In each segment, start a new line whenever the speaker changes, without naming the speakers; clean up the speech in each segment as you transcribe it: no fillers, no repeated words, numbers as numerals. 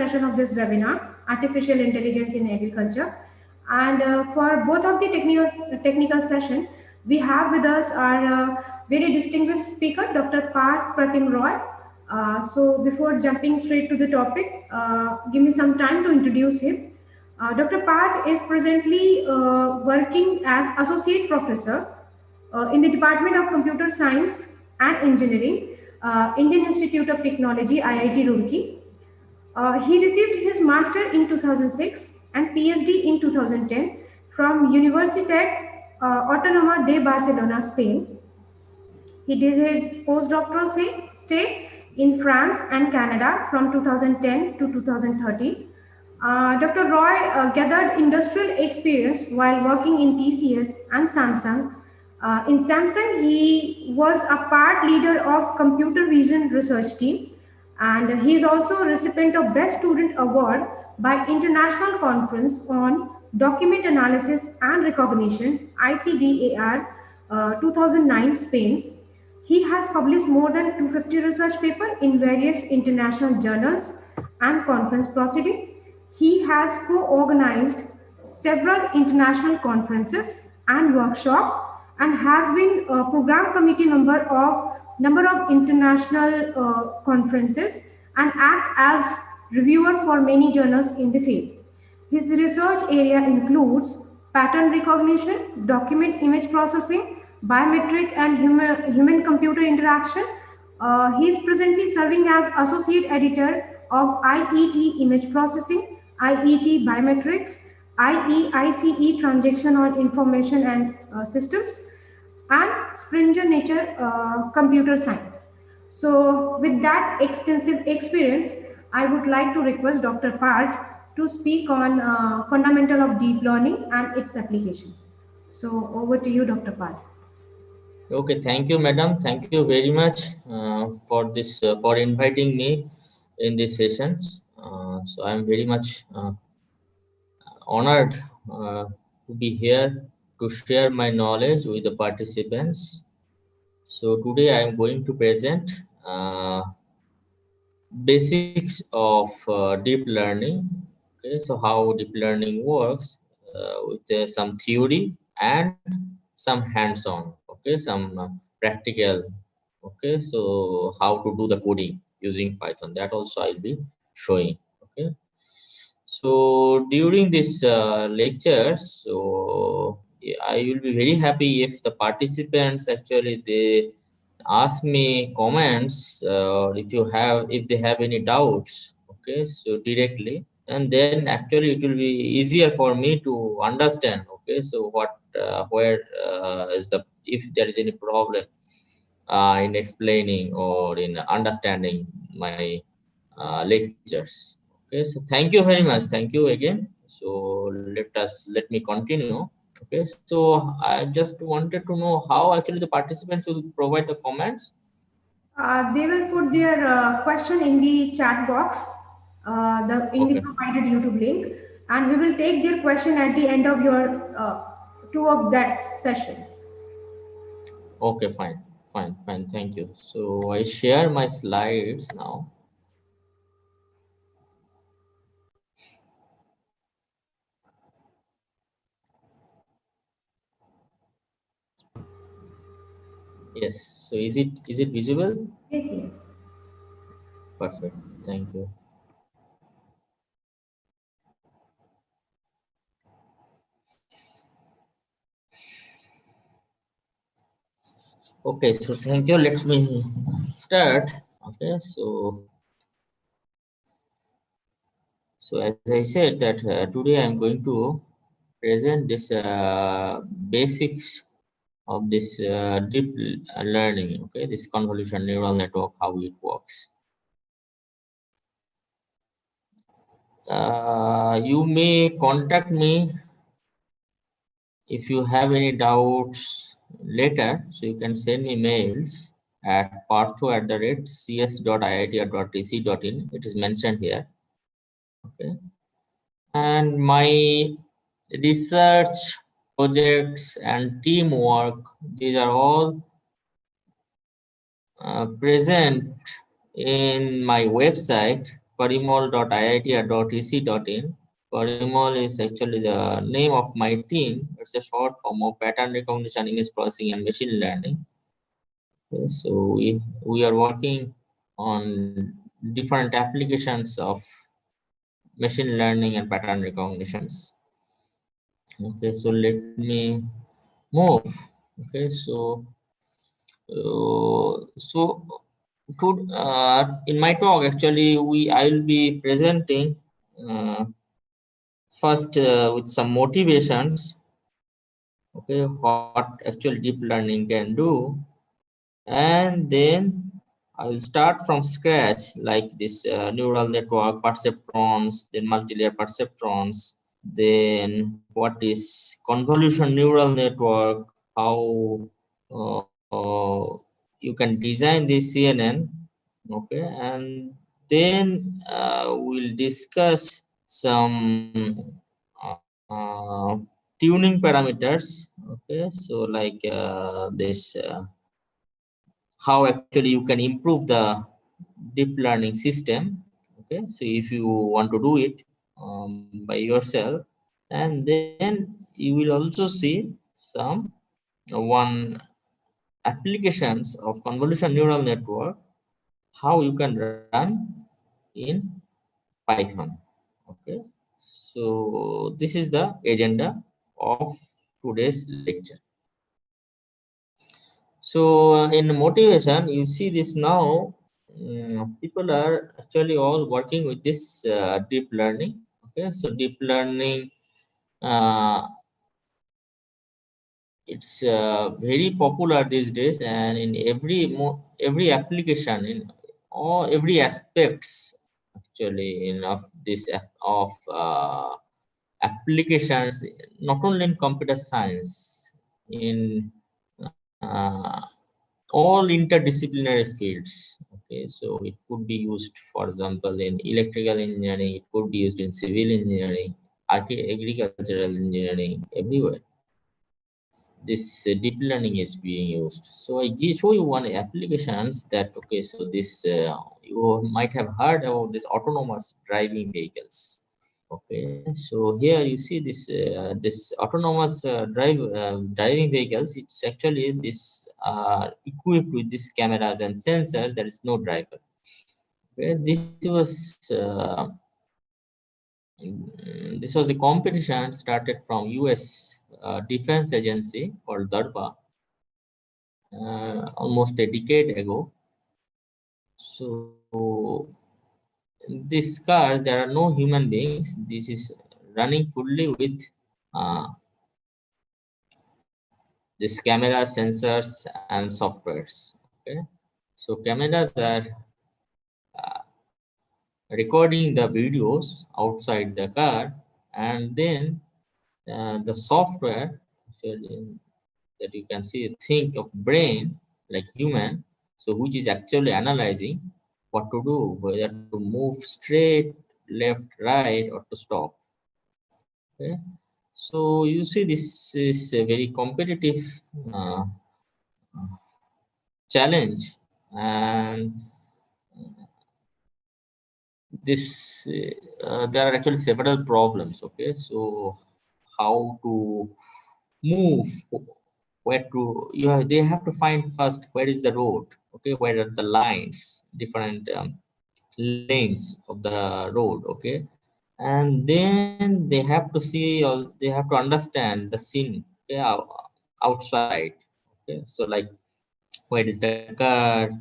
session of this webinar, Artificial Intelligence in Agriculture. And for both of the technical session, we have with us our very distinguished speaker, Dr. Parth Pratim Roy. So before jumping straight to the topic, give me some time to introduce him. Dr. Parth is presently working as Associate Professor in the Department of Computer Science and Engineering, Indian Institute of Technology, IIT Roorkee. He received his master in 2006 and PhD in 2010 from Universitat Autónoma de Barcelona, Spain. He did his postdoctoral stay in France and Canada from 2010 to 2013. Dr. Roy gathered industrial experience while working in TCS and Samsung. In Samsung, he was a part leader of computer vision research team, and he is also a recipient of Best Student Award by International Conference on Document Analysis and Recognition, ICDAR, 2009, Spain. He has published more than 250 research papers in various international journals and conference proceedings. He has co-organized several international conferences and workshops and has been a program committee member of international conferences and act as reviewer for many journals in the field. His research area includes pattern recognition, document image processing, biometric and human-computer interaction. He is presently serving as associate editor of IET image processing, IET biometrics, IEICE transaction on information and systems, and Springer Nature computer science. So with that extensive experience, I would like to request Dr. Parth to speak on fundamental of deep learning and its application. So over to you, Dr. Parth.
Okay, thank you, madam. Thank you very much for this for inviting me in this sessions. So I am very much honored to be here to share my knowledge with the participants. So today I am going to present basics of deep learning. Okay, so how deep learning works with some theory and some hands-on. Okay, some practical. Okay, so how to do the coding using Python, that also I'll be showing. Okay, so during this lectures, so I will be very happy if the participants actually they ask me comments if they have any doubts. Okay, so directly, and then actually it will be easier for me to understand. Okay, so what where is the if there is any problem in explaining or in understanding my lectures. Okay, so thank you very much. Thank you again. So let me continue. Okay, so I just wanted to know how actually the participants will provide the comments.
They will put their question in the chat box, in the provided YouTube link, and we will take their question at the end of your two of that session.
Okay, fine. Thank you. So I share my slides now. Yes. So is it visible?
Yes.
Perfect. Thank you. Okay, so thank you. Let me start. Okay, so as I said that today I'm going to present this basics of this deep learning. Okay, this convolution neural network, how it works. You may contact me if you have any doubts later. So you can send me mails at partho@cs.iit.ac.in. It is mentioned here. Okay, and my research projects and teamwork, these are all present in my website, parimol.iit.ec.in. Parimol is actually the name of my team. It's a short form of pattern recognition, image processing, and machine learning. Okay, so we are working on different applications of machine learning and pattern recognitions. Okay, so let me move. Okay, so in my talk actually I will be presenting first with some motivations. Okay, what actually deep learning can do, and then I will start from scratch, like this neural network perceptrons, then multi-layer perceptrons, then what is convolution neural network, how you can design the CNN, okay, and then we'll discuss some tuning parameters, okay, so like this. How actually you can improve the deep learning system. Okay, so if you want to do it by yourself, and then you will also see some one applications of convolution neural network, how you can run in Python. Okay, so this is the agenda of today's lecture. So in motivation, you see this now, people are actually all working with this deep learning. Okay, so deep learning, uh, it's very popular these days, and in every application, in all every aspects actually in of this of applications, not only in computer science, in uh, all interdisciplinary fields. Okay, so it could be used, for example, in electrical engineering, it could be used in civil engineering, agricultural engineering, everywhere this deep learning is being used. So show you one applications that, okay, so this you might have heard about this autonomous driving vehicles. Okay, so here you see this autonomous driving vehicles. It's actually this equipped with these cameras and sensors. There is no driver. Okay, this was a competition started from U.S. Defense Agency called DARPA almost a decade ago. So these cars, there are no human beings. This is running fully with uh, this camera, sensors, and softwares. Okay, so cameras are recording the videos outside the car, and then the software actually, that you can see, think of brain like human, so which is actually analyzing what to do, whether to move straight, left, right, or to stop. Okay, so you see this is a very competitive uh, challenge, and this there are actually several problems. Okay, so how to move, where to they have to find first where is the road. Okay, where are the lines, different lanes of the road. Okay, and then they have to see, or they have to understand the scene, okay, outside. Okay, so like where is the car,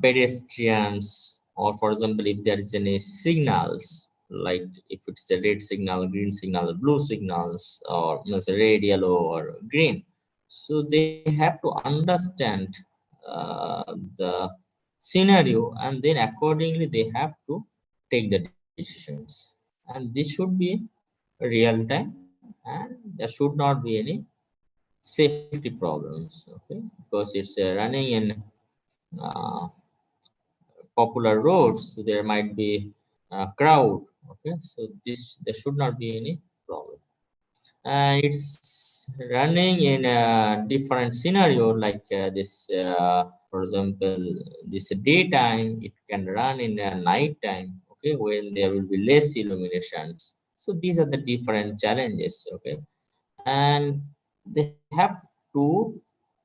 pedestrians, or for example, if there is any signals, like if it's a red signal, green signal, blue signals, or red, yellow, or green. So they have to understand the scenario, and then accordingly they have to take the decisions. And this should be real time, and there should not be any safety problems. Okay, because it's running in uh, popular roads, so there might be a crowd. Okay, so there should not be any problem. And it's running in a different scenario, like this, for example, this daytime, it can run in a night time. okay, when there will be less illuminations. So these are the different challenges, okay, and they have to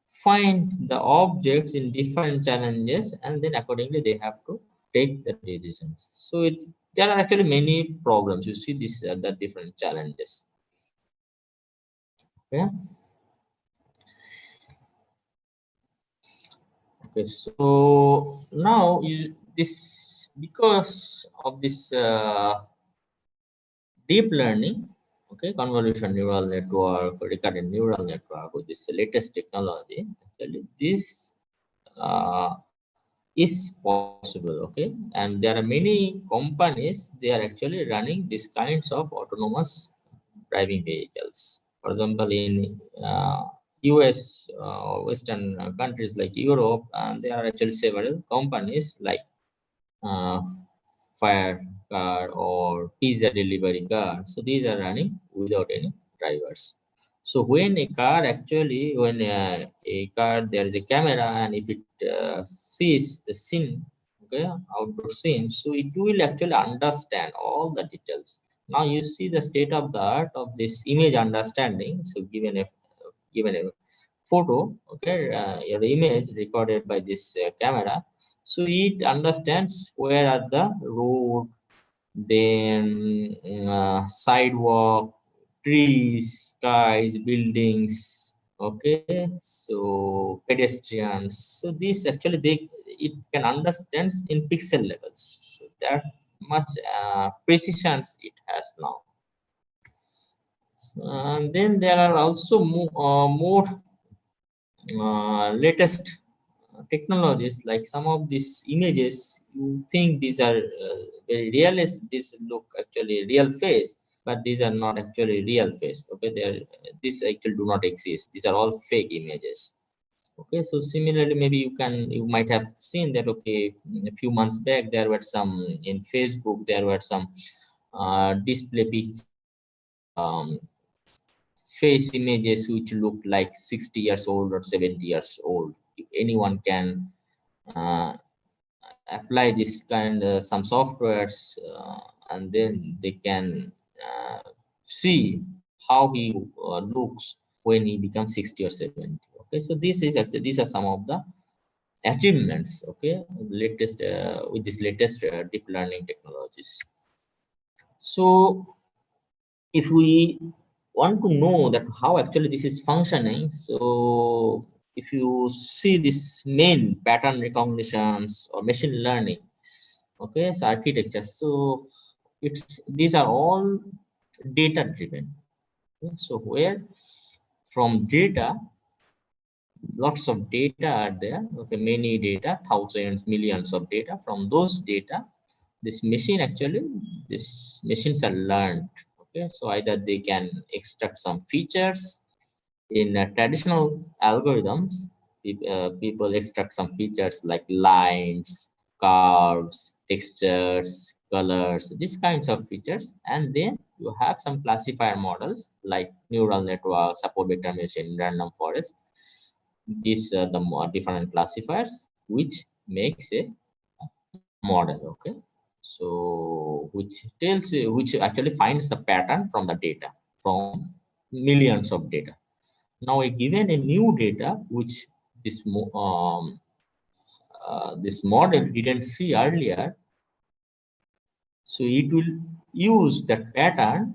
find the objects in different challenges, and then accordingly they have to take the decisions. So there are actually many problems. You see, these are the different challenges. Okay. Okay. So now this, because of this deep learning, okay, convolution neural network, recurrent neural network with this latest technology, actually this uh, is possible, okay, and there are many companies, they are actually running these kinds of autonomous driving vehicles. For example, in US, Western countries like Europe, and there are actually several companies like uh, fire car or pizza delivery car. So these are running without any drivers. So when a car actually, when a car, there is a camera, and if it sees the scene, okay, outdoor scene, so it will actually understand all the details. Now you see the state of the art of this image understanding. So given a photo, okay, your image recorded by this camera, so it understands where are the road, then sidewalk, trees, skies, buildings, okay, so pedestrians. So this actually it can understand in pixel levels. So that much precision it has now. And then there are also more latest technologies, like some of these images you think these are very realistic, these look actually real face, but these are not actually real face, okay, they are, these actually do not exist, these are all fake images. Okay, so similarly, maybe you might have seen that, okay, a few months back there were some in Facebook, there were some display pictures of face images which look like 60 years old or 70 years old. If anyone can uh, apply this kind of some softwares, and then they can see how he looks when he becomes 60 or 70. Okay, so this is actually, these are some of the achievements, okay, latest with this latest deep learning technologies. So if we want to know that how actually this is functioning, so if you see this main pattern recognitions or machine learning, okay, so architecture, so it's, these are all data driven. Okay, so where from data, lots of data are there, okay, many data, thousands, millions of data. From those data, this machine actually, these machines are learned, okay, so either they can extract some features in traditional algorithms. People extract some features like lines, curves, textures, colors, these kinds of features, and then you have some classifier models like neural network, support vector machine, random forest. These are the different classifiers which makes a model, okay, so which actually finds the pattern from the data, from millions of data. Now, given a new data which this model didn't see earlier, so it will use that pattern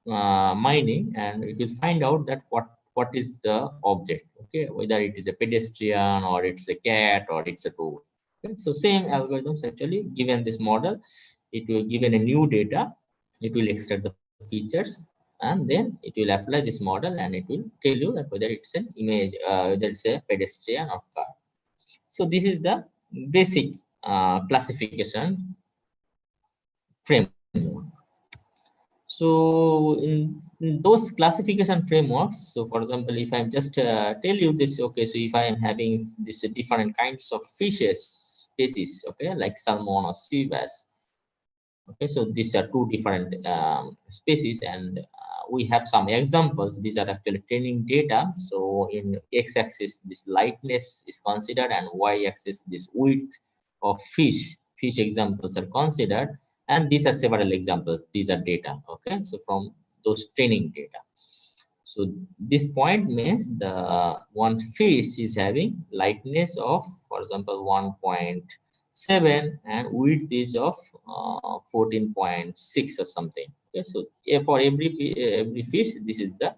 mining, and it will find out that what is the object, okay, whether it is a pedestrian or it's a cat or it's a tool. Okay? So same algorithms actually, given this model, it will given a new data, it will extract the features, and then it will apply this model, and it will tell you that whether it's an image, whether it's a pedestrian or car. So this is the basic classification framework. So in those classification frameworks, so for example, if I'm just tell you this, okay, so if I am having this different kinds of fishes species, okay, like salmon or sea bass, okay, so these are two different species, and we have some examples. These are actually training data. So in x-axis, this lightness is considered, and y-axis, this width of fish examples are considered. And these are several examples. These are data. Okay, so from those training data. So this point means the one fish is having lightness of, for example, 1.7 and width is of 14.6 or something. Okay, so for every fish, this is the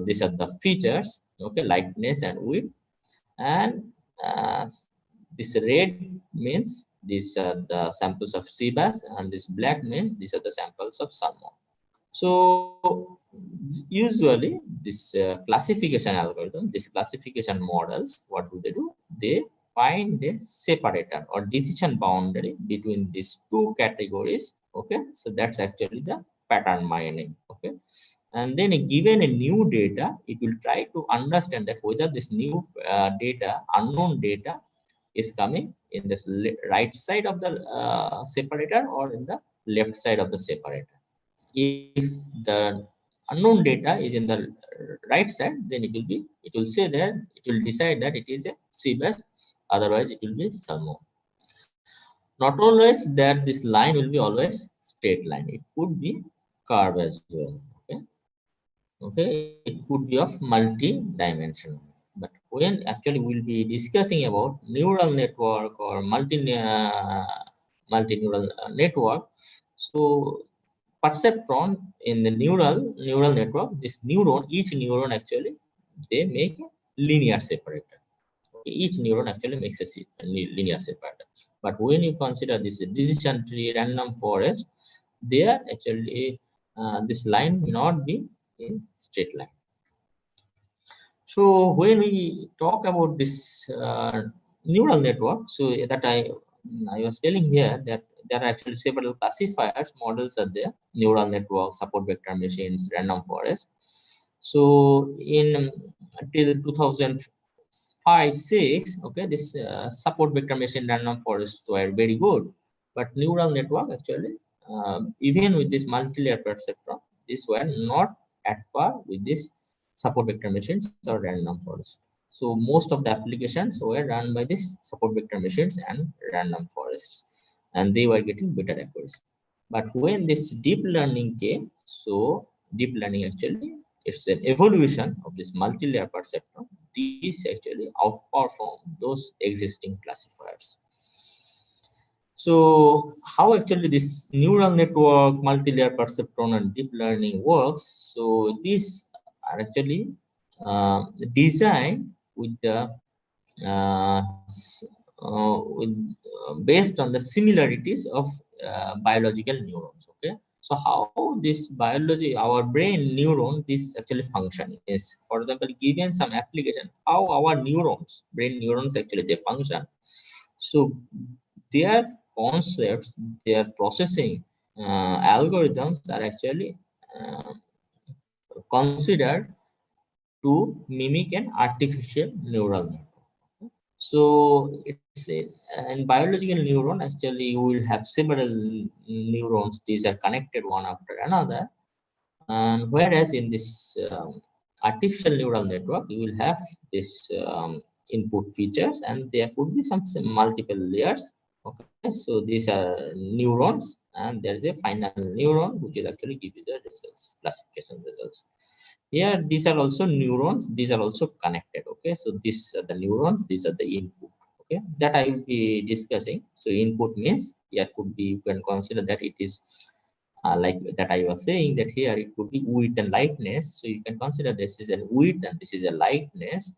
these are the features. Okay, lightness and width, and this red means these are the samples of sea bass, and this black means these are the samples of salmon. So usually this classification algorithm, this classification models, what do? They find a separator or decision boundary between these two categories. Okay, so that's actually the pattern mining. Okay, and then given a new data, it will try to understand that whether this new data, unknown data, is coming in this right side of the separator or in the left side of the separator. If the unknown data is in the right side, then it will say that it will decide that it is a sea bass, otherwise it will be salmon. Not always that this line will be always straight line, it could be curve as well. Okay, okay, it could be of multi-dimensional. But when actually we'll be discussing about neural network or multi-neural network, so perceptron in the neural network, this neuron, each neuron actually, they make a linear separator. Okay, each neuron actually makes a linear separator. But when you consider this decision tree, random forest, there actually this line may not be a straight line. So when we talk about this neural network, so that I was telling here that there are actually several classifiers models are there: neural network, support vector machines, random forest. So in till 2005-6, okay, this support vector machine random forests were very good, but neural network actually, even with this multi-layer perceptron, these were not at par with this support vector machines or random forest. So most of the applications were run by this support vector machines and random forests, and they were getting better accuracy. But when this deep learning came, so deep learning actually, it's an evolution of this multi-layer perceptron. These actually outperform those existing classifiers. So how actually this neural network, multi-layer perceptron, and deep learning works? So these are actually designed with the uh, s- with, based on the similarities of biological neurons. Okay, so how this biology, our brain neuron, this actually function is, for example, given some application, how our neurons, brain neurons actually they function. So their concepts, their processing algorithms are actually uh, considered to mimic an artificial neural network. So it's in biological neuron, actually you will have several neurons. These are connected one after another. And whereas in this artificial neural network, you will have this input features, and there could be some multiple layers. Okay, so these are neurons, and there is a final neuron which will actually give you the results, classification results. Here, these are also neurons. These are also connected. Okay, so these are the neurons. These are the input. Okay, that I will be discussing. So input means here could be, you can consider that it is like that I was saying that here it could be width and lightness. So you can consider this is a width and this is a lightness.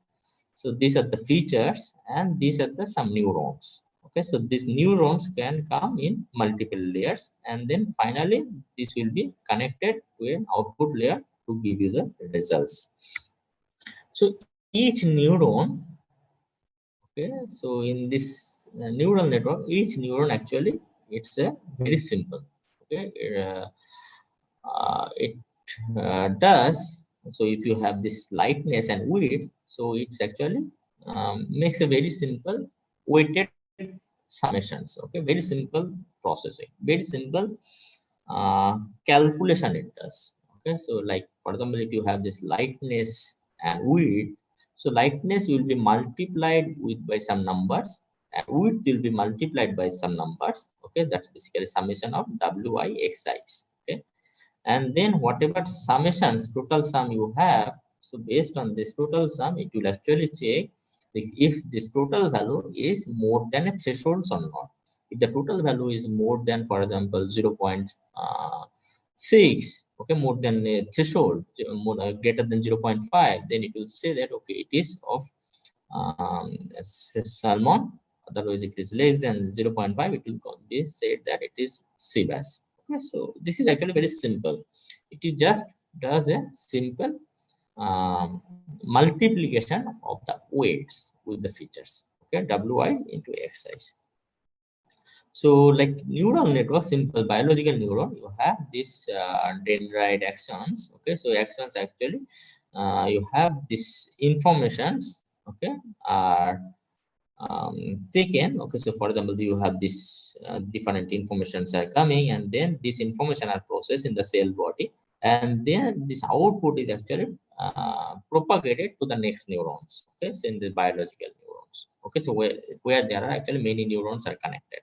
So these are the features and these are the some neurons. Okay, so these neurons can come in multiple layers, and then finally this will be connected to an output layer to give you the results. So each neuron, okay, so in this neural network, each neuron actually it's a very simple. Okay, it does. So if you have this lightness and width, so it's actually makes a very simple weighted summations. Okay, very simple processing, very simple calculation it does. Okay, so like for example, if you have this lightness and width, so lightness will be multiplied with by some numbers, and width will be multiplied by some numbers. Okay, that's basically summation of wi xi's. Okay, and then whatever summations, total sum you have, so based on this total sum, it will actually check if this total value is more than a threshold or not. If the total value is more than, for example, 0.6, okay, more than a threshold, greater than 0.5, then it will say that okay, it is of salmon. Otherwise, if it is less than 0.5, it will be said that it is sea bass. Okay, so this is actually very simple. It is just does a simple multiplication of the weights with the features. Okay, wi into xi's. So, like neural network, simple biological neuron, you have this dendrite axons. Okay, so axons actually you have this informations. Okay, are taken. Okay, so for example, you have this different informations are coming, and then this information are processed in the cell body, and then this output is actually propagated to the next neurons. Okay, so in the biological neurons. Okay, so where there are actually many neurons are connected.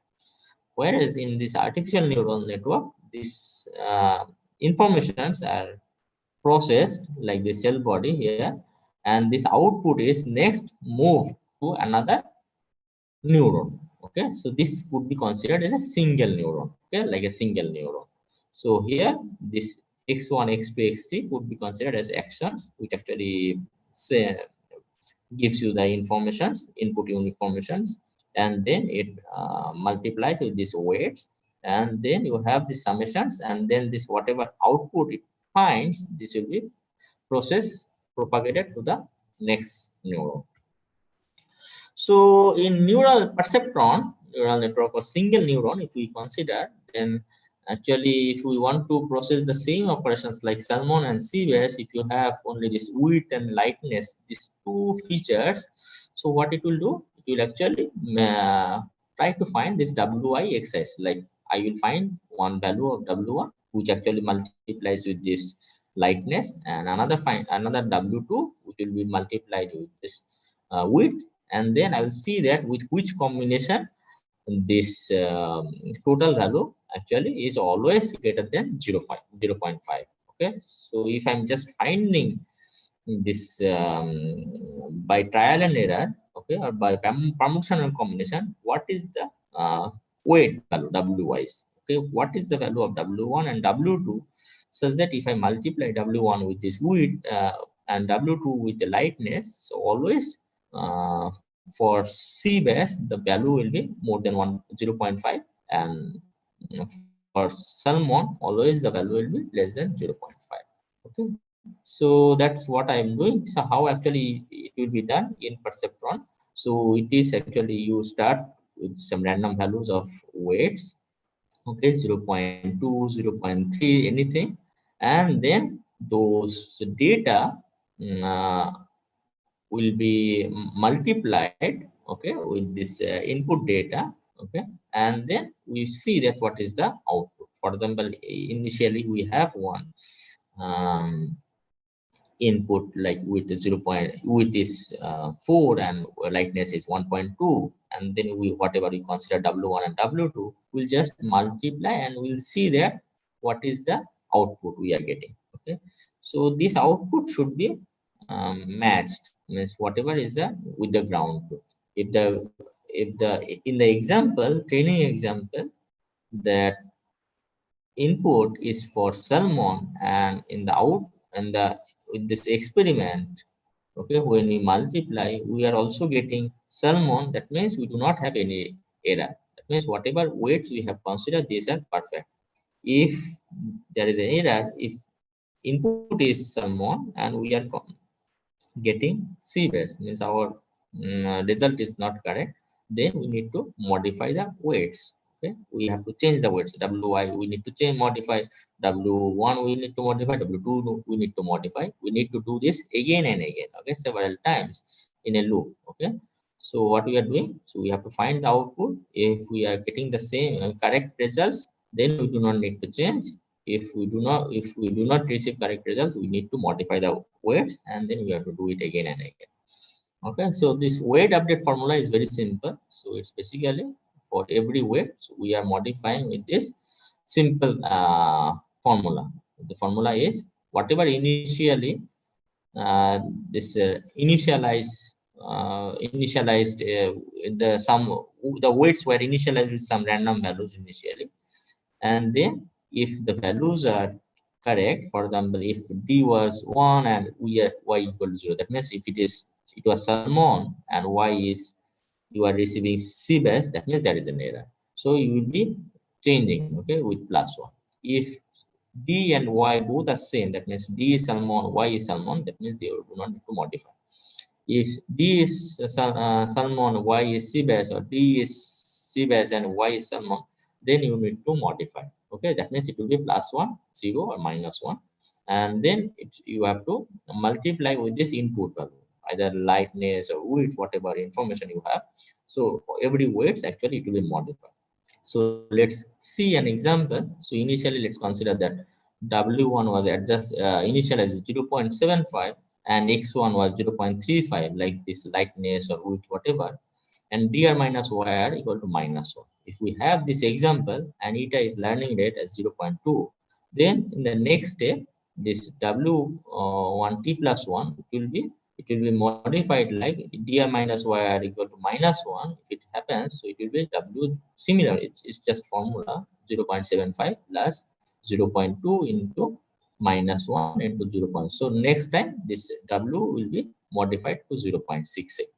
Whereas in this artificial neural network, these informations are processed like the cell body here, and this output is next moved to another neuron. Okay, so this would be considered as a single neuron. Okay, like a single neuron. So here, this x1, x2, x3 would be considered as actions, which actually say gives you the informations, input informations, and then it multiplies with these weights, and then you have the summations, and then this whatever output it finds, this will be processed, propagated to the next neuron. So in neural perceptron, neural network or single neuron, if we consider, then actually if we want to process the same operations like salmon and sea bass, if you have only this width and lightness, these two features, so what it will do, it will actually try to find this wi xs. Like I will find one value of w1, which actually multiplies with this lightness, and another w2, which will be multiplied with this width, and then I will see that with which combination this total value actually is always greater than 0.5. Okay, so if I'm just finding this by trial and error, okay, or by permutation and combination, what is the weight value w wise? Okay, what is the value of w1 and w2, such that if I multiply w1 with this width and w2 with the lightness, so always for sea bass the value will be more than 0.5, and for salmon always the value will be less than 0.5. Okay, so that's what I'm doing. So how actually it will be done in perceptron? So it is actually you start with some random values of weights, okay, 0.2, 0.3, anything, and then those data will be multiplied, okay, with this input data, okay, and then we see that what is the output. For example, initially we have one input like with the 0 point, with is 4 and lightness is 1.2, and then we whatever we consider w1 and w2 will just multiply, and we'll see that what is the output we are getting. Okay, so this output should be matched, means whatever is the with the ground truth. If the in the example, training example, that input is for salmon, and in the out and the with this experiment, okay, when we multiply we are also getting salmon. That means we do not have any error. That means whatever weights we have considered, these are perfect. If there is an error, if input is salmon and we are getting sea bass, means our result is not correct, then we need to modify the weights. Okay, we have to change the weights. wi we need to change, modify. w1 we need to modify, w2 we need to modify. We need to do this again and again, okay, several times in a loop. Okay, so what we are doing, so we have to find the output. If we are getting the same correct results, then we do not need to change. If we do not receive correct results, we need to modify the weights, and then we have to do it again and again. Okay, so this weight update formula is very simple. So it's basically for every weight, so we are modifying with this simple formula. The formula is whatever initially this initialized the weights were initialized with some random values initially, and then if the values are correct, for example, if d was 1 and we are y equal to 0, that means if it was salmon and y is you are receiving C base, that means there is an error. So you will be changing, okay, with +1. If D and Y both are same, that means D is salmon, Y is salmon, that means they do not need to modify. If D is salmon, Y is sea bass, or D is sea bass and Y is salmon, then you need to modify. Okay, that means it will be +1, 0, or -1. And then you have to multiply with this input value, either lightness or width, whatever information you have. So every weights actually it will be modified. So let's see an example. So initially, let's consider that W1 was initial as 0.75 and X1 was 0.35, like this lightness or width, whatever, and dr minus yr equal to -1. If we have this example and eta is learning rate as 0.2, then in the next step, this W1 t plus 1 it will be modified like dr minus yr equal to -1. If it happens, so it will be W similar. It's just formula 0.75 plus 0.2 into -1 into 0. So next time this W will be modified to 0.68.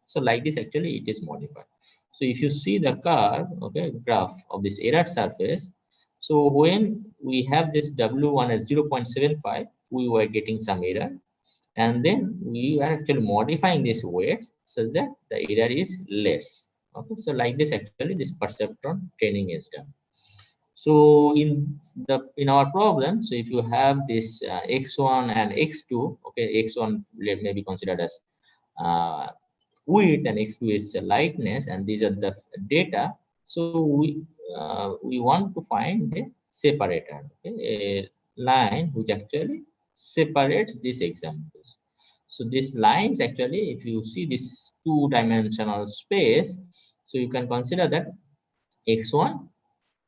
So like this, actually, it is modified. So if you see the curve, okay, graph of this error surface, so when we have this W1 as 0.75, we were getting some error. And then we are actually modifying this weight such that the error is less. Okay, so like this, actually, this perceptron training is done. So in our problem, so if you have this x1 and x2, okay, x1 may be considered as uh, width and x2 is lightness, and these are the data. So we want to find a separator, okay, a line which actually separates these examples. So these lines actually, if you see this two-dimensional space, so you can consider that x1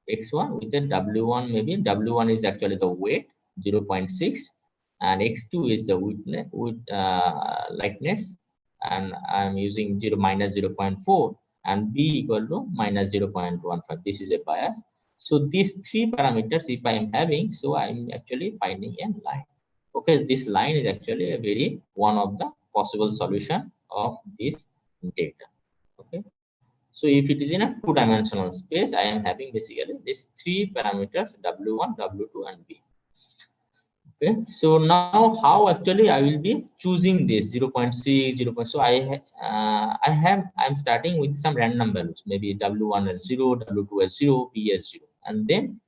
x1 with the W1, maybe W1 is actually the weight 0.6 and x2 is the lightness, and I'm using 0 minus 0.4 and b equal to minus 0.15. This is a bias. So these three parameters, if I am having, so I'm actually finding a line. Okay, this line is actually a very one of the possible solution of this data. Okay. So if it is in a two-dimensional space, I am having basically these three parameters W1, W2, and B. Okay. So now how actually I will be choosing this 0.6, 0. So I'm starting with some random values, maybe W1 as 0, W2 as 0, B as 0. And then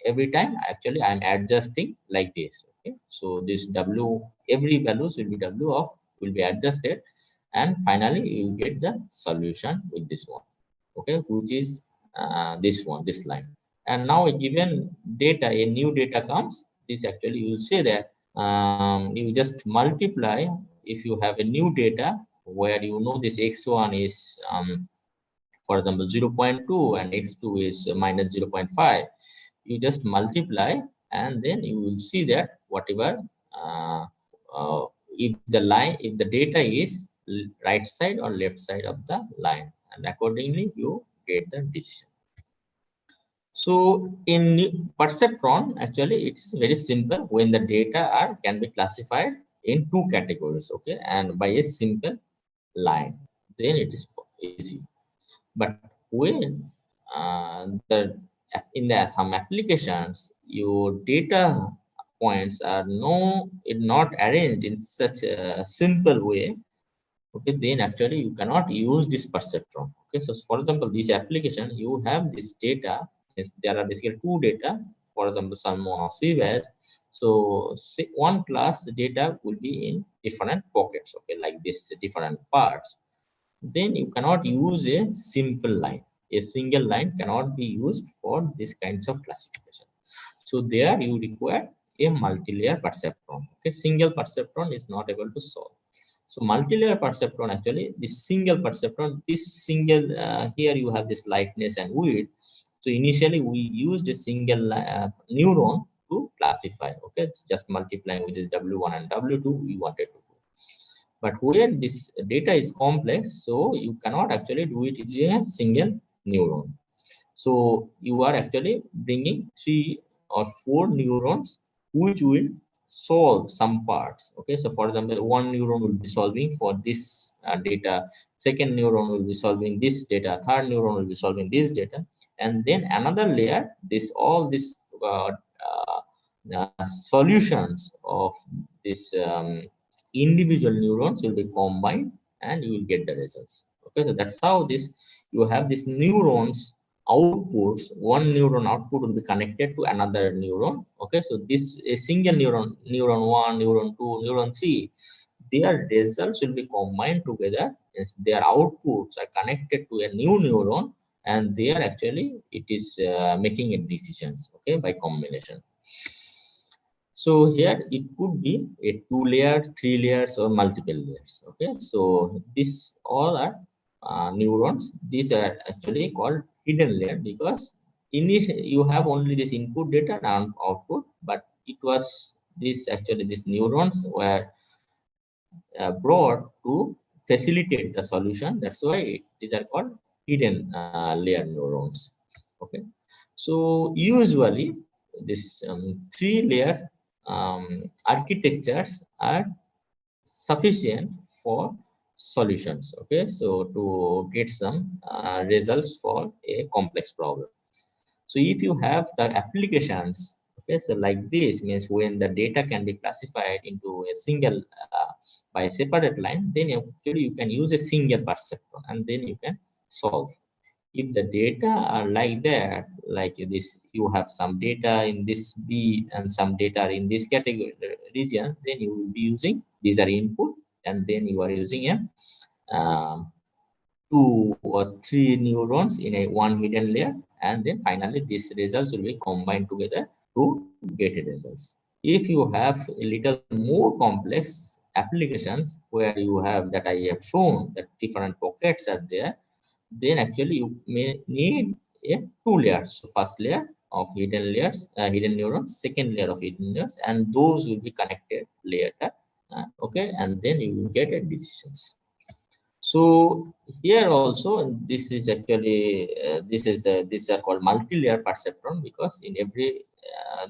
every time actually I'm adjusting like this. Okay. So this W, every values will be W of, will be adjusted. And finally, you will get the solution with this one. Okay, which is this line. And now a given data, a new data comes, this actually you will say that you just multiply. If you have a new data where you know this x1 is for example 0.2 and x2 is minus 0.5, you just multiply, and then you will see that whatever uh, if the data is right side or left side of the line, and accordingly you get the decision. So in perceptron, actually it's very simple. When the data are can be classified in two categories, okay, and by a simple line, then it is easy. But when the in the some applications, your data points are not arranged in such a simple way, okay, then actually you cannot use this perceptron. Okay, so for example, this application, you have this data, there are basically two data, for example some monoCVS. So say one class data will be in different pockets, okay, like this different parts. Then you cannot use a simple line. A single line cannot be used for this kinds of classification. So there you require a multi-layer perceptron. Okay, single perceptron is not able to solve. So multi-layer perceptron, actually this single perceptron, this single here you have this lightness and width. So initially we used a single neuron to classify. Okay, it's just multiplying with this W1 and W2 we wanted to do. But when this data is complex, so you cannot actually do it in a single neuron. So you are actually bringing 3 or 4 neurons which will solve some parts. Okay, so for example, one neuron will be solving for this data, second neuron will be solving this data, third neuron will be solving this data, and then another layer, this all this solutions of this individual neurons will be combined and you will get the results. Okay, so that's how this you have this neurons outputs. One neuron output will be connected to another neuron. Okay, so this a single neuron, neuron 1, neuron 2, neuron 3, their results will be combined together. Yes, their outputs are connected to a new neuron, and they are actually it is making a decisions. Okay, by combination. So here it could be a 2 layers, 3 layers, or multiple layers. Okay, so this all are neurons. These are actually called hidden layer because initially you have only this input data and output, but it was this actually these neurons were brought to facilitate the solution. That's why these are called hidden layer neurons. Okay, so usually this 3 layer architectures are sufficient for solutions. Okay, so to get some results for a complex problem. So if you have the applications, okay, so like this means when the data can be classified into a single by a separate line, then actually you can use a single perceptron and then you can solve. If the data are like that, like this, you have some data in this B and some data in this category region, then you will be using these are input, and then you are using a 2 or 3 neurons in a one hidden layer, and then finally these results will be combined together to get a results. If you have a little more complex applications where you have that I have shown that different pockets are there, then actually you may need a 2 layers. So first layer of hidden layers, hidden neurons, second layer of hidden neurons, and those will be connected later. Okay, and then you will get a decisions. So here also, this is actually these are called multi-layer perceptron because in every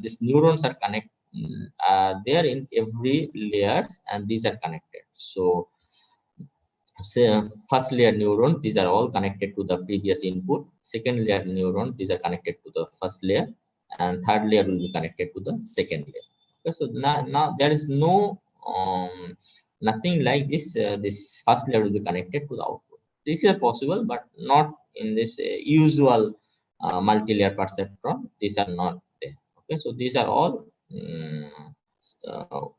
these neurons are connected. They are in every layers and these are connected. So say first layer neurons, these are all connected to the previous input. Second layer neurons, these are connected to the first layer, and third layer will be connected to the second layer. Okay, so now there is no nothing like this. This first layer will be connected to the output. This is possible, but not in this usual multi-layer perceptron. These are not there. Okay, so these are all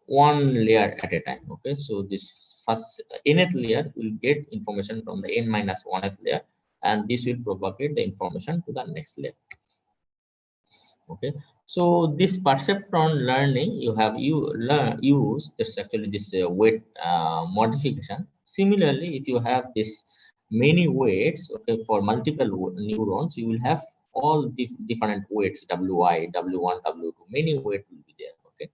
one layer at a time. Okay, so this first nth layer will get information from the n minus 1th layer, and this will propagate the information to the next layer. Okay, so this perceptron learning you have use this actually this weight modification. Similarly, if you have this many weights, okay, for multiple neurons, you will have all different weights, wi, w1, w2, many weights will be there. Okay,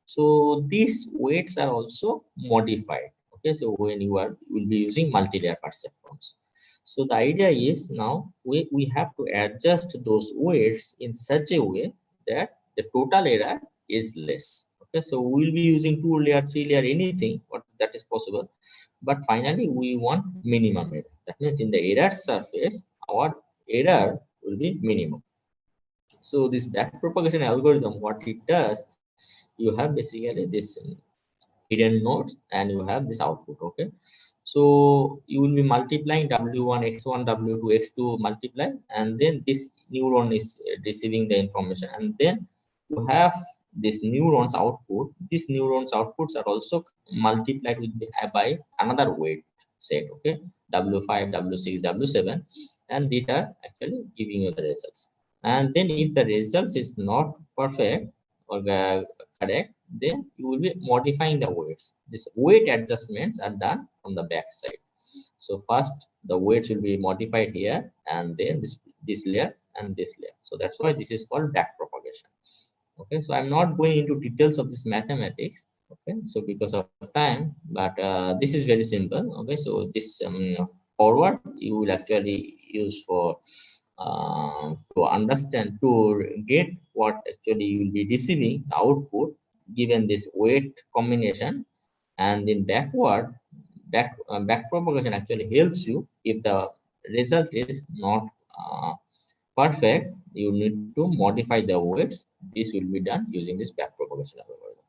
so these weights are also modified. Okay, so when you will be using multi-layer perceptrons. So the idea is now we have to adjust those weights in such a way that the total error is less. Okay, so we'll be using 2 layer, 3 layer, anything, what that is possible. But finally, we want minimum error. That means in the error surface, our error will be minimum. So this back propagation algorithm, what it does, you have basically this hidden nodes and you have this output. Okay, so you will be multiplying w1 x1 w2 x2 multiply, and then this neuron is receiving the information, and then you have this neurons output. These neurons outputs are also multiplied with by another weight set. Okay, w5 w6 w7, and these are actually giving you the results. And then if the results is not perfect or correct, then you will be modifying the weights. This weight adjustments are done from the back side. So first the weights will be modified here, and then this layer and this layer. So that's why this is called back propagation. Okay, so I'm not going into details of this mathematics. Okay, so because of time, but this is very simple. Okay, so this forward you will actually use for to understand, to get what actually you will be receiving the output given this weight combination. And then back propagation actually helps you if the result is not perfect, you need to modify the weights. This will be done using this back propagation algorithm.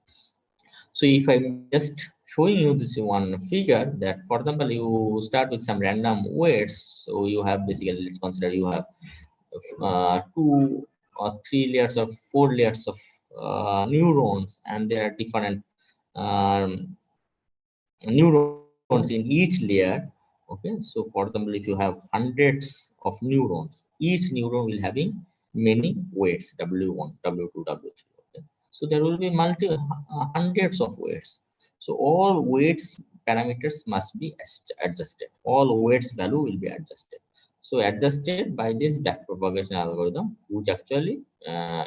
So if I'm just showing you this one figure, that for example you start with some random weights. So you have basically, let's consider you have 2 or 3 layers of 4 layers of neurons, and there are different um, neurons in each layer. Okay, so for example, if you have hundreds of neurons, each neuron will having many weights, w1, w2, w3. Okay, so there will be hundreds of weights. So all weights parameters must be adjusted. All weights value will be adjusted. So adjusted by this backpropagation algorithm, which actually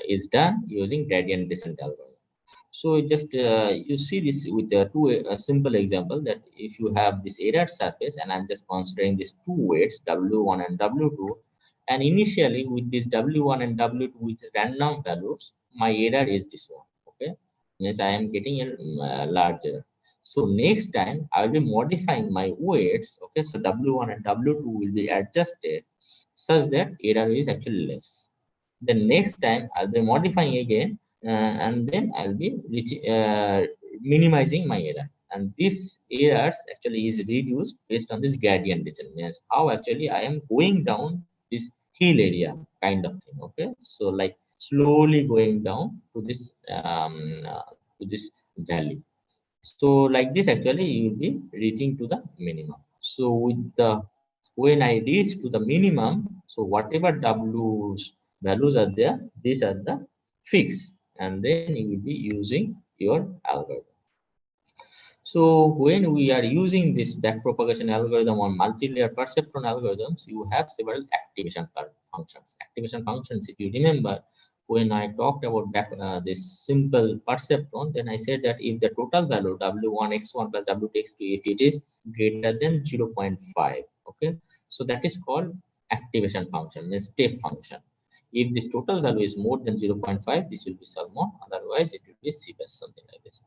is done using gradient descent algorithm. So just you see this with a simple example, that if you have this error surface, and I'm just considering these two weights W1 and W2, and initially with this W1 and W2 with random values, my error is this one. Okay, means I am getting a larger. So next time I will be modifying my weights. Okay, so W1 and W2 will be adjusted such that error is actually less. The next time I'll be modifying again, and then I'll be minimizing my error. And this errors actually is reduced based on this gradient descent. Means how actually I am going down this hill area kind of thing. Okay, so like slowly going down to this valley. So like this actually you will be reaching to the minimum. So with the when I reach to the minimum, so whatever W's values are there, these are the fixed, and then you will be using your algorithm. So when we are using this backpropagation algorithm or multi-layer perceptron algorithms, you have several activation functions. Activation functions, if you remember, when I talked about this simple perceptron, then I said that if the total value W1 x1 plus W2 x2, if it is greater than 0.5, okay, so that is called activation function, means step function. If this total value is more than 0.5, this will be Salmon, otherwise it will be CBS, something like this.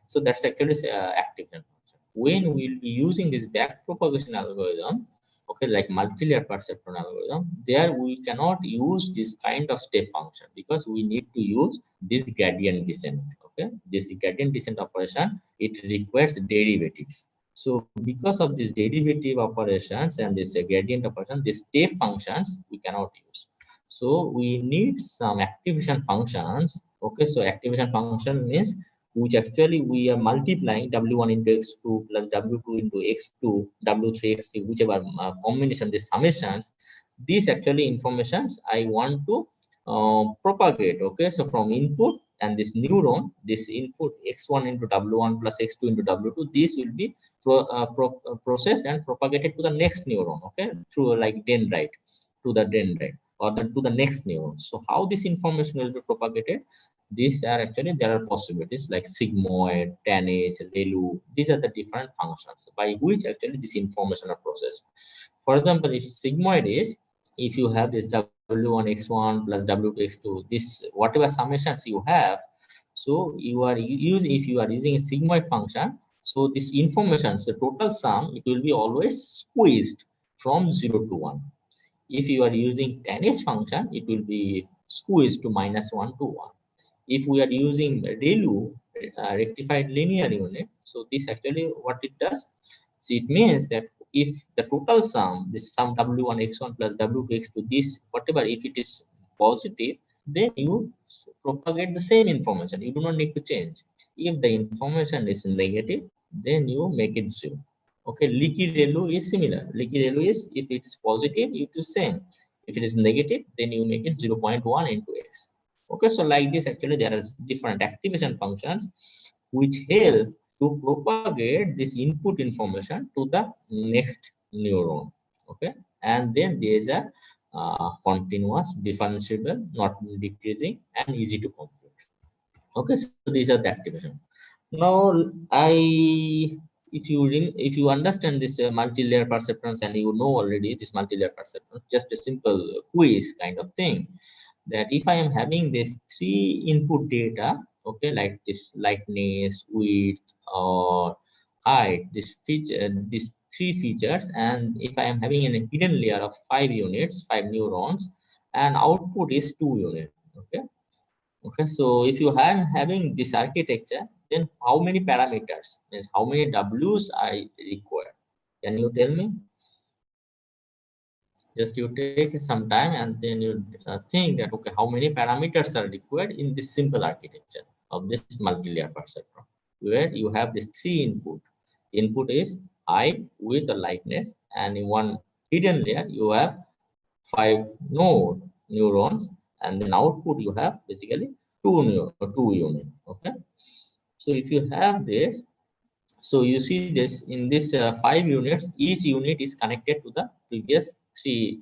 So that's actually activation function. When we'll be using this back propagation algorithm, okay, like multi-layer perceptron algorithm, there we cannot use this kind of step function because we need to use this gradient descent. Okay, this gradient descent operation, it requires derivatives. So because of these derivative operations and this gradient operation, these step functions we cannot use. So we need some activation functions. Okay, so activation function means which actually we are multiplying W1 into X2 plus W2 into X2, W3 X3, whichever combination, the summations, these actually informations I want to propagate. Okay, so from input and this neuron, this input X1 into W1 plus X2 into W2, this will be processed and propagated to the next neuron. Okay, through like dendrite, to the dendrite, or to the next neuron. So how this information will be propagated? These are actually, there are possibilities like sigmoid, tanh, relu. These are the different functions by which actually this information are processed. For example, if sigmoid is, if you have this W1 x1 plus W2 x2, this whatever summations you have, so you are using, if you are using a sigmoid function, so this information, the total sum, it will be always squeezed from 0 to 1. If you are using tanh function, it will be squeezed to -1 to 1. If we are using ReLU, rectified linear unit, so this actually what it does, see, it means that if the total sum, this sum W1 x1 plus W2 x2, this whatever, if it is positive, then you propagate the same information. You do not need to change. If the information is negative, then you make it 0. Okay, leaky ReLU is similar. Leaky ReLU is, if it is positive, you do same. If it is negative, then you make it 0.1 into x. Okay, so like this, actually, there are different activation functions which help to propagate this input information to the next neuron. Okay, and then there is a continuous, differentiable, not decreasing, and easy to compute. Okay, so these are the activation. Now, if you understand this multi-layer perceptrons, and you know already this multi-layer perceptrons, just a simple quiz kind of thing, that if I am having this three input data, okay, like this lightness, width, or height, this feature, these three features, and if I am having a hidden layer of 5 units, 5 neurons, and output is 2 units. Okay. Okay, so if you are having this architecture, then how many parameters, means how many W's I require? Can you tell me? Just you take some time and then you think that, okay, how many parameters are required in this simple architecture of this multi-layer perceptron, where you have this three input. Input is height, width, or lightness, and in one hidden layer you have 5 neurons, and then output you have basically 2 unit. Okay, so if you have this, so you see this in this 5 units, each unit is connected to the previous three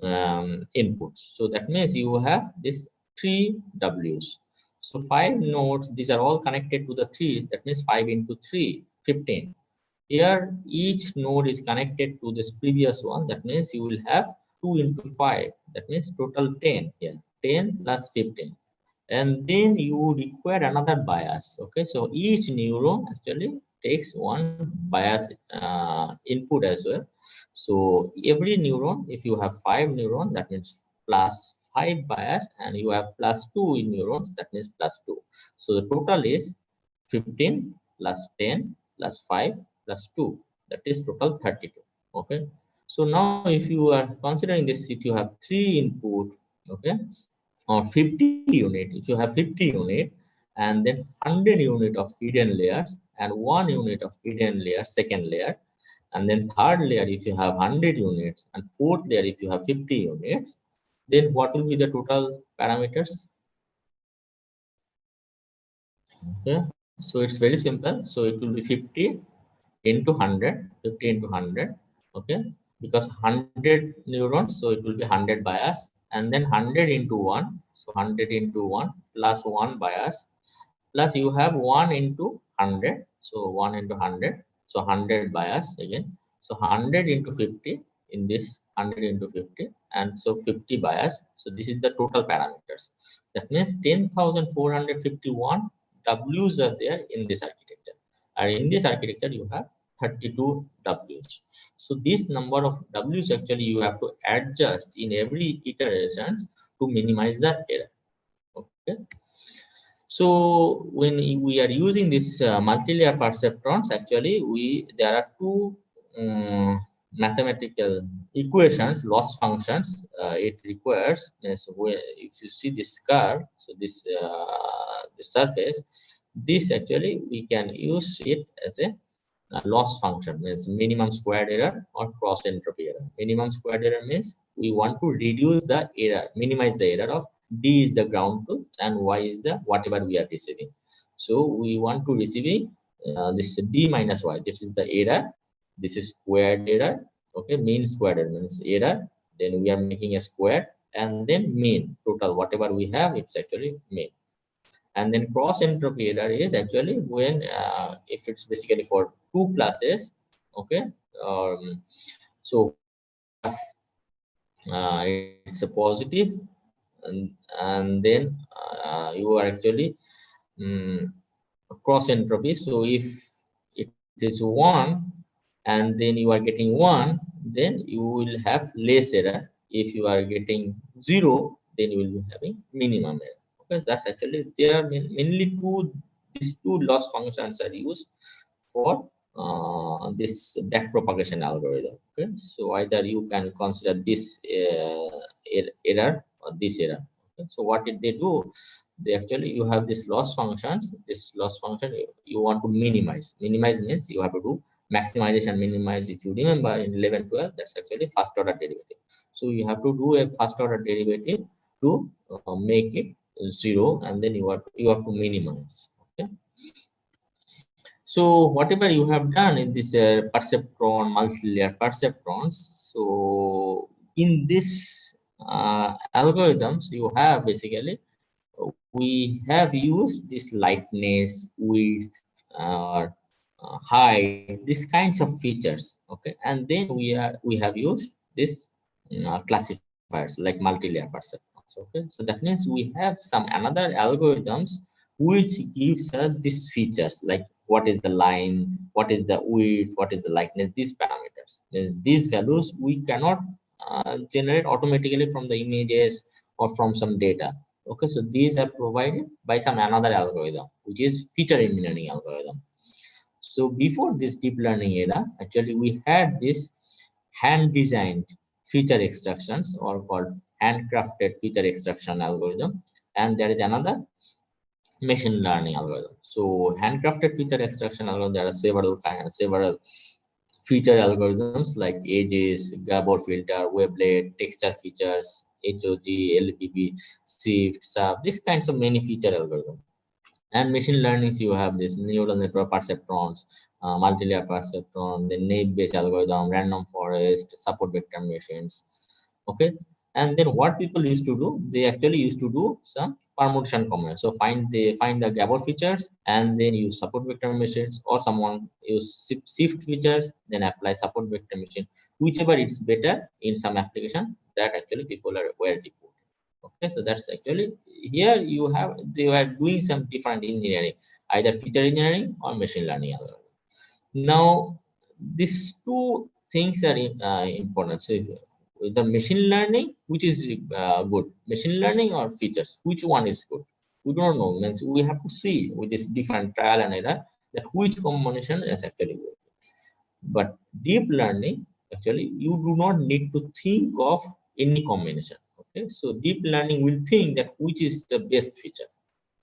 inputs. So that means you have this three W's. So 5 nodes, these are all connected to the three. That means 5 into 3, 15. Here, each node is connected to this previous one. That means you will have 2 into 5. That means total 10 here. 10 plus 15. And then you require another bias. Okay, so each neuron actually takes one bias input as well. So every neuron, if you have 5 neurons, that means plus 5 bias, and you have plus 2 in neurons, that means plus 2. So the total is 15 plus 10 plus 5 plus 2. That is total 32. Okay. So now if you are considering this, if you have 3 input, okay, or 50 unit, if you have 50 unit, and then 100 unit of hidden layers, and 1 unit of hidden layer, second layer, and then third layer if you have 100 units, and fourth layer if you have 50 units, then what will be the total parameters? Okay, so it's very simple. So it will be 50 into 100, 50 into 100. Okay, because 100 neurons, so it will be 100 bias, and then 100 into 1, so 100 into 1 plus 1 bias, plus you have 1 into 100, so 1 into 100, so 100 bias again, so 100 into 50 in this 100 into 50, and so 50 bias. So this is the total parameters. That means 10,451 W's are there in this architecture, and in this architecture you have 32 W's. So this number of W's actually you have to adjust in every iterations to minimize the error. Okay. So when we are using this multi-layer perceptrons, actually there are two mathematical equations, loss functions. It requires. So if you see this curve, so this surface, this actually we can use it as a loss function, means minimum squared error or cross entropy error. Minimum squared error means we want to reduce the error, minimize the error of D is the ground truth and Y is the whatever we are receiving. So we want to receiving this D minus Y. This is the error. This is squared error. Okay, mean squared error means error. Then we are making a square, and then mean total whatever we have. It's actually mean. And then cross entropy error is actually when if it's basically for two classes. Okay, so it's a positive, and then you are actually um, cross entropy. So if it is 1 and then you are getting 1, then you will have less error. If you are getting 0, then you will be having minimum error. Because that's actually there are mainly these two loss functions are used for this back propagation algorithm. Okay, so either you can consider this error or this error. Okay? So what did they do? They actually, you have this loss functions. This loss function you want to minimize. Minimize means you have to do maximization, minimize. If you remember in 11, 12, that's actually first order derivative. So you have to do a first order derivative to make it 0, and then you have to minimize. Okay. So whatever you have done in this perceptron, multi-layer perceptrons, so in this algorithms you have basically, we have used this lightness, width, uh, height, these kinds of features. Okay, and then we have used this classifiers like multi-layer perceptrons. Okay, so that means we have some another algorithms which gives us these features like what is the line, what is the width, what is the lightness, these parameters. These values we cannot generate automatically from the images or from some data. Okay, so these are provided by some another algorithm, which is feature engineering algorithm. So before this deep learning era, actually we had this hand designed feature extractions or called handcrafted feature extraction algorithm, and there is another machine learning algorithm. So handcrafted feature extraction algorithm, there are several feature algorithms like edges, Gabor filter, wavelet, texture features, HOG, LPB, shift, sub, these kinds of many feature algorithms. And machine learnings, you have this neural network perceptrons, multi-layer perceptron, the naive-based algorithm, random forest, support vector machines. Okay, and then what people used to do, they actually used to do some permutation combination. So find the Gabor features and then use support vector machines, or someone use shift features, then apply support vector machine, whichever it's better in some application that actually people are were deployed. Okay, so that's actually here you have, they were doing some different engineering, either feature engineering or machine learning algorithm. Now these two things are important. So the machine learning, which is good, machine learning or features, which one is good, we don't know. Means we have to see with this different trial and error that which combination is actually good. But deep learning, actually, you do not need to think of any combination. Okay, so deep learning will think that which is the best feature.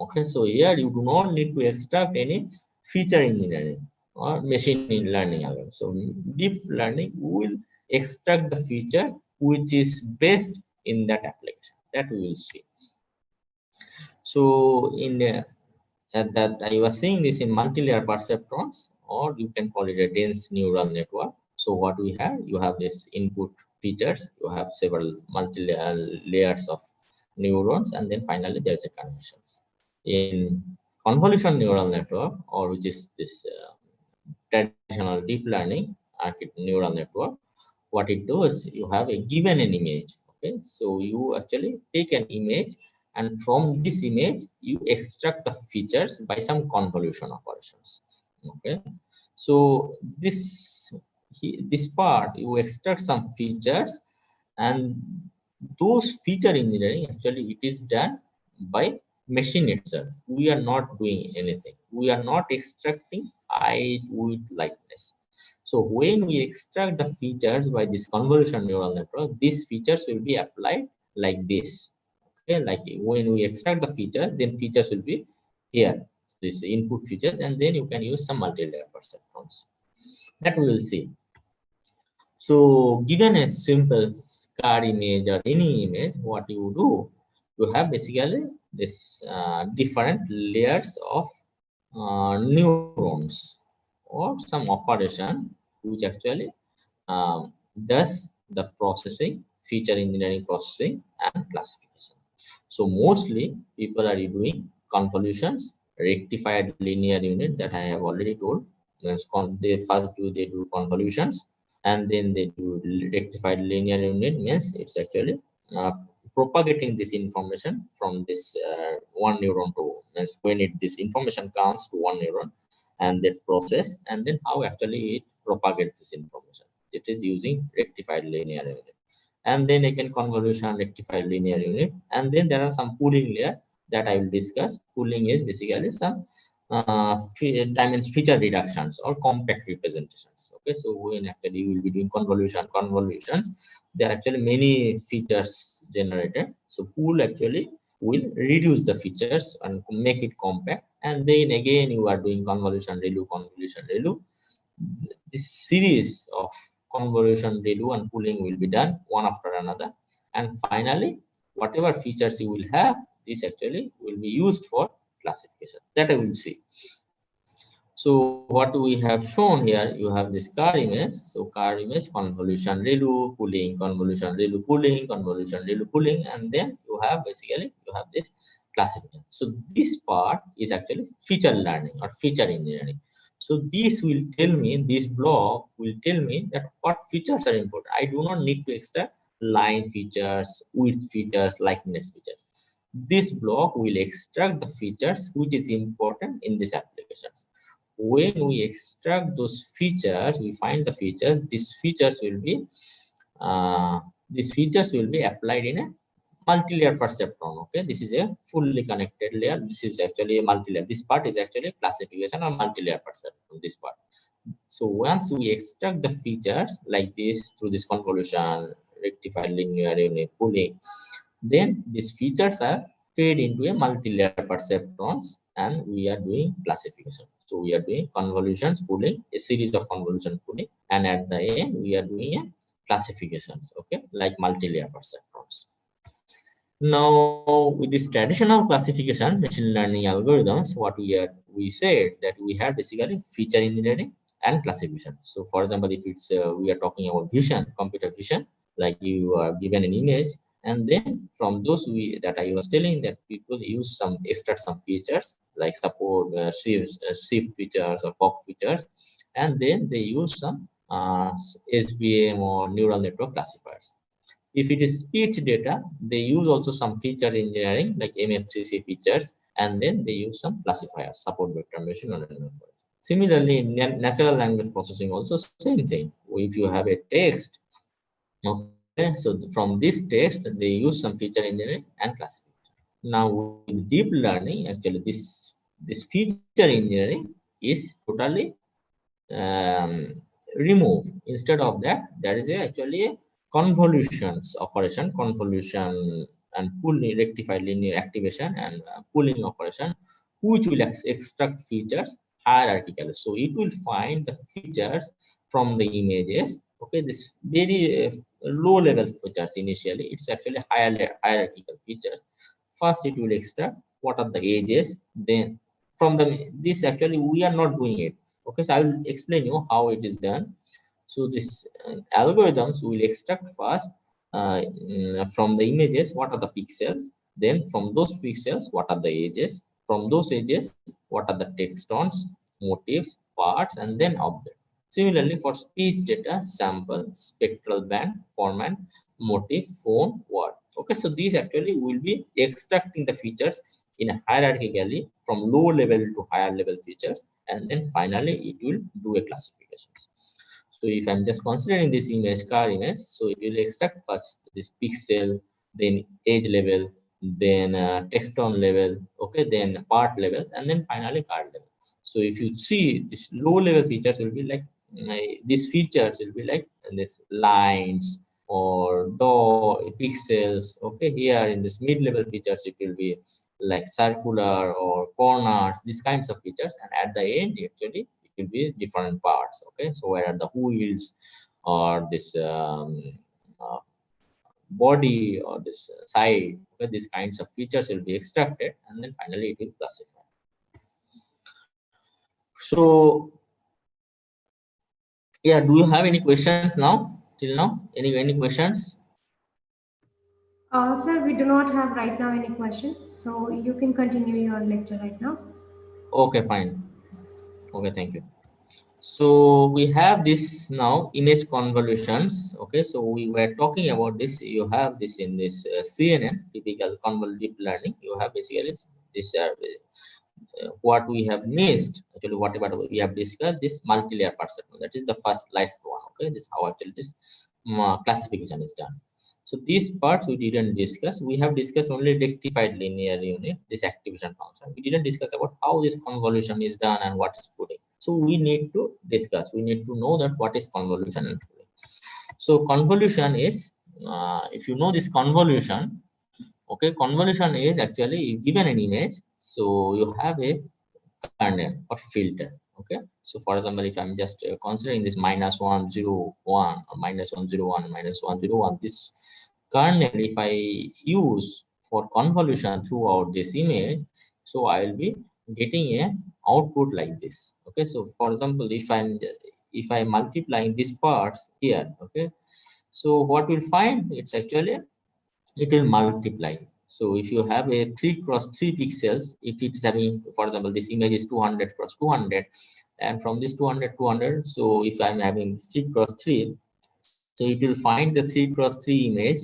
Okay, so here you do not need to extract any feature engineering or machine learning algorithm. So deep learning will extract the feature which is best in that application. That we will see. So in that I was saying this in multi-layer perceptrons, or you can call it a dense neural network. So what we have, you have this input features, you have several multi-layer layers of neurons, and then finally there's a connections. In convolution neural network, or which is this traditional deep learning neural network, what it does, you have a given an image. Okay, so you actually take an image, and from this image you extract the features by some convolution operations. Okay, so this part you extract some features, and those feature engineering, actually it is done by machine itself. We are not doing anything, we are not extracting height, width, likeness. So when we extract the features by this convolution neural network, these features will be applied like this. Okay, like when we extract the features, then features will be here, this input features, and then you can use some multi-layer perceptrons that we will see. So given a simple car image or any image, what you do, you have basically this different layers of neurons or some operation which actually does the processing, feature engineering processing and classification. So mostly people are doing convolutions, rectified linear unit that I have already told. They first they do convolutions, and then they do rectified linear unit, means it's actually uh, propagating this information from this one neuron to, means when this information comes to one neuron and that process, and then how actually it propagates this information. It is using rectified linear unit, and then again convolution, rectified linear unit, and then there are some pooling layer that I will discuss. Pooling is basically some feature reductions or compact representations. Okay, so when actually you will be doing convolutions, there are actually many features generated. So pool actually will reduce the features and make it compact, and then again you are doing convolution relu. This series of convolution redo and pooling will be done one after another, and finally whatever features you will have, this actually will be used for classification. That I will see. So what we have shown here, you have this car image. So car image, convolution, ReLU, pooling, convolution, ReLU, pooling, convolution, ReLU, pooling, and then you have basically you have this classification. So this part is actually feature learning or feature engineering. So this will tell me, this block will tell me that what features are important. I do not need to extract line features, width features, likeness features. This block will extract the features which is important in this applications. When we extract those features, we find the features. Uh, these features will be applied in a multi-layer perceptron. Okay, this is a fully connected layer. This is actually a multi-layer. This part is actually classification or multi-layer perceptron. This part. So once we extract the features like this through this convolution, rectified linear unit pooling, then these features are fed into a multi-layer perceptrons, and we are doing classification. So we are doing convolutions pooling, a series of convolution pooling, and at the end we are doing a classifications, okay, like multi-layer perceptrons. Now, with this traditional classification, machine learning algorithms, we said that we have basically feature engineering and classification. So, for example, if it's we are talking about vision, computer vision, like you are given an image, and then from those that I was telling that people use some extract some features like support shift features or pop features, and then they use some SVM or neural network classifiers. If it is speech data, they use also some feature engineering like MFCC features, and then they use some classifiers, support vector machine or network. Similarly, in natural language processing, also same thing. If you have a text, okay, so from this text, they use some feature engineering and classification. Now, with deep learning, actually, this feature engineering is totally removed. Instead of that, there is actually a convolutions operation, convolution and pooling, rectified linear activation and pooling operation, which will extract features hierarchically. So it will find the features from the images. Okay, this very low level features initially. It's actually hierarchical features. First, it will extract what are the edges. Then from the this actually we are not doing it. Okay, so I will explain you how it is done. So this algorithms will extract first from the images what are the pixels, then from those pixels what are the edges, from those edges what are the textons, motifs, parts, and then object. Similarly, for speech data, sample, spectral band, format, motif, phone, word. Okay, so these actually will be extracting the features in a hierarchically from low level to higher level features, and then finally it will do a classification. So if I'm just considering this image, car image, so it will extract first this pixel, then edge level, then text on level, okay, then part level, and then finally car level. So if you see this low level features will be like these features will be like this lines or door pixels. Okay, here in this mid level features it will be like circular or corners, these kinds of features, and at the end actually it will be different parts. Okay, so where are the wheels or this uh, body or this side, okay, these kinds of features will be extracted, and then finally it will classify. So yeah, do you have any questions now till now? Any questions?
Sir, we do not have right now any question, so you can continue your lecture right now.
Okay, fine. Okay, thank you. So we have this now image convolutions. Okay, so we were talking about this. You have this in this CNN, typical convolutional deep learning. You have basically this what we have missed. Actually, whatever we have discussed, this multi-layer perceptron. That is the first last one. Okay, this is how actually this classification is done. So these parts we didn't discuss. We have discussed only rectified linear unit, this activation function. We didn't discuss about how this convolution is done and what is pooling. So we need to discuss. We need to know that what is convolution and pooling. So convolution is, if you know this convolution, okay, convolution is actually given an image. So you have a kernel or filter. Okay, so for example, if I'm just considering this -101 or -101 -101, this kernel if I use for convolution throughout this image, so I will be getting a output like this. Okay, so for example, if I'm multiplying these parts here, okay, so what we'll find, it's actually, it will multiply. So if you have a 3 cross 3 pixels, if it's having, for example, this image is 200 cross 200, and from this 200, so if I'm having 3 cross 3, so it will find the 3 cross 3 image,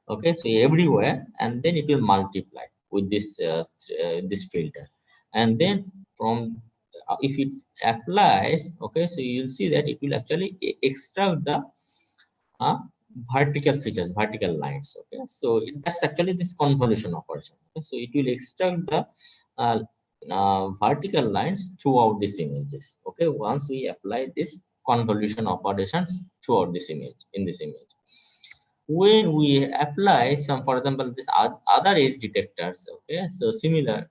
okay, so everywhere, and then it will multiply with this filter. And then from if it applies, okay, so you'll see that it will actually extract the uh, vertical features, vertical lines. Okay, so that's actually this convolution operation. Okay? So it will extract the uh, vertical lines throughout these images. Okay, once we apply this convolution operations throughout this image, in this image, when we apply some, for example, this other edge detectors, okay, so similar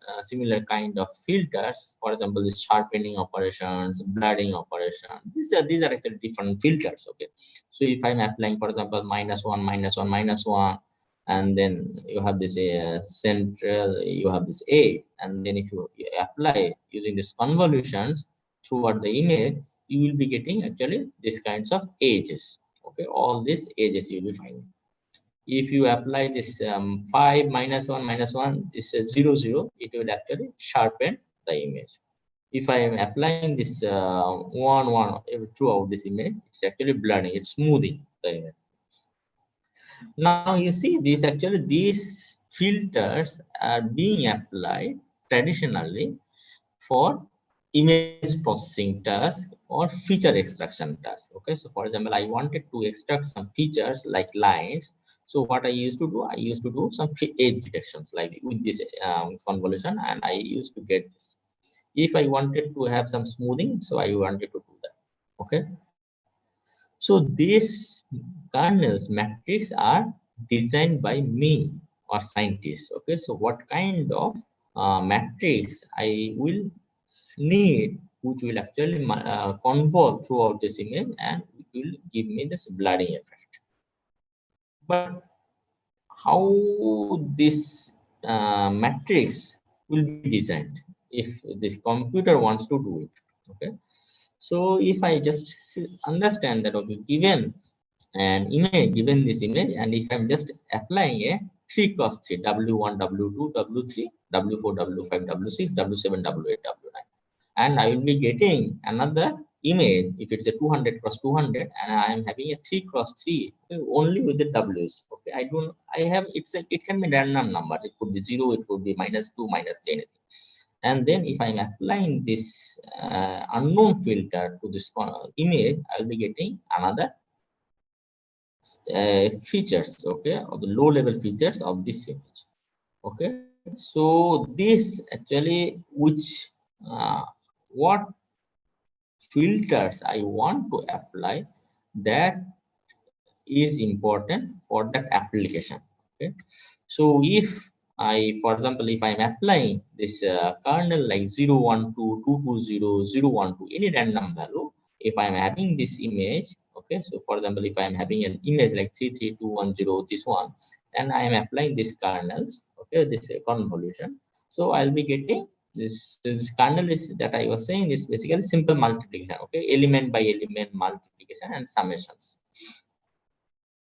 kind of filters, for example, this sharpening operations, blurring operations, these are actually different filters. Okay, so if I'm applying, for example, -1 -1 -1, and then you have this central, you have this 8, and then if you apply using these convolutions throughout the image, you will be getting actually these kinds of edges. Okay, all these edges you will find. If you apply this 5 -1 this 0 0, it will actually sharpen the image. If I am applying this 1 1 throughout this image, it's actually blurring, it's smoothing the image. Now you see this, actually these filters are being applied traditionally for image processing task or feature extraction task. Okay, so for example, I wanted to extract some features like lines. So what I used to do, I used to do some edge detections like with this convolution, and I used to get this. If I wanted to have some smoothing, so I wanted to do that. Okay, so these kernels matrix are designed by me or scientists. Okay, so what kind of matrix I will need, which will actually convolve throughout this image, and it will give me this blurring effect. But how this matrix will be designed if this computer wants to do it? Okay, so if I just understand that, okay, given an image, given this image, and if I'm just applying a 3 cross 3, W1, W2, W3, W4, W5, W6, W7, W8, W9, and I will be getting another image if it's a 200 cross 200, and I am having a 3 cross 3 only with the W's. Okay, I have, it can be random numbers, it could be 0, it could be -2, -3, anything. And then if I'm applying this unknown filter to this image, I'll be getting another features, okay, of the low level features of this image. Okay, so this actually, which what filters I want to apply, that is important for that application. Okay, so if I, for example, if I'm applying this kernel like 012 220 012, any random value, if I'm having this image, okay, so for example, if I'm having an image like 33210, this one, and I am applying these kernels, okay, this convolution, so I'll be getting this kernel is that I was saying, it's basically simple multiplication. Okay, element by element multiplication and summations.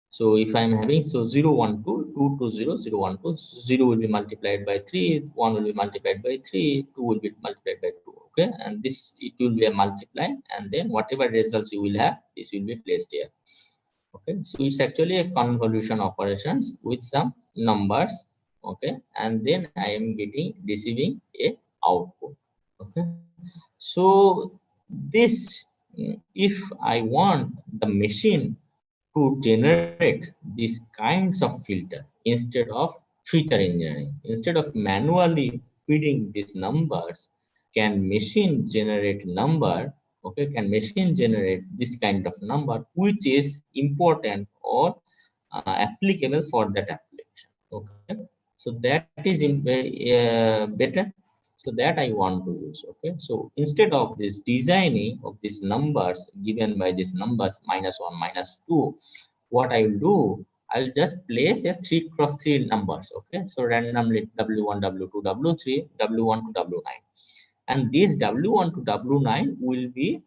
So if I'm having, so 012 220 012, 0 will be multiplied by 3, 1 will be multiplied by 3, 2 will be multiplied by 2. Okay, and this, it will be a multiply, and then whatever results you will have, this will be placed here. Okay, so it's actually a convolution operations with some numbers. Okay, and then I am getting, receiving a output. Okay, so this, if I want the machine to generate these kinds of filter instead of feature engineering, instead of manually feeding these numbers, can machine generate number? Okay, can machine generate this kind of number which is important or applicable for that application? Okay, so that is better. So that I want to use. Okay, so instead of this designing of these numbers given by these numbers -1 -2, what I will do, I'll just place a 3 cross 3 numbers. Okay, so randomly W1, W2, W3, W1 to W9, and this W1 to W9 will be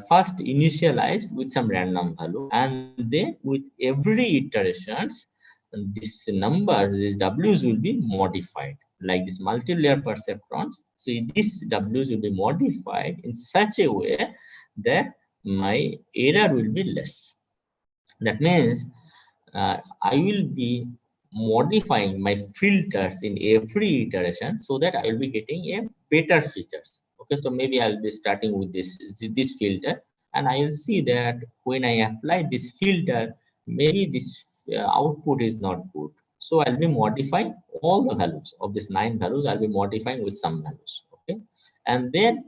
first initialized with some random value, and then with every iterations these numbers, these W's will be modified like this multi-layer perceptrons. So these W's will be modified in such a way that my error will be less. That means I will be modifying my filters in every iteration so that I will be getting a better features. Okay, so maybe I'll be starting with this filter, and I will see that when I apply this filter, maybe this output is not good. So I'll be modifying all the values of these 9 values. I'll be modifying with some values. Okay, and then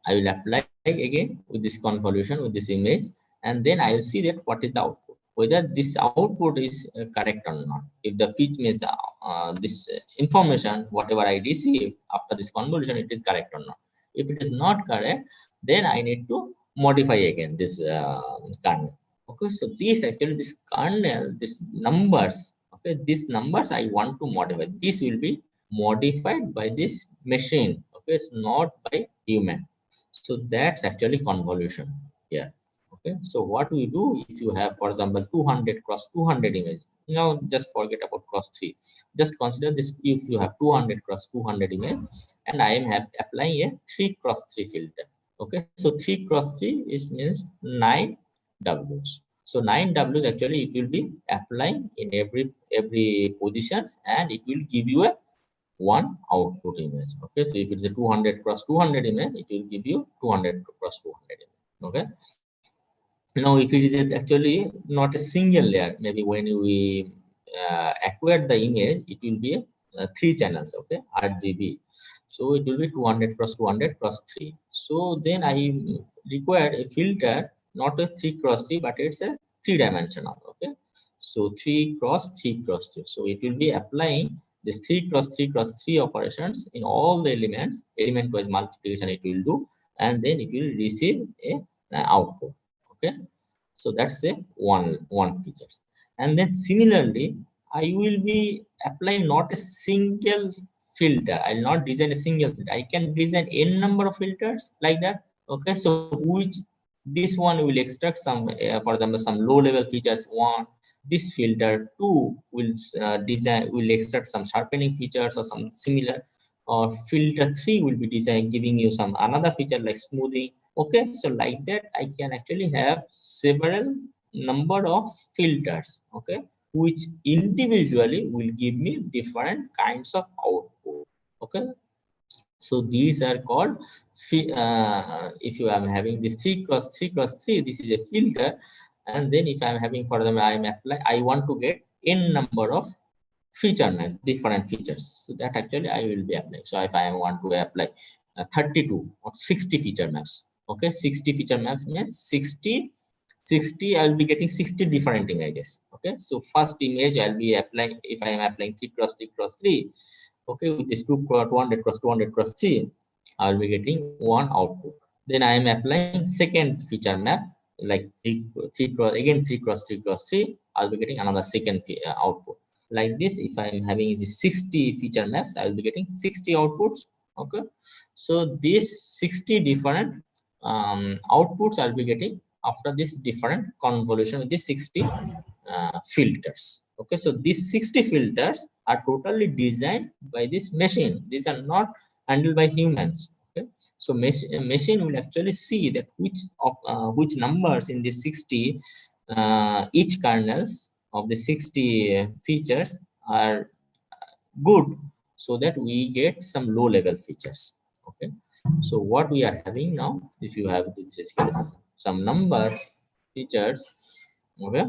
I will apply again with this convolution with this image, and then I will see that what is the output, whether this output is correct or not. If the pitch means the this information whatever I receive after this convolution, it is correct or not. If it is not correct, then I need to modify again this kernel. Okay, so this kernel, this numbers, okay, these numbers I want to modify. This will be modified by this machine. Okay, it's not by human. So that's actually convolution here. Okay, so what we do, if you have, for example, 200 cross 200 image, now just forget about cross 3, just consider this. If you have 200 cross 200 image, and I am applying a 3 cross 3 filter. Okay, so 3 cross 3 is means 9 W's. So 9 W's actually it will be applying in every positions, and it will give you a one output image. Okay, so if it's a 200 cross 200 image, it will give you 200 cross 200 image. Okay, now if it is actually not a single layer, maybe when we acquire the image, it will be 3 channels. Okay, RGB. So it will be 200 cross 200 cross 3. So then I require a filter, not a 3 cross 3, but it's a 3-dimensional. Okay, so 3 cross 3 cross 2. So it will be applying this 3 cross 3 cross 3 operations in all the elements, element wise multiplication it will do, and then it will receive a output. Okay, so that's a one features. And then similarly, I will be applying not a single filter. I'll not design a single filter. I can design n number of filters like that. Okay, so which this one will extract some for example some low level features. One, this filter two will will extract some sharpening features or some similar, or filter three will be designed giving you some another feature like smoothing. Okay, so like that I can actually have several number of filters, okay, which individually will give me different kinds of output. Okay, so these are called if you are having this 3 cross 3 cross 3, this is a filter. And then if I'm having, for example, I want to get n number of feature maps, different features. So that actually I will be applying. So if I want to apply 32 or 60 feature maps, okay, 60 feature maps means 60 I'll be getting 60 different images. Okay, so first image I'll be applying, if I am applying 3 cross 3 cross 3, okay, with this 200 cross 200 cross 3, I'll be getting one output. Then I am applying second feature map like 3 cross, again 3 cross 3 cross 3, I'll be getting another second output. Like this, if I'm having the 60 feature maps, I'll be getting 60 outputs. Okay, so these 60 different outputs I'll be getting after this different convolution with these 60 filters. Okay, so these 60 filters are totally designed by this machine. These are not handled by humans. Okay, so machine will actually see that which numbers in the 60 each kernels of the 60 features are good, so that we get some low level features. Okay, so what we are having now, if you have this some numbers features. Okay,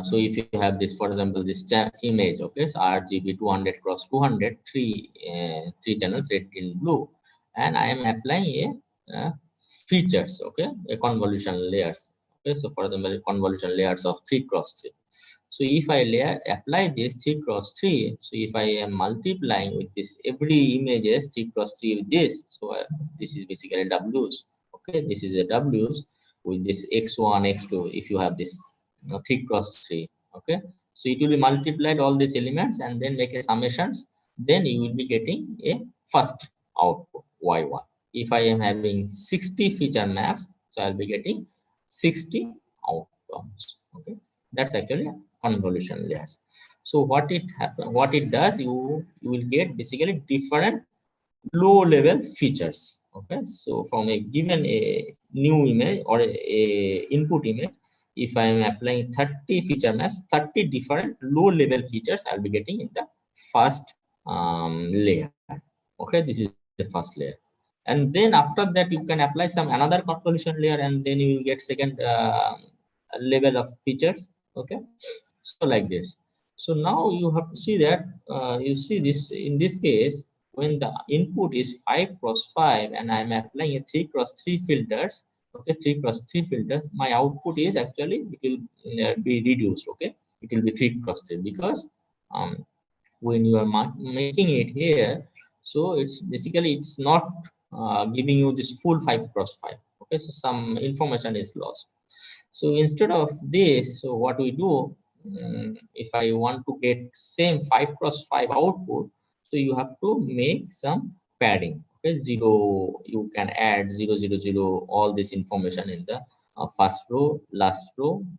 so if you have this, for example, this image, okay, so RGB 200 cross 200, three channels, red, green, blue, and I am applying a features, okay, a convolution layers. Okay, so for example, convolution layers of 3 cross 3. So if I apply this 3 cross 3, so if I am multiplying with this every images 3 cross 3 with this, so this is basically W's. Okay, this is a W's with this x1, x2. If you have this 3 cross 3. Okay, so it will be multiplied all these elements and then make a summations. Then you will be getting a first output y1. If I am having 60 feature maps, so I'll be getting 60 outcomes. Okay, that's actually a convolution layers. So what it does, you will get basically different low level features. Okay, so from a given a new image or a input image, if I am applying 30 feature maps, 30 different low level features I'll be getting in the first layer. Okay, this is the first layer, and then after that you can apply some another convolution layer, and then you will get second level of features. Okay, so like this. So now you have to see that you see this in this case, when the input is 5 cross 5 and I'm applying a 3 cross 3 filters. Okay, 3 cross 3 filters, my output is actually, it will be reduced. Okay, it will be 3 cross 3 because um, when you are making it here, so it's basically it's not giving you this full 5 cross 5. Okay, so some information is lost. So instead of this, so what we do, if I want to get same 5 cross 5 output, so you have to make some padding. Okay, 0, you can add 0, 0, 0, all this information in the first row,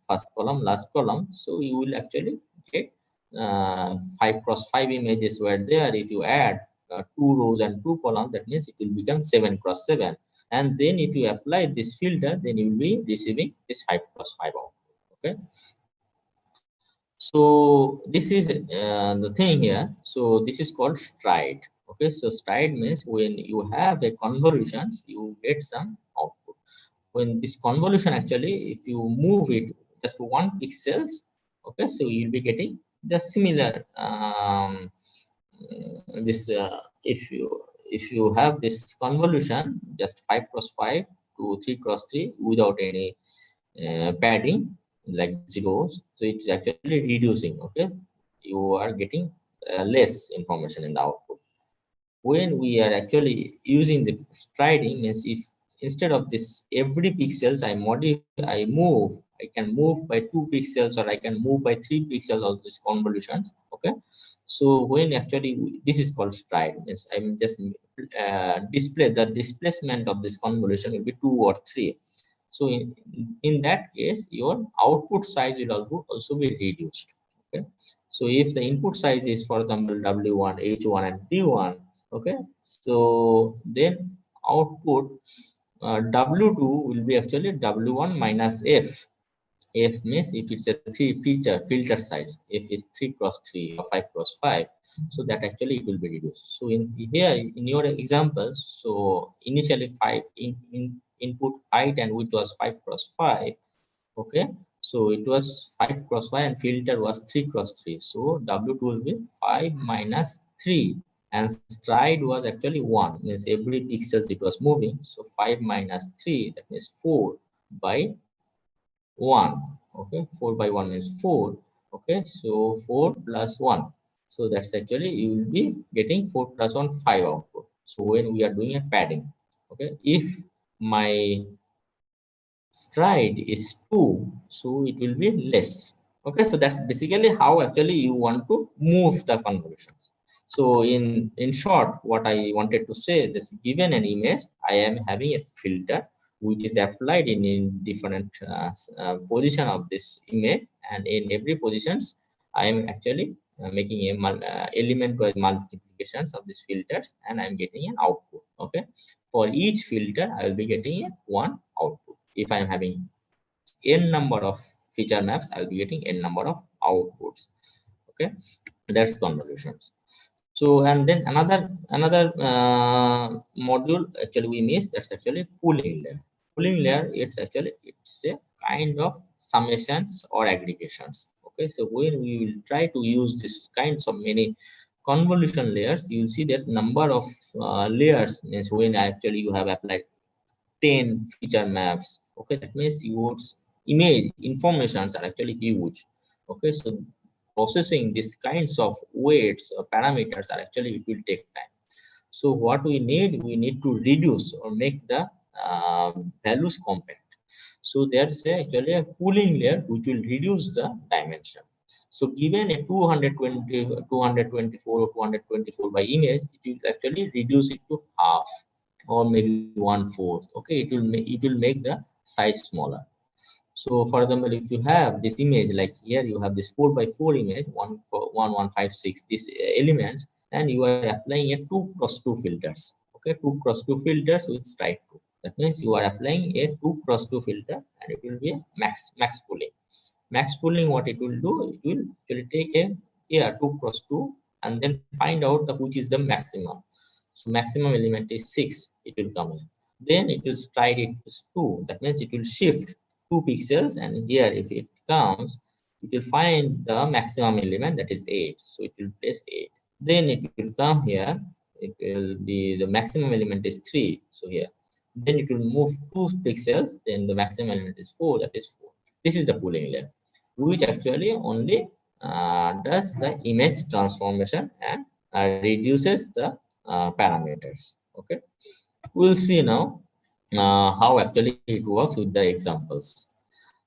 first column, last column. So you will actually get 5 cross 5 images were there. If you add 2 rows and 2 columns, that means it will become 7 cross 7. And then if you apply this filter, then you will be receiving this 5 cross 5 output. Okay, so this is the thing here. So this is called stride. Okay, so stride means when you have a convolution, you get some output. When this convolution actually, if you move it just 1 pixels, okay, so you'll be getting the similar this if you have this convolution just 5 cross 5 to 3 cross 3 without any padding like zeros, so it's actually reducing. Okay, you are getting less information in the output. When we are actually using the striding, means if instead of this every pixels I move, I can move by 2 pixels or I can move by 3 pixels of this convolutions. Okay, so when actually this is called stride, means I'm just display the displacement of this convolution will be 2 or 3. So in that case, your output size will also be reduced. Okay, so if the input size is, for example, W1, H1, and D1, okay, so then output W2 will be actually W1 minus F. F means if it's a 3 feature filter size, if it's 3 cross 3 or 5 cross 5, so that actually it will be reduced. So in here in your examples, so initially 5 input height and width was 5 cross 5. Okay, so it was 5 cross 5 and filter was 3 cross 3. So W2 will be 5 minus 3, and stride was actually 1, means every pixels it was moving. So 5 minus 3, that means 4 by 1. Okay, 4 by 1 is 4. Okay, so 4 plus 1. So that's actually you will be getting 4 plus 1, 5 output. So when we are doing a padding, okay, if my stride is 2, so it will be less. Okay, so that's basically how actually you want to move the convolutions. So in short, what I wanted to say, this given an image, I am having a filter which is applied in different position of this image, and in every positions I am actually making a element by multiplications of these filters, and I'm getting an output. Okay, for each filter I will be getting a one output. If I am having n number of feature maps, I will be getting n number of outputs. Okay, that's convolutions. So and then another module actually we missed, that's actually pooling layer. Pooling layer, it's a kind of summations or aggregations. Okay, so when we will try to use this kinds of many convolution layers, you will see that number of layers means when actually you have applied 10 feature maps. Okay, that means your image informations are actually huge. Okay, so processing these kinds of weights or parameters are actually, it will take time. So what we need to reduce or make the values compact. So there's actually a pooling layer which will reduce the dimension. So given a 220, 224 or 224 by image, it will actually reduce it to half or maybe 1/4. Okay, it will make the size smaller. So for example, if you have this image, like here you have this 4 by 4 image, 1, 1, 1, 5, 6, these elements, and you are applying a 2 cross 2 filters. Okay, 2 cross 2 filters with stride 2. That means you are applying a 2 cross 2 filter, and it will be a max pooling. Max pooling, what it will do, it will actually take a here 2 cross 2 and then find out which is the maximum. So maximum element is 6, it will come in. Then it will stride it to 2. That means it will shift 2 pixels, and here if it comes, it will find the maximum element, that is 8. So it will place 8. Then it will come here. It will be the maximum element is 3. So here. Then it will move 2 pixels. Then the maximum element is 4. That is 4. This is the pooling layer, which actually only does the image transformation and reduces the parameters. Okay, we'll see now how actually it works with the examples.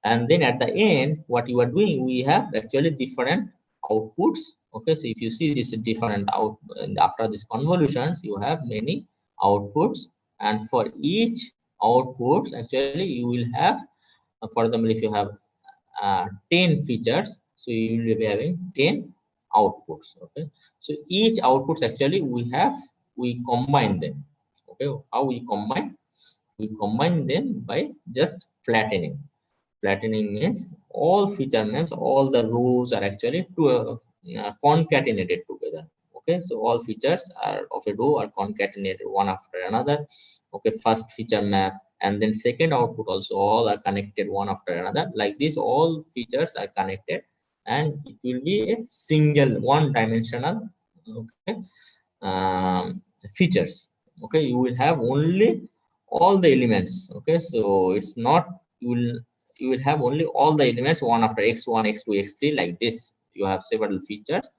And then at the end, what you are doing, we have actually different outputs. Okay, so if you see this different out after these convolutions, you have many outputs, and for each outputs actually you will have for example, if you have 10 features, so you will be having 10 outputs. Okay, so each outputs actually we combine them. Okay, how we combine? We combine them by just flattening. Flattening means all feature names, all the rows are actually concatenated together. Okay, so all features are of a row are concatenated one after another. Okay, first feature map and then second output also all are connected one after another. Like this, all features are connected, and it will be a single one-dimensional. Okay, features. Okay, you will have only all the elements. Okay, so it's not you will have only all the elements one after x1 x2 x3 like this. You have several features,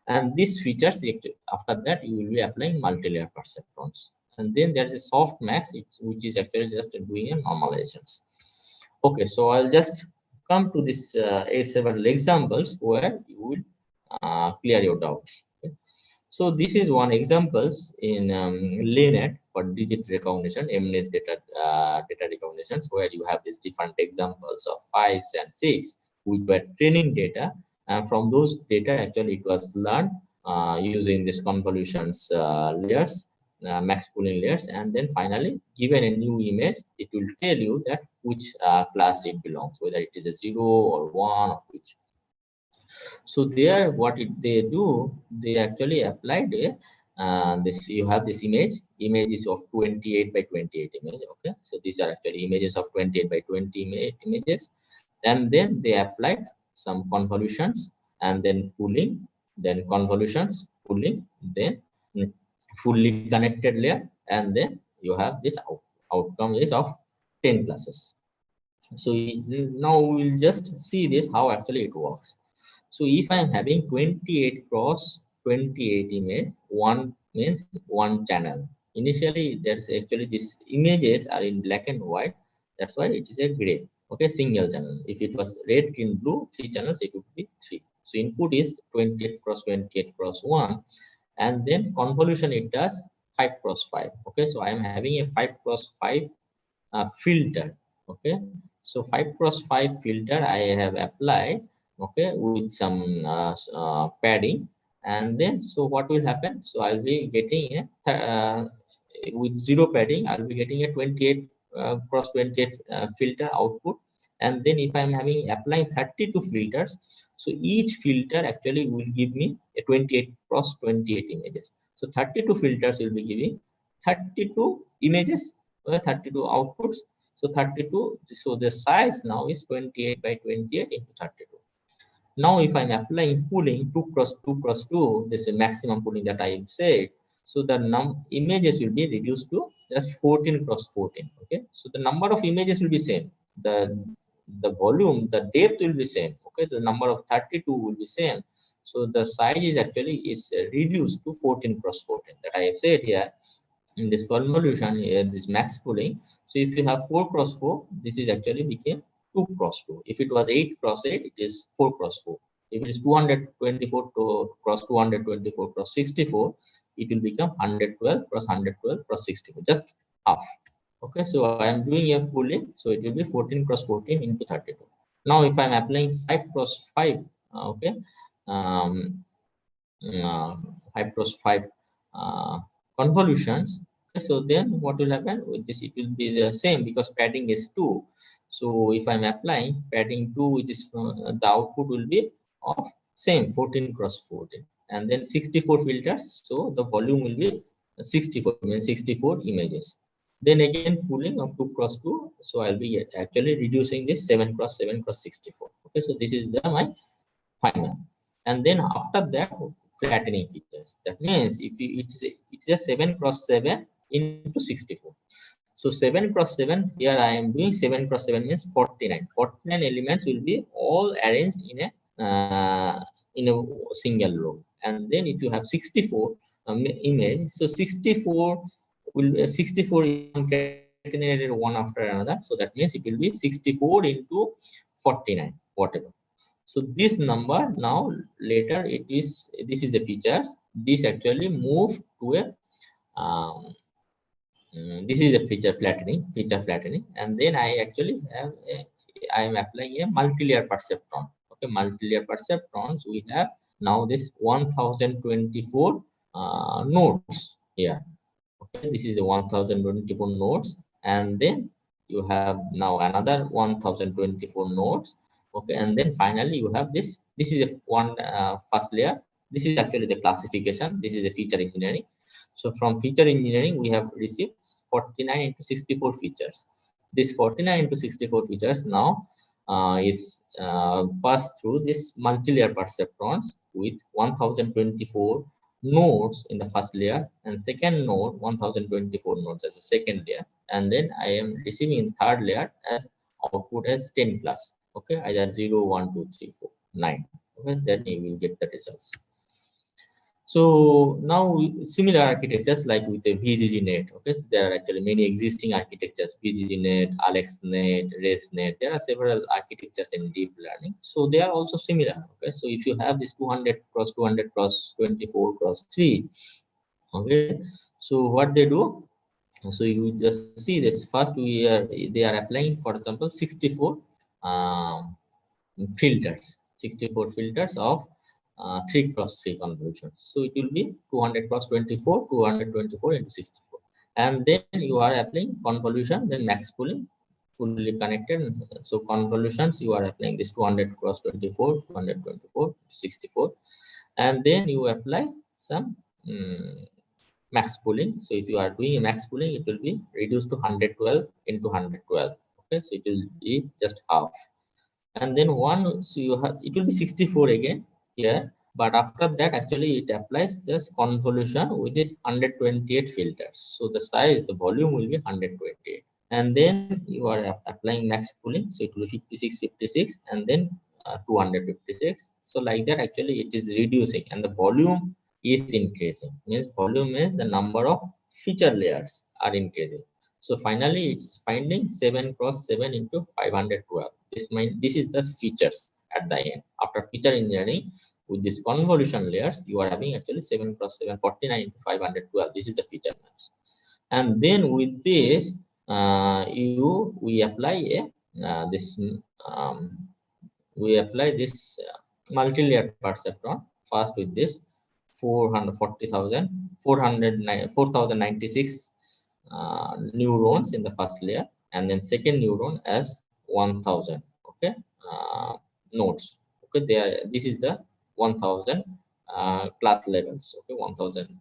and these features after that you will be applying multi-layer perceptrons. And then there is a soft max, which is actually just doing a normalizations. Okay, so I'll just come to this several examples where you will clear your doubts. Okay. So this is one examples in LINET for digit recognition, MNIST data recognitions, where you have these different examples of 5s and 6, which were training data, and from those data actually it was learned using this convolutions layers, max pooling layers, and then finally given a new image, it will tell you that which class it belongs, whether it is a 0 or 1 or which. So there, they do, they actually applied a this. You have this image is of 28 by 28 image. Okay, so these are actually images of 28 by 20 images, and then they applied some convolutions and then pooling, then convolutions, pooling, then fully connected layer, and then you have this outcome is of 10 classes. So now we'll just see this how actually it works. So if I'm having 28 cross 28 image, one means one channel. Initially, there's actually these images are in black and white. That's why it is a gray. Okay, single channel. If it was red, green, blue, 3 channels, it would be 3. So input is 28 cross 28 cross 1, and then convolution it does 5 cross 5. Okay, so I am having a 5 cross 5 filter. Okay, so 5 cross 5 filter I have applied, okay, with some padding, and then so what will happen, so I'll be getting a with zero padding, I'll be getting a 28 cross 28 filter output. And then if I'm having applying 32 filters, so each filter actually will give me a 28 cross 28 images. So 32 filters will be giving 32 images, 32 outputs. So 32, so the size now is 28 by 28 into 32. Now if I'm applying pooling 2 cross 2 cross 2, this is maximum pooling that I said. So the images will be reduced to just 14 cross 14. Okay, so the number of images will be same. The volume, the depth will be same. Okay, so the number of 32 will be same. So the size is actually is reduced to 14 cross 14 that I have said here. in this convolution here, this max pooling. So if you have 4 cross 4, this is actually became 2 cross 2. If it was 8 cross 8, it is 4 cross 4. If it is 224 to cross 224 cross 64, it will become 112 cross 112 cross 64, just half. Okay, so I am doing a pooling, so it will be 14 cross 14 into 32. Now, if I am applying 5 cross 5, okay, um, uh, 5 cross 5 uh, convolutions. Okay, so then what will happen with this? It will be the same because padding is 2. So if I'm applying padding 2, which is the output will be of same 14 cross 14, and then 64 filters. So the volume will be 64, means 64 images. Then again pooling of 2 cross 2. So I'll be actually reducing this 7 cross 7 cross 64. Okay, so this is the my final. And then after that, flattening features. That means if you, it's a 7 cross 7 into 64. So 7 cross 7, here I am doing 7 cross 7 means 49. 49 elements will be all arranged in a single row. And then if you have 64 image, so 64 will 64 concatenated one after another. So that means it will be 64 into 49, whatever. So this number now later it is, this is the features. This actually move to a this is a feature flattening, and then I actually have I am applying a multi-layer perceptron. Okay, multi-layer perceptrons. We have now this 1024 nodes here. Okay, this is the 1024 nodes, and then you have now another 1024 nodes. Okay, and then finally you have this. This is a one first layer. This is actually the classification. This is the feature engineering. So from feature engineering, we have received 49 into 64 features. This 49 into 64 features now is passed through this multi-layer perceptrons with 1024 nodes in the first layer, and second node 1024 nodes as a second layer, and then I am receiving in third layer as output as 10 plus. Okay, either 0 1 2 3 4 9. Okay, then you will get the results. So now similar architectures like with the VGGNet. Okay, so there are actually many existing architectures: VGGNet, AlexNet, ResNet. There are several architectures in deep learning, so they are also similar. Okay, so if you have this 200 cross 200 cross 24 cross 3, okay, so what they do? So you just see this. First, they are applying, for example, 64 um, filters, 64 filters of 3 cross 3 convolutions. So it will be 200 cross 24, 224 into 64. And then you are applying convolution, then max pooling, fully connected. So convolutions, you are applying this 200 cross 24, 224, 64. And then you apply some max pooling. So if you are doing a max pooling, it will be reduced to 112 into 112. Okay, so it will be just half. And then one, so you have, it will be 64 again here, but after that actually it applies this convolution with this 128 filters. So the size, the volume will be 128, and then you are applying max pooling, so it will be 56 56, and then 256. So like that actually it is reducing and the volume is increasing. Means volume is the number of feature layers are increasing. So finally, it's finding 7 cross 7 into 512. This is the features at the end. After feature engineering, with this convolution layers, you are having actually 7 cross 7, 49 into 512. This is the feature maps. And then with this, we apply this multi-layer perceptron first with this 440,000 4096 neurons in the first layer, and then second neuron as 1000. Okay, nodes. Okay, this is the 1000 class levels. Okay, 1000,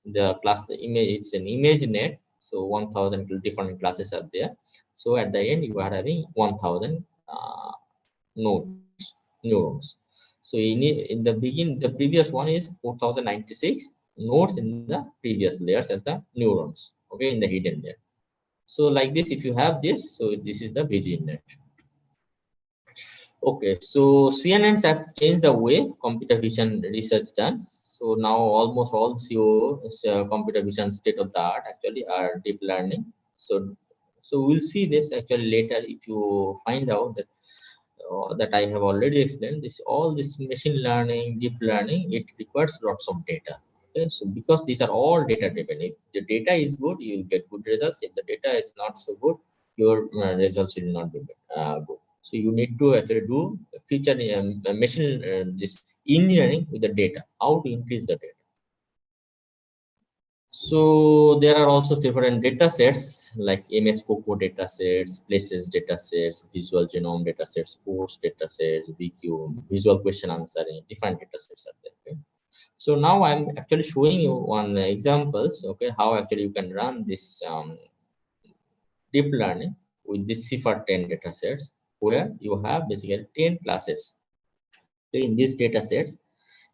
the class, the image, it's an image net, so 1000 different classes are there. So at the end you are having 1000 nodes, neurons. So in the the previous one is 4096 nodes in the previous layers as the neurons. Okay, in the hidden layer. So like this, if you have this, so this is the BGN net. Okay, so CNNs have changed the way computer vision research done. So now almost all CO computer vision state of the art actually are deep learning. So we'll see this actually later. If you find out that that I have already explained, this all this machine learning, deep learning, it requires lots of data. Okay, so because these are all data driven, if the data is good, you get good results. If the data is not so good, your results will not be good. So you need to actually do feature machine this engineering with the data, how to increase the data. So there are also different data sets like MS COCO data sets, places data sets, visual genome data sets, sports data sets, VQ, visual question answering, different data sets are there. Okay? So now I'm actually showing you one examples, okay, how actually you can run this deep learning with this CIFAR 10 data sets, where you have basically 10 classes. Okay, in these data sets,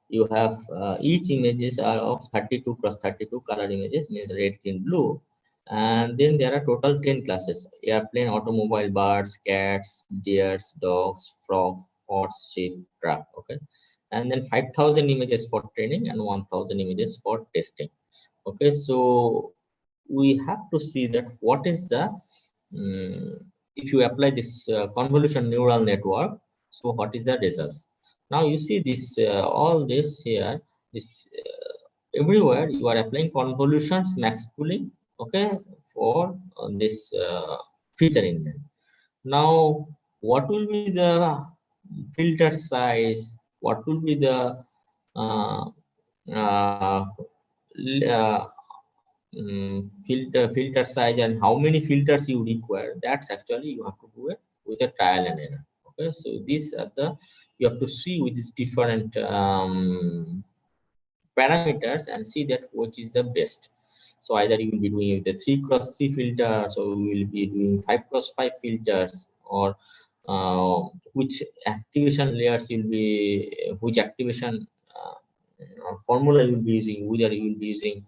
you have each images are of 32 cross 32 color images, means red, green, blue. And then there are total 10 classes: airplane, automobile, birds, cats, deers, dogs, frog, horse, sheep, truck. Okay. And then 5,000 images for training and 1,000 images for testing. Okay, so we have to see that what is the if you apply this convolution neural network, so what is the results. Now you see this all this here, this everywhere you are applying convolutions max pooling, okay, for this feature engine. Now what will be the filter size, what will be the uh, uh, filter size, and how many filters you require. That's actually you have to do it with a trial and error. Okay, so these are the you have to see with these different parameters and see that which is the best. So either you will be doing the 3 cross 3 filters, or you will be doing 5 cross 5 filters, or which activation layers will be, which activation formula you will be using, whether you will be using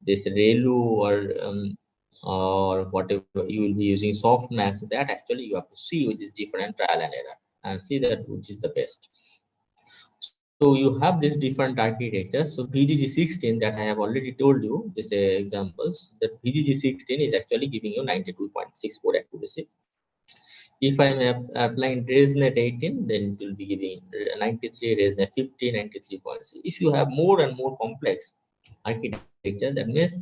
this ReLU or whatever you will be using softmax. That actually you have to see with this different trial and error and see that which is the best. So you have this different architecture. So VGG16 that I have already told you, this examples, that VGG16 is actually giving you 92.64 accuracy. If I'm applying ResNet 18, then it will be giving 93, ResNet 50, 93.6. If you have more and more complex architecture, that means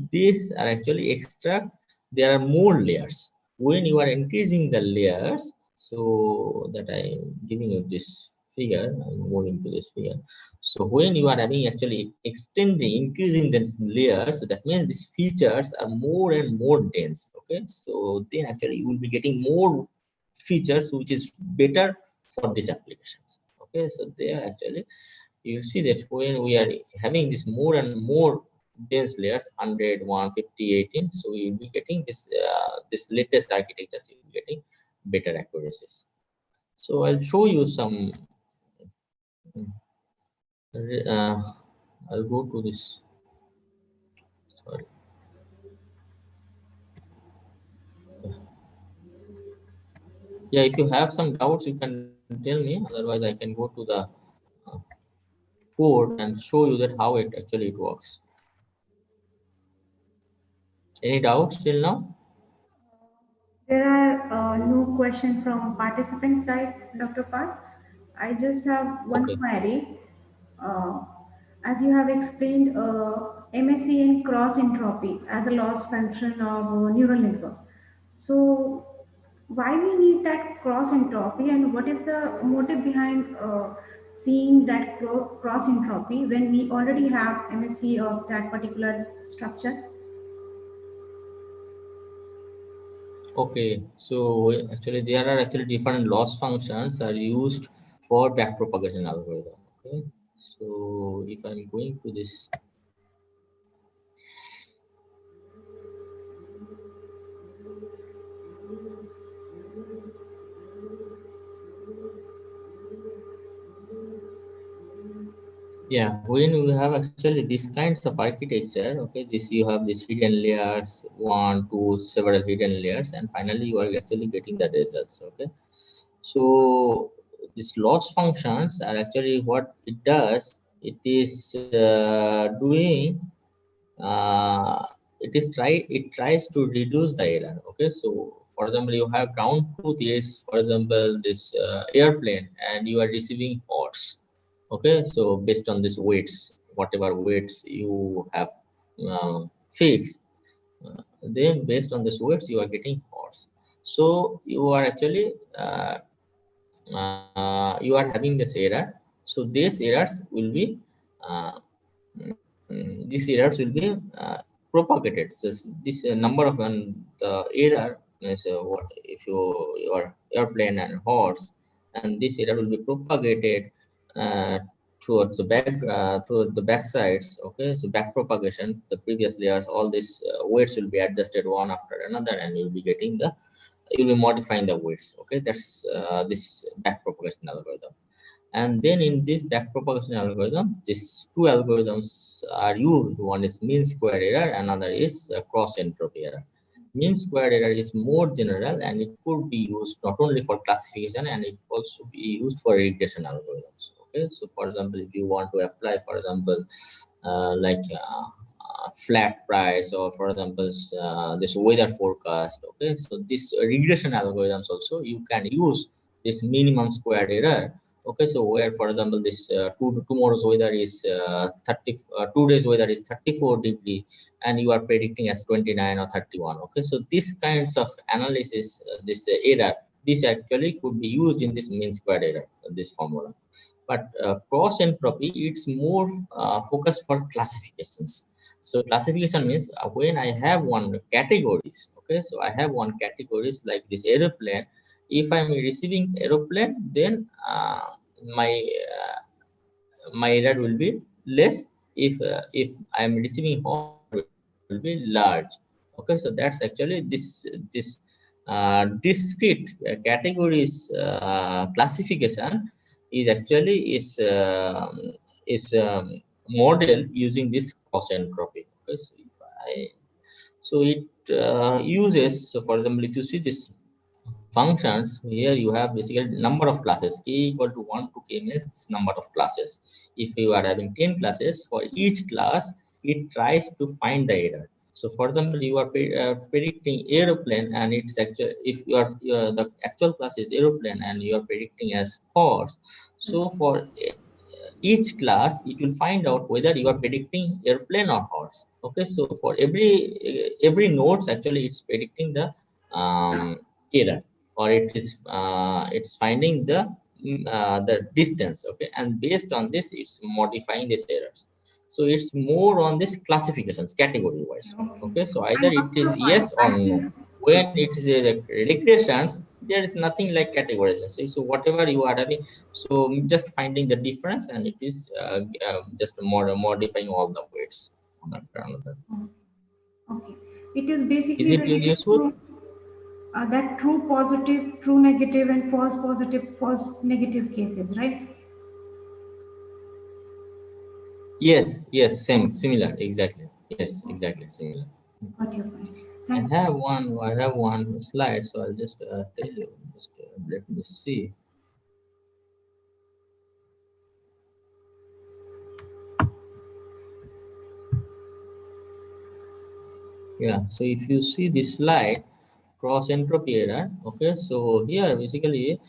these are actually extra, there are more layers. When you are increasing the layers, so that I'm giving you this figure, I'm moving to this figure. So when you are having actually extending, increasing this layers, so that means these features are more and more dense. Okay, so then actually you will be getting more features which is better for these applications. Okay, so there actually you see that when we are having this more and more dense layers, 100, 150, 18, so you'll be getting this this latest architectures, you'll be getting better accuracies. So I'll show you some uh, I'll go to this, sorry. Yeah, if you have some doubts you can tell me, otherwise I can go to the uh, code and show you that how it actually it works. Any doubts till now?
There are no question from participant side, Dr. Park. I just have one
Okay.
query. Uh, as you have explained, MSc and cross entropy as a loss function of neural network. So, why we need that cross entropy, and what is the motive behind seeing that cross entropy when we already have MSc of that particular structure?
Okay, so actually there are actually different loss functions are used for backpropagation algorithm. Okay, so if I'm going to this, yeah, when you have actually these kinds of architecture, okay, this you have this hidden layers, one, two, several hidden layers, and finally you are actually getting the results. Okay, so these loss functions are actually what it does it is doing it tries to reduce the error. Okay, so for example, you have ground truth is, for example, this airplane, and you are receiving horse. Okay, so based on this weights, whatever weights you have fixed, then based on this weights you are getting horse. So you are actually you are having this error. So these errors will be uh, these errors will be propagated. So this number of the error is if your airplane and horse, and this error will be propagated uh, towards the back sides. Okay, so back propagation, the previous layers, all these weights will be adjusted one after another, and you'll be getting the you'll be modifying the weights. Okay, that's this back propagation algorithm. And then in this backpropagation algorithm, these two algorithms are used. One is mean square error, another is cross entropy error. Mean square error is more general, and it could be used not only for classification, and it also be used for regression algorithms. Okay, so for example, if you want to apply, for example, flat price, or for example this weather forecast. Okay, so this regression algorithms also you can use this minimum squared error. Okay, so where for example this tomorrow's weather is 2 days weather is 34 degree, and you are predicting as 29 or 31. Okay, so this kinds of analysis, this error, this actually could be used in this mean squared error, this formula. But cross entropy, it's more focused for classifications. So classification means when I have one categories. Okay, so I have one categories like this aeroplane. If I'm receiving aeroplane, then my my error will be less. If I'm receiving horse, will be large. Okay, so that's actually this discrete categories classification is actually is model using this cross entropy. Okay, so if I so it uses, so for example, if you see this functions here, you have basically number of classes. K equal to 1 to k means this number of classes. If you are having 10 classes, for each class it tries to find the error. So for example, you are predicting aeroplane, and it's actually, if the actual class is aeroplane and you are predicting as horse, so for each class it will find out whether you are predicting airplane or horse. Okay, so for every nodes actually it's predicting the error, or it's finding the distance. Okay, and based on this it's modifying these errors. So it's more on this classifications category wise.
Okay.
Okay, so either
I
it
got
is
your point.
yes or
I
no.
think
When it is regressions, there is nothing like categorization. So whatever you are having, so just finding the difference, and it is just modifying all the weights one after another.
okay. It is
Is
basically
it
related
useful?
to that true positive, true negative, and false positive, false negative cases, right?
Yes, yes, same,
Okay.
similar, exactly. Yes, exactly, similar.
Got your point.
I
Thank
have one. I have one slide, so I'll just tell you. Just let me see. Yeah. So if you see this slide, cross entropy error. Okay. So here basically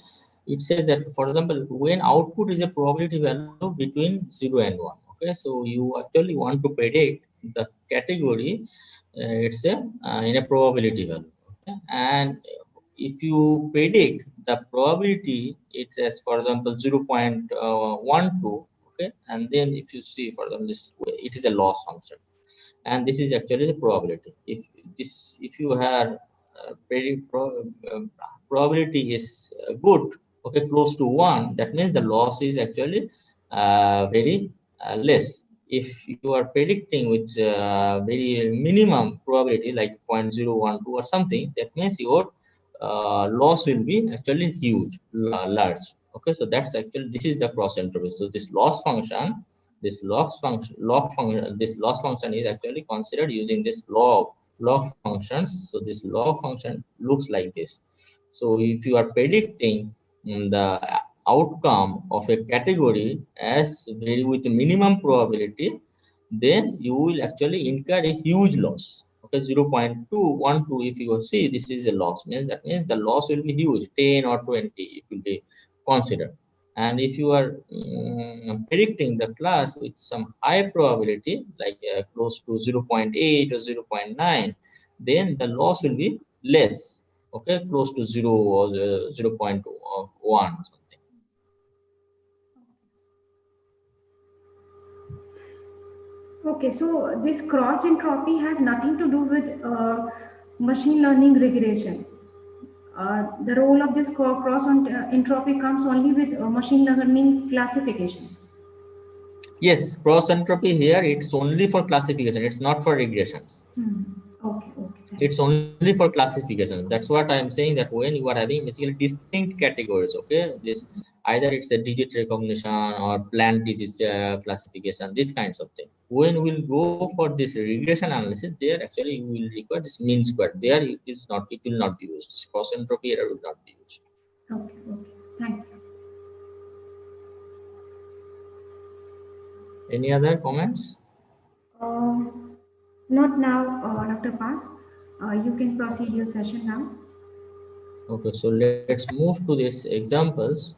it says that, for example, when output is a probability value between 0 and 1. Okay. So you actually want to predict the category. It's a in a probability value. Okay. And if you predict the probability, it's as, for example, 0.12. Okay. And then if you see, for example, this it is a loss function, and this is actually the probability. If you have probability is good, okay, close to 1, that means the loss is actually very less. If you are predicting with very minimum probability like 0.012 or something, that means your loss will be actually huge, large. Okay, so that's actually, this is the cross entropy. So this loss function, this loss function is actually considered using this log functions. So this log function looks like this. So if you are predicting the outcome of a category as very with minimum probability, then you will actually incur a huge loss. Okay, 0.212, if you see this is a loss, means that means the loss will be huge, 10 or 20 it will be considered. And if you are predicting the class with some high probability, like close to 0.8 or 0.9, then the loss will be less. Okay, close to 0 or 0.1 something.
Okay, so this cross entropy has nothing to do with machine learning regression. The role of this entropy comes only with machine learning classification.
Yes, cross entropy here, it's only for classification, it's not for regressions.
Hmm. Okay, okay, thank
It's only for classification. That's what I'm saying, that when you are having basically distinct categories, okay, this either it's a digit recognition or plant disease classification, these kinds of thing. When we'll go for this regression analysis, there actually you will require this mean square. There it is not, it will not be used. This cross entropy error will not be used.
you. Okay, okay, thank you.
Any other comments?
Uh, Not now, Dr. Park. You can proceed your session now.
Okay, so let's move to these examples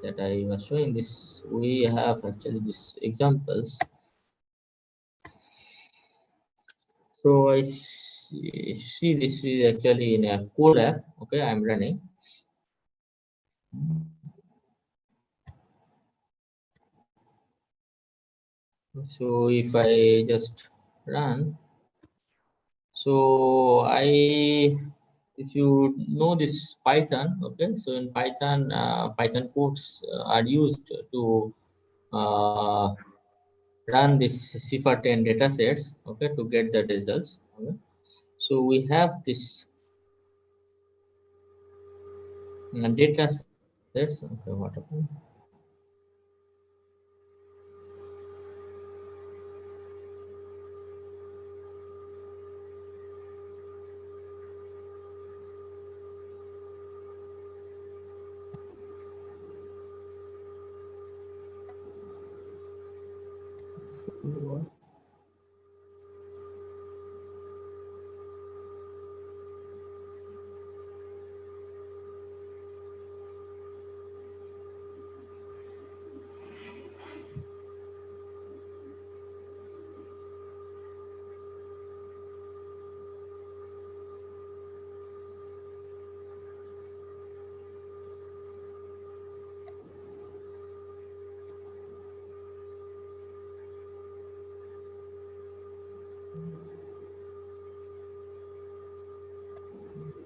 that I was showing. This we have actually these examples. So I see this is actually in a collab. Okay, I'm running. So if I just run, so if you know this Python, okay, so in Python, Python codes are used to uh, run this CIFAR 10 data sets, okay, to get the results. Okay. So we have this data sets. Okay, what happened?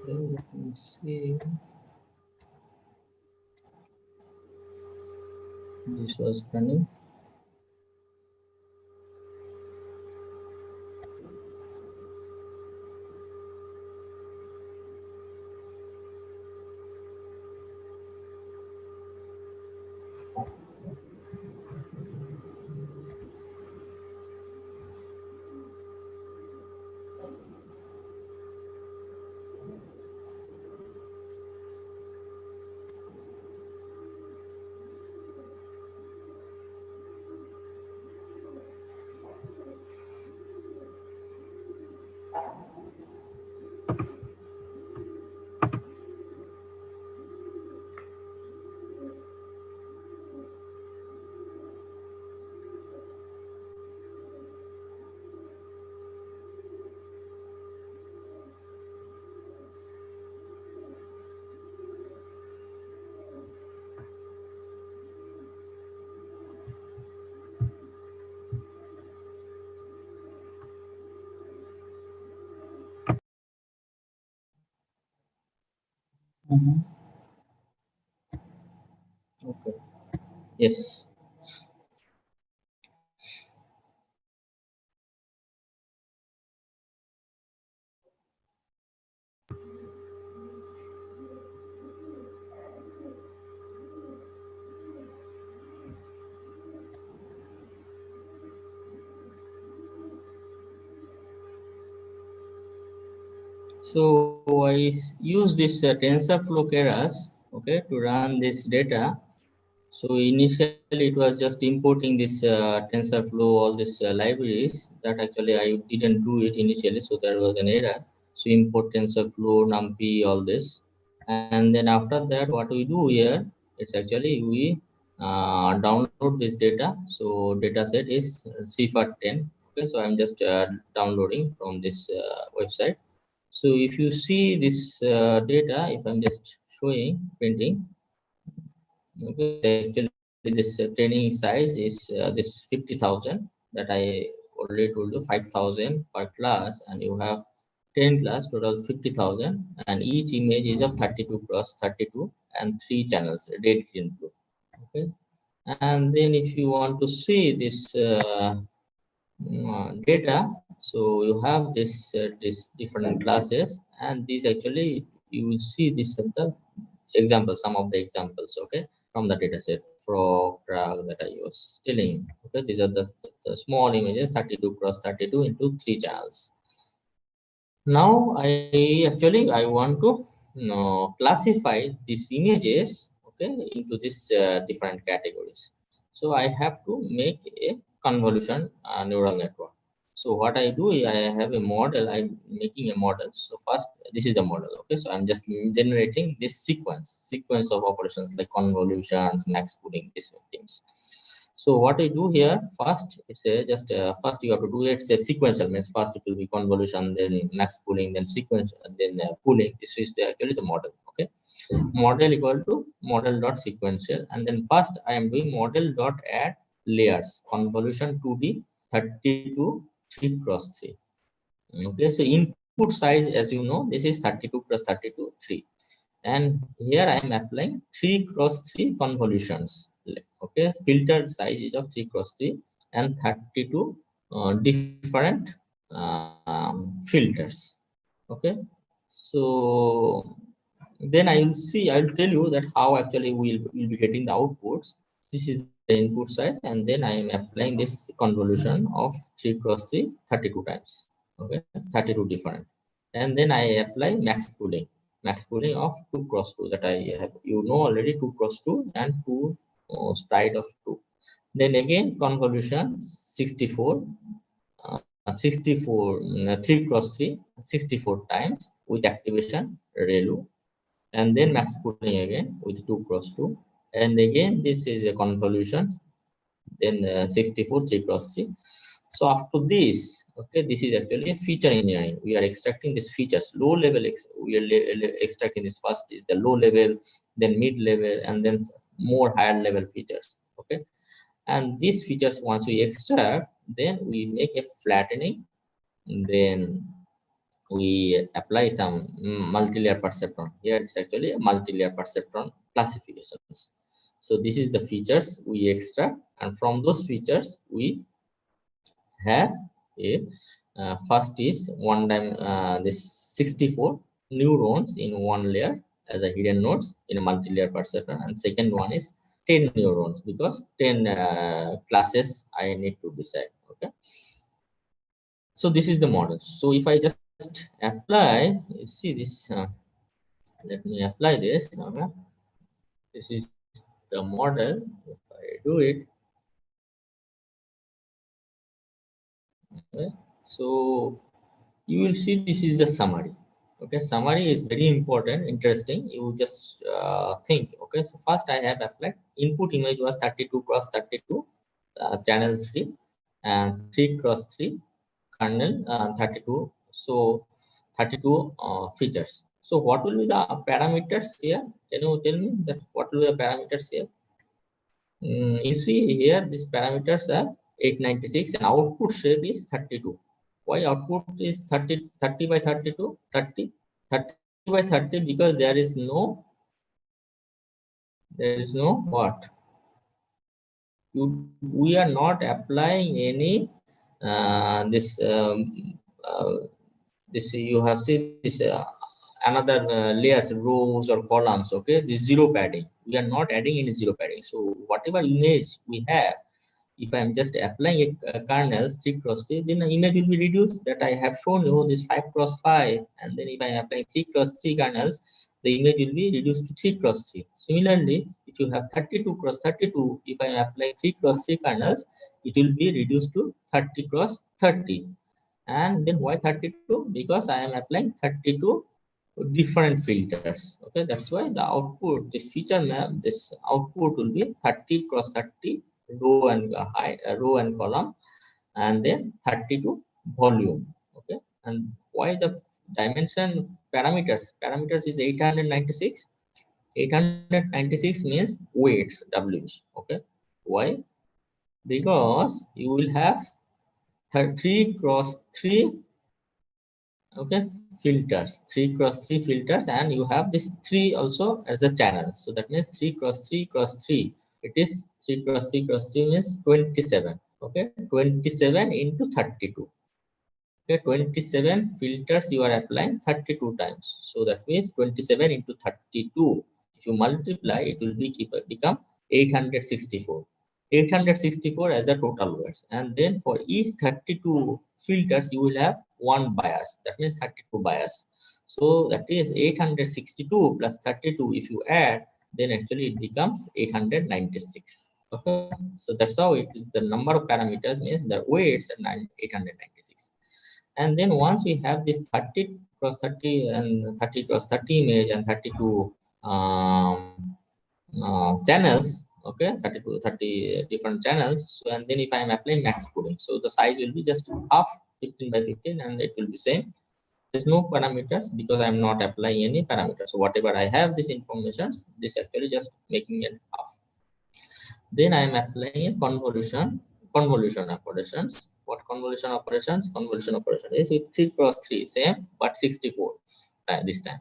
Let me see. This was running. Mhm. Okay. Yes. So I use this TensorFlow keras, okay, to run this data. So initially it was just importing this TensorFlow, all these libraries that actually I didn't do it initially. So there was an error. So import TensorFlow, NumPy, all this. And then after that, what we do here, it's actually we download this data. So data set is CFAT 10. Okay, so I'm just downloading from this website. So if you see this data, if I'm just showing, printing, okay, actually this training size is this 50,000 that I already told you, 5,000 per class, and you have 10 class, total 50,000, and each image is of 32 cross 32 and 3 channels, red, green, blue. Okay, and then if you want to see this data, so you have this different classes, and these actually you will see this at the example, some of the examples, okay, from the data set, frog, drag that I was telling you. Okay, these are the small images, 32 cross 32 into 3 channels. Now I want to classify these images, okay, into these different categories. So I have to make a convolution neural network. So what I do is I have a model. I'm making a model. So first, this is a model. Okay, so I'm just generating this sequence of operations like convolutions, max pooling, these things. So what I do here, first it's a just first you have to do it, it's a sequential, means first it will be convolution, then max pooling, then sequence, then pooling. This is actually the model. Okay, model equal to model dot sequential, and then first I am doing model dot add layers, convolution 2D 32 3 cross 3. Okay, so input size, as you know, this is 32 plus 32 3, and here I am applying 3 cross 3 convolutions. Okay, filtered size is of 3 cross 3 and 32 different filters. Okay, so then I will see, I will tell you that how actually we'll be getting the outputs. This is the input size, and then I am applying this convolution of 3 cross 3 32 times. Okay, 32 different. And then I apply max pooling of 2 cross 2 that I have, you know, already 2 cross 2 and 2 stride of 2. Then again convolution 64, 64 3 cross 3 64 times with activation ReLU, and then max pooling again with 2 cross 2, and again this is a convolution, then 64 3 cross 3. So after this, okay, this is actually a feature engineering. We are extracting these features, low level. We are extracting this, first is the low level, then mid level, and then more higher level features. Okay, and these features once we extract, then we make a flattening, then we apply some multi-layer perceptron. Here it's actually a multi-layer perceptron classifications. So this is the features we extract, and from those features we have a first is one time this 64 neurons in one layer as a hidden nodes in a multi-layer perceptron, and second one is 10 neurons because 10 classes I need to decide. Okay, so this is the model. So if I just apply, you see this, let me apply this. Okay, this is the model. If I do it, okay, so you will see this is the summary. Okay, summary is very important, interesting. You just think. Okay, so first I have applied input image was 32 cross 32 channel 3 and 3 cross 3 kernel 32, so 32 features. So what will be the parameters here? Can you tell me that what will be the parameters here? You see here these parameters are 896 and output shape is 32. Why output is 30 by 32? 30 by 30 because there is no what? We are not applying any this this, you have seen this another layers, rows or columns. Okay, this zero padding, we are not adding any zero padding. So whatever image we have, if I'm just applying a kernel 3 cross 3, then the image will be reduced, that I have shown you this 5 cross 5, and then if I'm applying 3 cross 3 kernels, the image will be reduced to 3 cross 3. Similarly, if you have 32 cross 32, if I apply 3 cross 3 kernels, it will be reduced to 30 cross 30. And then why 32? Because I am applying 32 different filters. Okay, that's why the output, the feature map, this output will be 30 cross 30 row and row and column, and then 32 volume. Okay, and why the dimension parameters is 896. 896 means weights, w's. Okay, why? Because you will have 3 cross 3, okay, filters, 3 cross 3 filters, and you have this 3 also as a channel. So that means 3 cross 3 cross 3, it is 3 cross 3 cross 3 means 27. Okay, 27 into 32. Okay, 27 filters you are applying 32 times. So that means 27 into 32. If you multiply, it will become 864. 864 as the total words. And then for each 32 filters, you will have one bias. That means 32 bias. So that is 862 plus 32. If you add, then actually it becomes 896. Okay, so that's how it is. The number of parameters means the weights are 896. And then once we have this 30 cross 30 and 30 cross 30 image and 32 channels, okay, 32 30 different channels. So, and then if I am applying max pooling, so the size will be just half, 15 by 15, and it will be same. There's no parameters because I'm not applying any parameters. So whatever I have this information, this actually just making it half. Then I am applying a convolution operations. What convolution operations? Convolution operation is with 3 cross 3, same but 64 this time.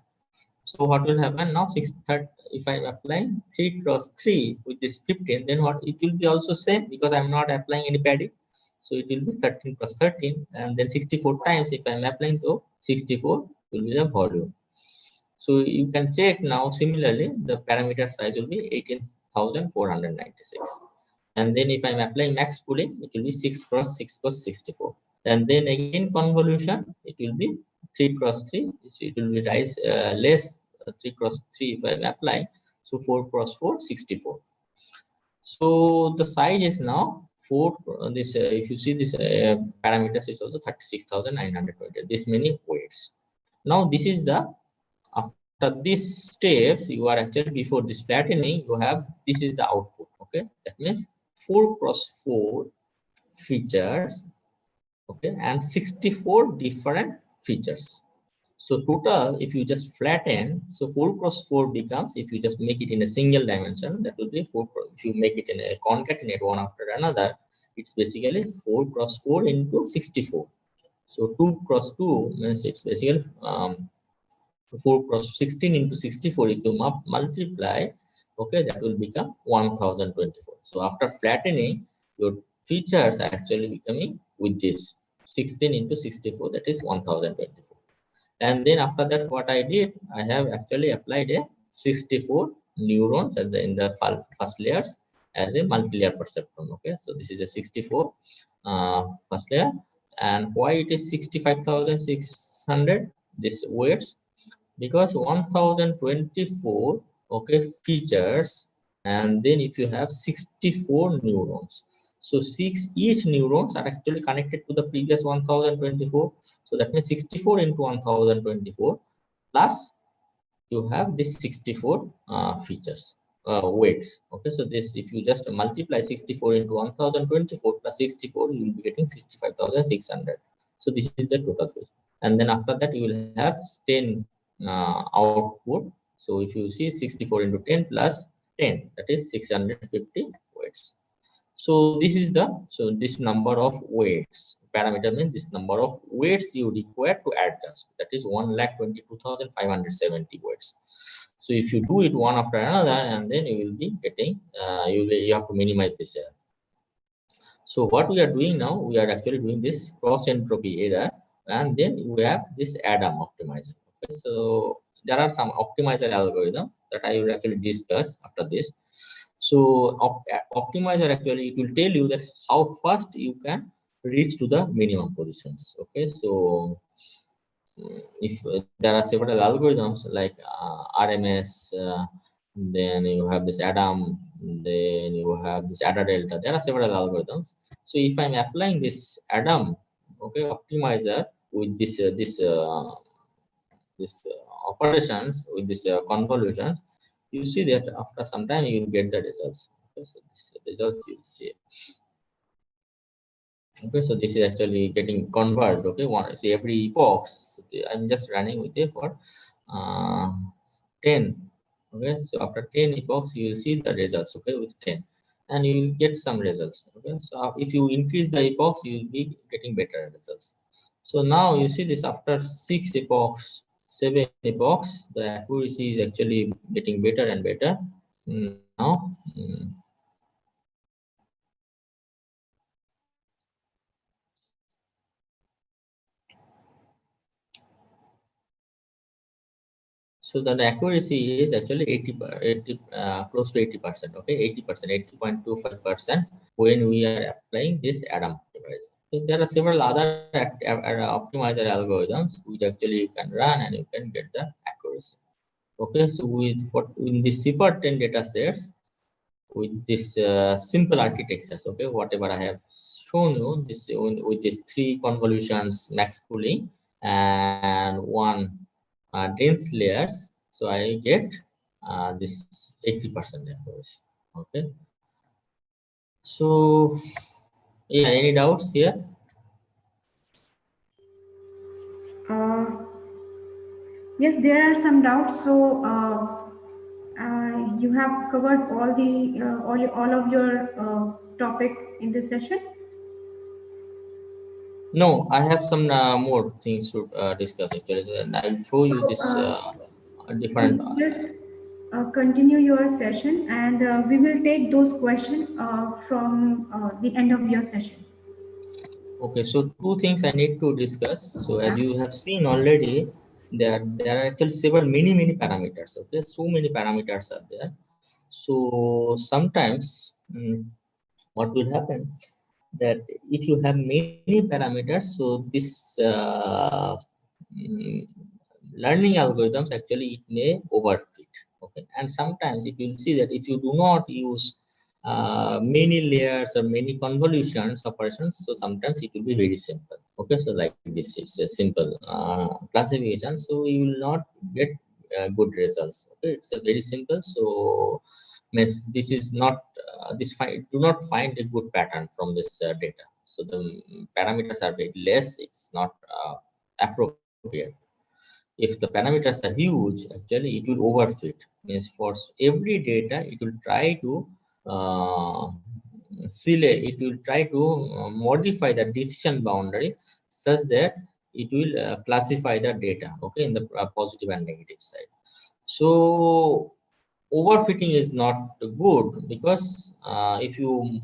So what will happen now? If I am applying 3 cross 3 with this 15, then what it will be also same because I am not applying any padding. So it will be 13 cross 13, and then 64 times. If I am applying, so 64 will be the volume. So you can check now. Similarly, the parameter size will be 18,496. And then if I'm applying max pooling, it will be 6 cross 6 cross 64. And then again convolution, it will be 3 cross 3. So it will be less 3 cross 3 if I'm applying. So 4 cross 4, 64. So the size is now 4. If you see this parameters is also 36,920. This many weights. Now this is the, after these steps, you are actually, before this flattening, you have, this is the output. Okay, that means 4 cross 4 features, okay, and 64 different features. So total, if you just flatten, so 4 cross 4 becomes, if you just make it in a single dimension, that will be 4. If you make it in a concatenate one after another, it's basically 4 cross 4 into 64. So 2 cross 2 means it's basically 4 cross 16 into 64. If you multiply, okay, that will become 1024. So after flattening, your features are actually becoming with this 16 into 64, that is 1024. And then after that, what I did, I have actually applied a 64 neurons as in the first layers as a multi-layer perceptron. Okay, so this is a 64 first layer. And why it is 65,600 this weights? Because 1024, okay, features, and then if you have 64 neurons, so each neurons are actually connected to the previous 1024. So that means 64 into 1024 plus you have this 64 features, weights. Okay, so this, if you just multiply 64 into 1024 plus 64, you will be getting 65,600. So this is the total weight. And then after that, you will have 10 output. So if you see 64 into 10 plus 10, that is 650 weights. So this is the, so this number of weights parameter means this number of weights you require to adjust, that is 1,22,570 weights. So if you do it one after another, and then you will be getting you have to minimize this error. So what we are doing now, we are actually doing this cross entropy error, and then we have this Adam optimizer. Okay, so there are some optimizer algorithm that I will actually discuss after this. So optimizer actually, it will tell you that how fast you can reach to the minimum positions. Okay, so if there are several algorithms like RMS, then you have this Adam, then you have this Ada Delta. There are several algorithms. So if I'm applying this Adam, okay, optimizer with this operations with this convolutions, you see that after some time you will get the results. Okay, so this results you see. Okay, so this is actually getting converged. Okay, one see every epoch. I'm just running with it for uh, 10. Okay, so after 10 epochs, you will see the results. Okay, with 10, and you will get some results. Okay, so if you increase the epochs, you will be getting better results. So now you see this after 6 epochs, 7 epochs, the accuracy is actually getting better and better. Now, so the accuracy is actually 80 close to 80%. Okay, 80%, 80.25% when we are applying this Adam device. So there are several other optimizer algorithms which actually you can run and you can get the accuracy. Okay, so with what in the CIFAR 10 data sets, with this simple architectures, okay, whatever I have shown you, this with these 3 convolutions max pooling and one dense layers, so I get this 80% accuracy. Okay, so yeah, any doubts here?
Uh, yes, there are some doubts. So you have covered all of your topic in this session.
No, I have some more things to discuss actually, and I'll show you
So
this different.
just continue your session, and we will take those questions from the end of your session.
Okay, so two things I need to discuss. So as you have seen already, there are actually several many parameters. Okay, so many parameters are there. So sometimes what will happen that if you have many parameters, so this mm, learning algorithms actually it may overfit. Okay, and sometimes if you see that if you do not use many layers or many convolutions operations, so sometimes it will be very simple. Okay, so like this, it's a simple classification, so you will not get good results. Okay, it's a very simple. So means this is not do not find a good pattern from this data. So the parameters are very less. It's not appropriate. If the parameters are huge, actually it will overfit. Means for every data, it will try to uh, it will try to modify the decision boundary such that it will classify the data, okay, in the positive and negative side. So overfitting is not good because if you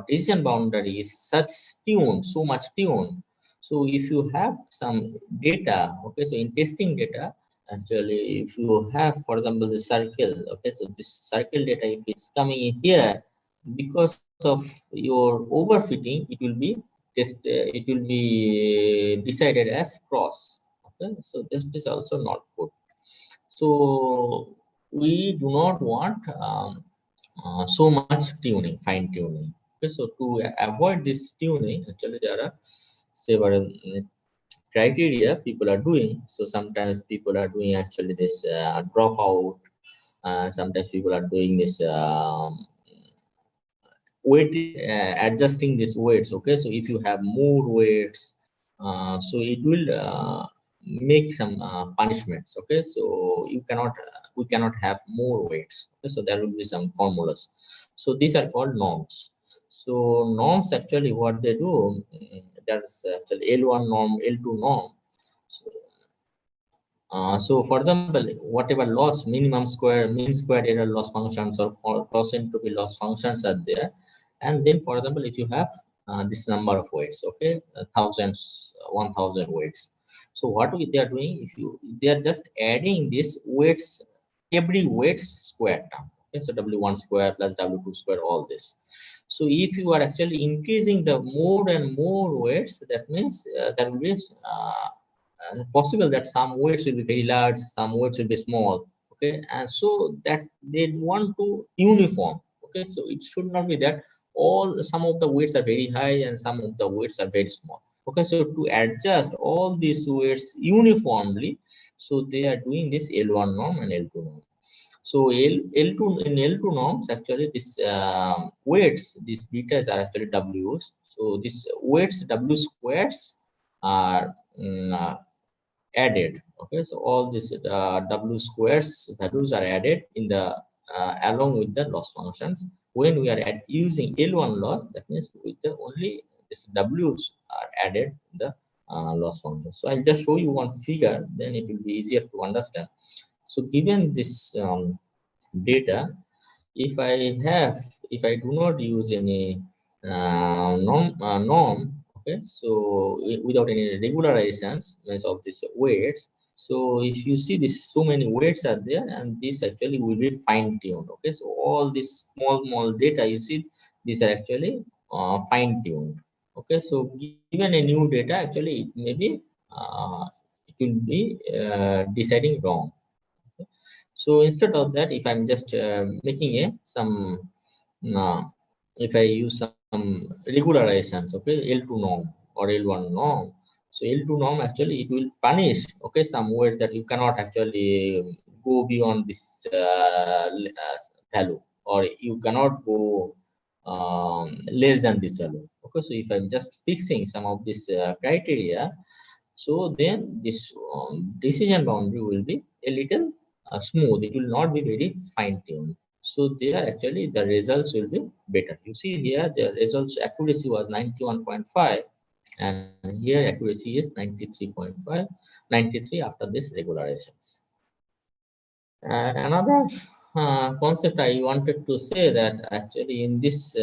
decision boundary is such tuned, so much tuned. So if you have some data, okay, so in testing data, actually, if you have, for example, the circle, okay, so this circle data, if it's coming in here, because of your overfitting, it will be it will be decided as cross. Okay, so this is also not good. So we do not want so much tuning, fine tuning. Okay, so to avoid this tuning, actually there are several criteria people are doing. So sometimes people are doing actually this dropout. Sometimes people are doing this weight adjusting these weights. Okay, so if you have more weights, so it will make some punishments. Okay, so you cannot we cannot have more weights. Okay, so there will be some formulas. So these are called norms. So norms actually what they do, there's actually L1 norm, L2 norm. So so for example, whatever loss, minimum square, mean square error loss functions or cross entropy loss functions are there. And then, for example, if you have this number of weights, okay, thousands, 1,000 weights. So what they are doing, if you they are just adding this weights, every weights square term. Okay, so W1 square plus W2 square, all this. So if you are actually increasing the more and more weights, that means there will be possible that some weights will be very large, some weights will be small. Okay, and so that they want to uniform. Okay, so it should not be that all some of the weights are very high and some of the weights are very small. Okay, so to adjust all these weights uniformly, so they are doing this L1 norm and L2 norm. So L2 in L2 norms, actually this weights, these betas are actually W's. So these weights W squares are added. Okay, so all these W squares values are added in the along with the loss functions. When we are using L1 loss, that means with the only this W's are added in the loss function. So I'll just show you one figure, then it will be easier to understand. So given this data, if I do not use any norm, okay, so without any regularizations means of these weights, so if you see this, so many weights are there, and this actually will be fine tuned. Okay, so all this small data you see, these are actually fine tuned. Okay, so given a new data, actually it may be it will be deciding wrong. So instead of that, if I'm just making a some, uh, if I use some regularizations, okay, L2 norm or L1 norm. So L2 norm actually it will punish, okay, some words that you cannot actually go beyond this value, or you cannot go less than this value. Okay, so if I'm just fixing some of this criteria, so then this decision boundary will be a little smooth. It will not be very fine tuned. So there actually the results will be better. You see here the results accuracy was 91.5, and here accuracy is 93.5, 93 after this regularizations. Another concept I wanted to say that actually in this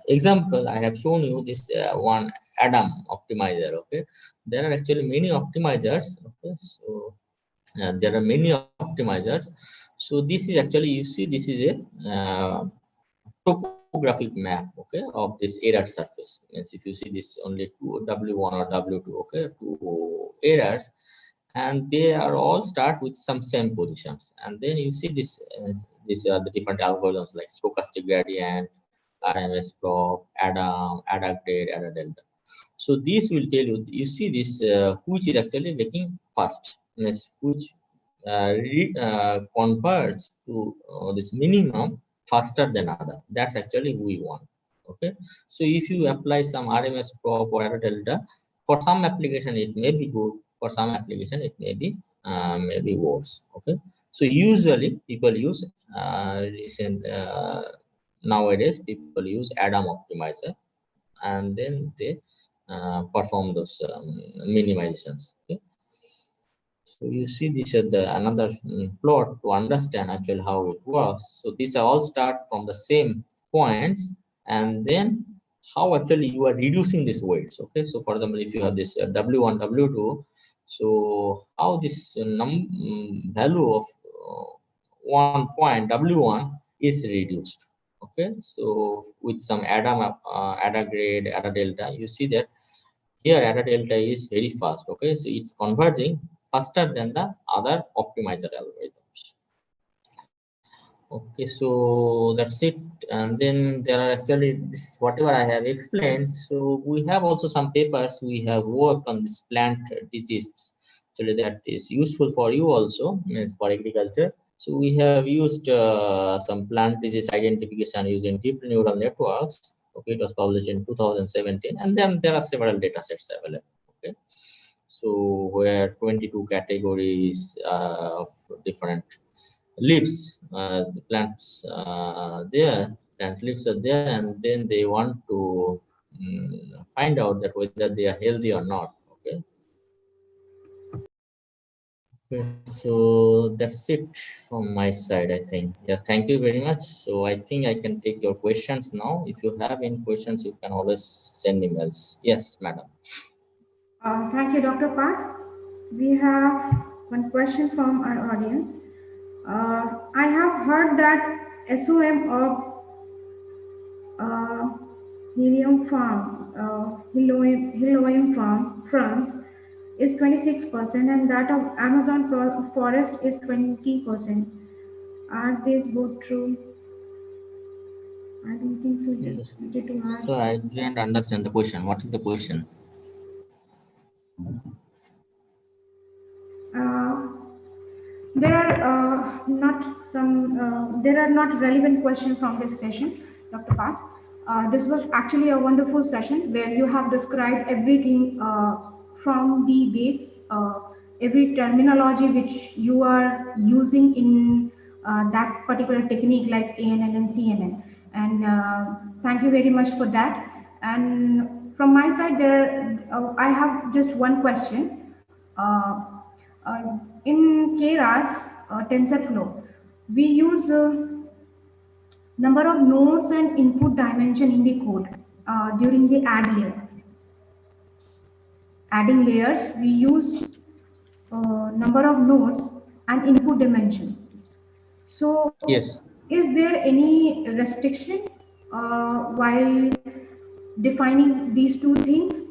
example, I have shown you this one Adam optimizer. Okay, there are actually many optimizers. Okay, so there are many optimizers. So this is actually, you see, this is a topographic map, okay, of this error surface. Means if you see this only two W1 or W2, okay, two errors, and they are all start with some same positions, and then you see this these are the different algorithms like stochastic gradient, RMS prop, Adam, Ada grade, Ada delta. So this will tell you, you see this which is actually making fast, means which converge to this minimum faster than other. That's actually we want. Okay, so if you apply some RMS prop or error delta, for some application it may be good, for some application it may be worse. Okay, so usually people use nowadays people use Adam optimizer, and then they perform those minimizations. Okay, so you see this is the another plot to understand actually how it works. So these are all start from the same points, and then how actually you are reducing these weights. Okay, so for example, if you have this W1, W2, so how this value of one point W1 is reduced. Okay, so with some ADA grade, ADA delta, you see that here error delta is very fast. Okay, so it's converging faster than the other optimizer algorithms. Okay, so that's it. And then there are actually this, whatever I have explained. So we have also some papers we have worked on this plant disease. Actually, that is useful for you also, means for agriculture. So we have used some plant disease identification using deep neural networks. Okay, it was published in 2017, and then there are several data sets available. Okay, so where 22 categories of different leaves, the plants plant leaves are there, and then they want to find out that whether they are healthy or not. Okay. Okay, so that's it from my side, I think. Yeah, thank you very much. So I think I can take your questions now. If you have any questions, you can always send emails. Yes, madam.
Thank you, Dr. Path. We have one question from our audience. I have heard that SOM of uh, Helium farm, France, is 26%, and that of Amazon forest is 20%. Are these both true? I don't think so. Just
Yes.
wanted to add
So I
some.
didn't understand the question. What is the question?
Uh, there are not relevant questions from this session, Dr. Path. This was actually a wonderful session where you have described everything from the base, every terminology which you are using in that particular technique like ANN and CNN. And thank you very much for that. And from my side, I have just one question. In Keras TensorFlow, we use number of nodes and input dimension in the code during the add layer. Adding layers, we use number of nodes and input dimension. So,
Yes.
is there any restriction while defining these two things?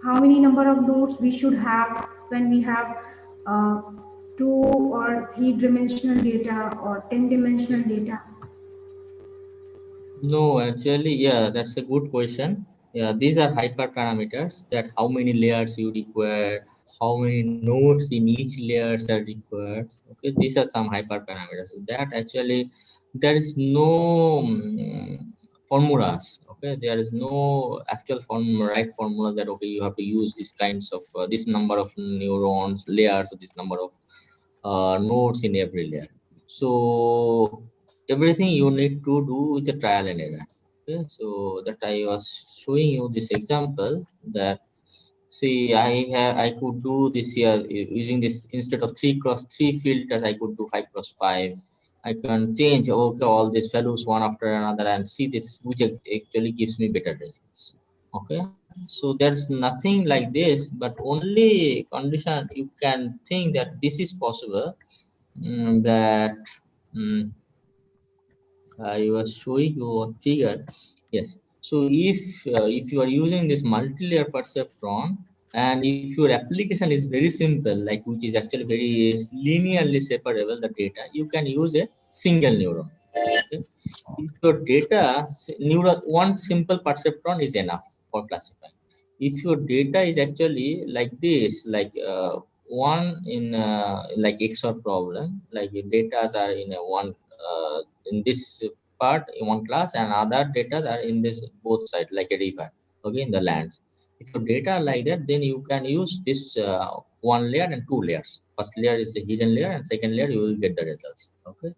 How many number of nodes we should have when we have uh, two or three dimensional data or 10 dimensional data?
No, actually, yeah, that's a good question. Yeah, these are hyperparameters that how many layers you require, how many nodes in each layers are required. Okay, these are some hyperparameters. That actually there is no formulas. Okay, there is no actual right formula that okay you have to use this kinds of this number of neurons layers or this number of nodes in every layer. So everything you need to do with the trial and error. Okay, so that I was showing you this example that see I could do this here using this instead of 3x3 filters I could do 5x5. I can change okay all these values one after another and see this which actually gives me better results. Okay, so there's nothing like this, but only condition you can think that this is possible that mm, I was showing you a figure. Yes. So if you are using this multi-layer perceptron, and if your application is very simple, like which is actually very linearly separable the data, you can use a single neuron. Okay. If your data neuron one simple perceptron is enough for classifying. If your data is actually like this, like one in like XOR problem, like your data are in a one in this part in one class and other data are in this both side like a river, okay, in the lands. If your data are like that, then you can use this one layer and two layers. First layer is a hidden layer and second layer you will get the results. Okay,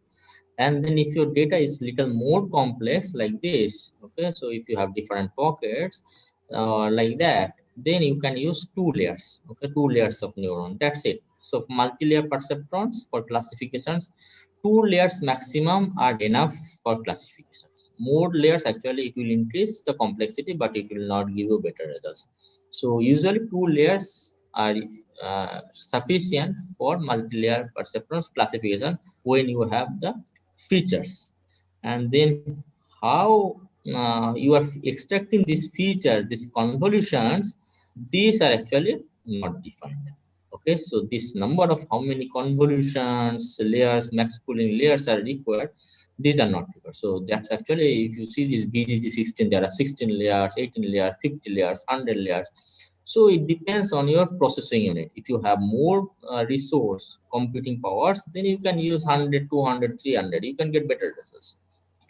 and then if your data is little more complex like this, okay, so if you have different pockets like that, then you can use two layers, okay, two layers of neuron, that's it. So multi-layer perceptrons for classifications, two layers maximum are enough for classifications. More layers actually it will increase the complexity but it will not give you better results. So usually two layers are sufficient for multi-layer perceptrons classification when you have the features. And then how you are extracting these features, these convolutions, these are actually not defined. Okay, so this number of how many convolutions layers max pooling layers are required, these are not required. So that's actually if you see this BGG16, there are 16 layers, 18 layers, 50 layers, 100 layers. So it depends on your processing unit. If you have more resource computing powers, then you can use 100, 200, 300. You can get better results,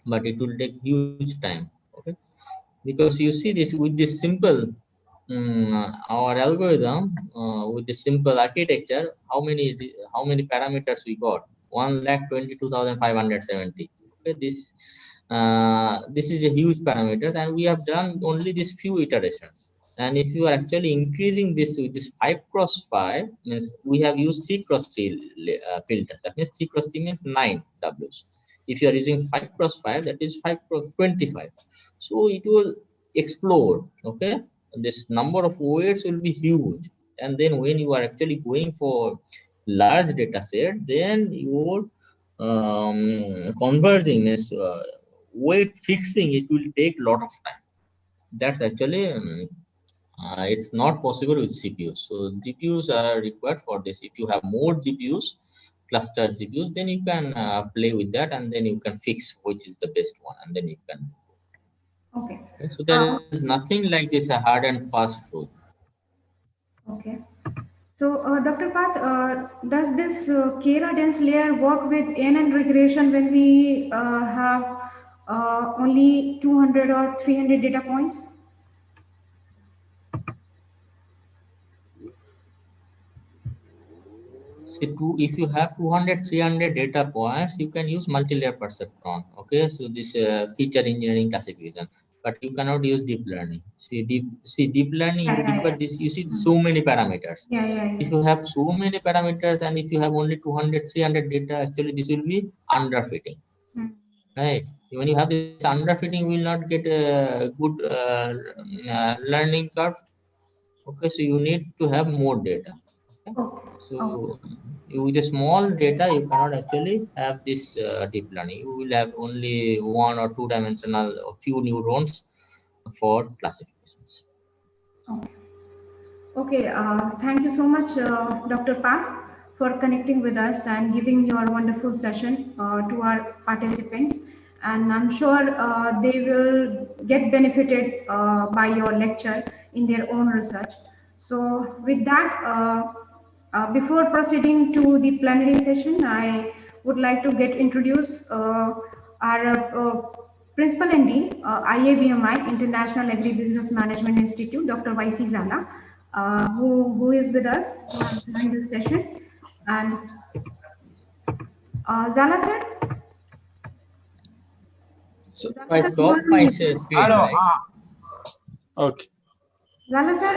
but it will take huge time. Okay, because you see this with this simple our algorithm with this simple architecture, how many parameters we got? 122,570. Okay, this is a huge parameters, and we have done only these few iterations. And if you are actually increasing this with this 5 cross 5 means we have used 3 cross 3 filters. That means 3 cross 3 means 9 Ws. If you are using 5 cross 5, that is 5 cross 25. So it will explode. Okay, this number of weights will be huge. And then when you are actually going for large data set, then your converging is weight fixing, it will take lot of time. that's actually it's not possible with CPUs. So GPUs are required for this. If you have more GPUs, clustered GPUs, then you can play with that, and then you can fix which is the best one, and then you can.
Okay.
Okay, so there is nothing like this a hard and fast rule.
Okay. So, Dr. Path, does this Kera dense layer work with NN regression when we have only 200 or 300 data points?
See, if you have 200, 300 data points, you can use multi-layer perceptron. Okay, so this feature engineering classification, but you cannot use deep learning. Deep learning,
Yeah,
you
yeah,
deeper
yeah.
this, you see so many parameters.
Yeah, yeah,
If
yeah.
you have so many parameters and if you have only 200, 300 data, actually this will be underfitting,
Hmm.
right? When you have this underfitting, you will not get a good learning curve. Okay, so you need to have more data. Okay,
Okay. Okay.
so with a small data, you cannot actually have this deep learning. You will have only one or two dimensional, a few neurons for classifications.
Okay. Okay, thank you so much, Dr. Path, for connecting with us and giving your wonderful session to our participants. And I'm sure they will get benefited by your lecture in their own research. So, with that, before proceeding to the plenary session, I would like to get introduce our Principal and Dean, IABMI, International Agribusiness Management Institute, Dr. YC Zala, who is with us, who has joined this session. And Zala sir,
So,
So
Zala
I
sir, you are
stop my
unmuted.
screen,
hello.
right?
Okay.
Zala sir,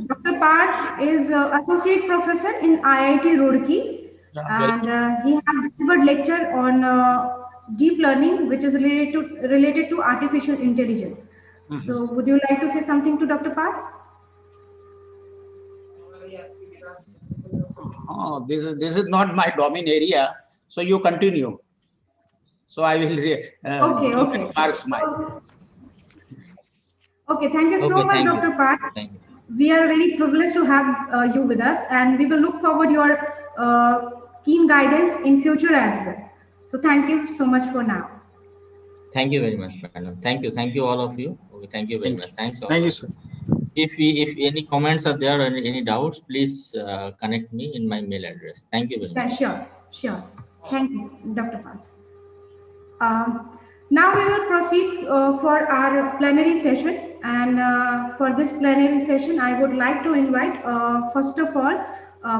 Dr. Parth is Associate Professor in IIT Roorkee,
Yeah, very
and
good.
he has delivered lecture on deep learning, which is related to artificial intelligence.
Mhm.
So, would you like to say something to Dr. Parth?
Oh, this is not my domain area. So you continue. So I will
Okay,
give
okay.
marks my.
Okay, thank you so
Okay,
much,
thank you.
Dr. Parth.
Thank you.
We are very privileged to have you with us, and we will look forward your keen guidance in future as well. So, thank you so much for now.
Thank you very much, madam. Thank you, all of you. Okay, thank you very
Thank
much.
you.
Thanks all
Thank you,
of
sir.
you. If any comments are there or any doubts, please connect me in my mail address. Thank you very
Yeah,
much.
sure, sure. Thank you, Dr. Parth. Now we will proceed for our plenary session, and for this plenary session, I would like to invite, first of all,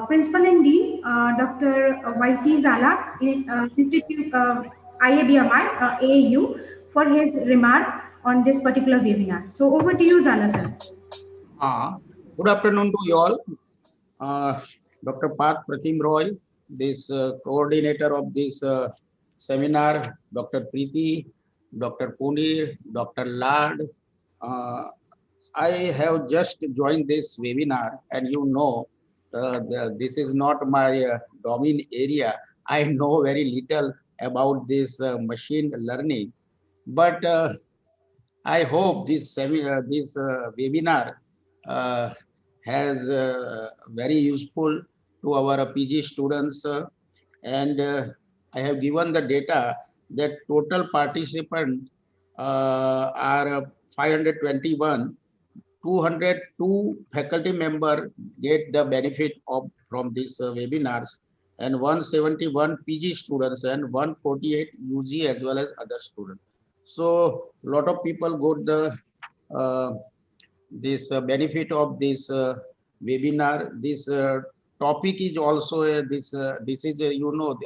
Principal and Dean, Dr. YC Zala, Institute IABMI, AAU, for his remark on this particular webinar. So over to you, Zala sir.
Good afternoon to you all. Dr. Parth Pratim Roy, this coordinator of this seminar, Dr. Preeti, Dr. Punir, Dr. Lad. Uh, I have just joined this webinar, and you know, this is not my domain area. I know very little about this machine learning, but I hope this webinar uh, has very useful to our PG students, and I have given the data that total participants are 521. 202 faculty members get the benefit of from these webinars, and 171 PG students and 148 UG as well as other students. So a lot of people got the uh, this benefit of this webinar. This topic is also this is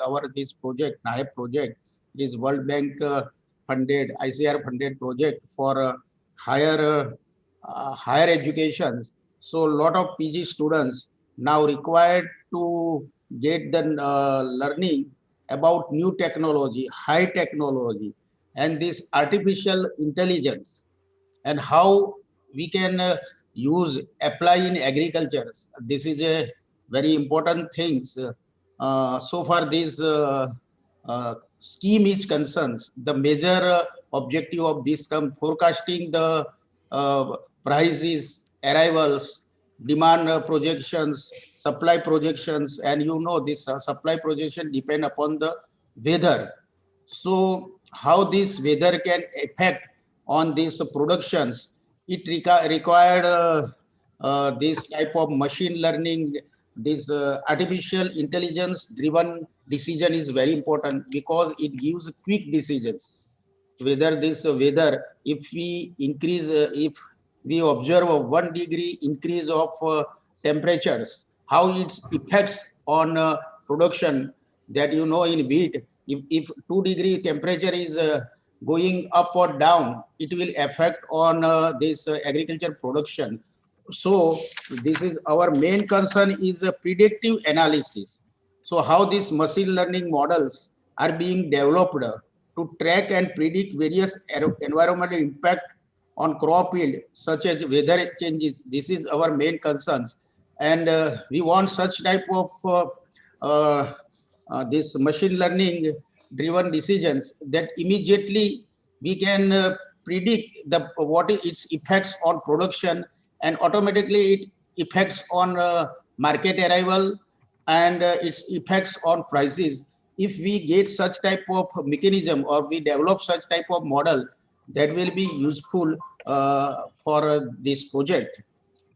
our this project NIAP project is World Bank funded ICR funded project for higher education. So a lot of PG students now required to get the learning about new technology, high technology, and this artificial intelligence, and how we can use apply in agriculture. This is a very important things. So far this scheme is concerns, the major objective of this forecasting the prices, arrivals, demand projections, supply projections, and this supply projection depend upon the weather. So how this weather can affect on these productions, it required this type of machine learning, this artificial intelligence driven decision is very important because it gives quick decisions. Whether this weather, if we increase, if we observe a 1 degree increase of temperatures, how its effects on production, that in wheat, if 2 degree temperature is going up or down, it will affect on this agriculture production. So this is our main concern is a predictive analysis. So how these machine learning models are being developed to track and predict various environmental impact on crop yield, such as weather changes. This is our main concerns. And we want such type of this machine learning driven decisions that immediately we can predict what is its effects on production, and automatically it effects on market arrival and its effects on prices. If we get such type of mechanism or we develop such type of model, that will be useful for this project.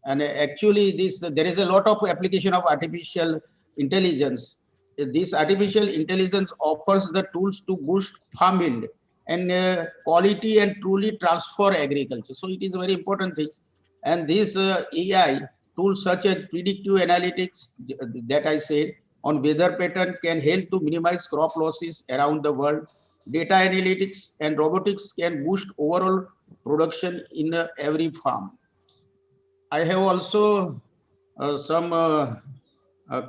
And actually there is a lot of application of artificial intelligence. This artificial intelligence offers the tools to boost farm yield and quality and truly transfer agriculture. So it is very important things. And these AI tools such as predictive analytics that I said on weather pattern can help to minimize crop losses around the world. Data analytics and robotics can boost overall production in every farm. I have also some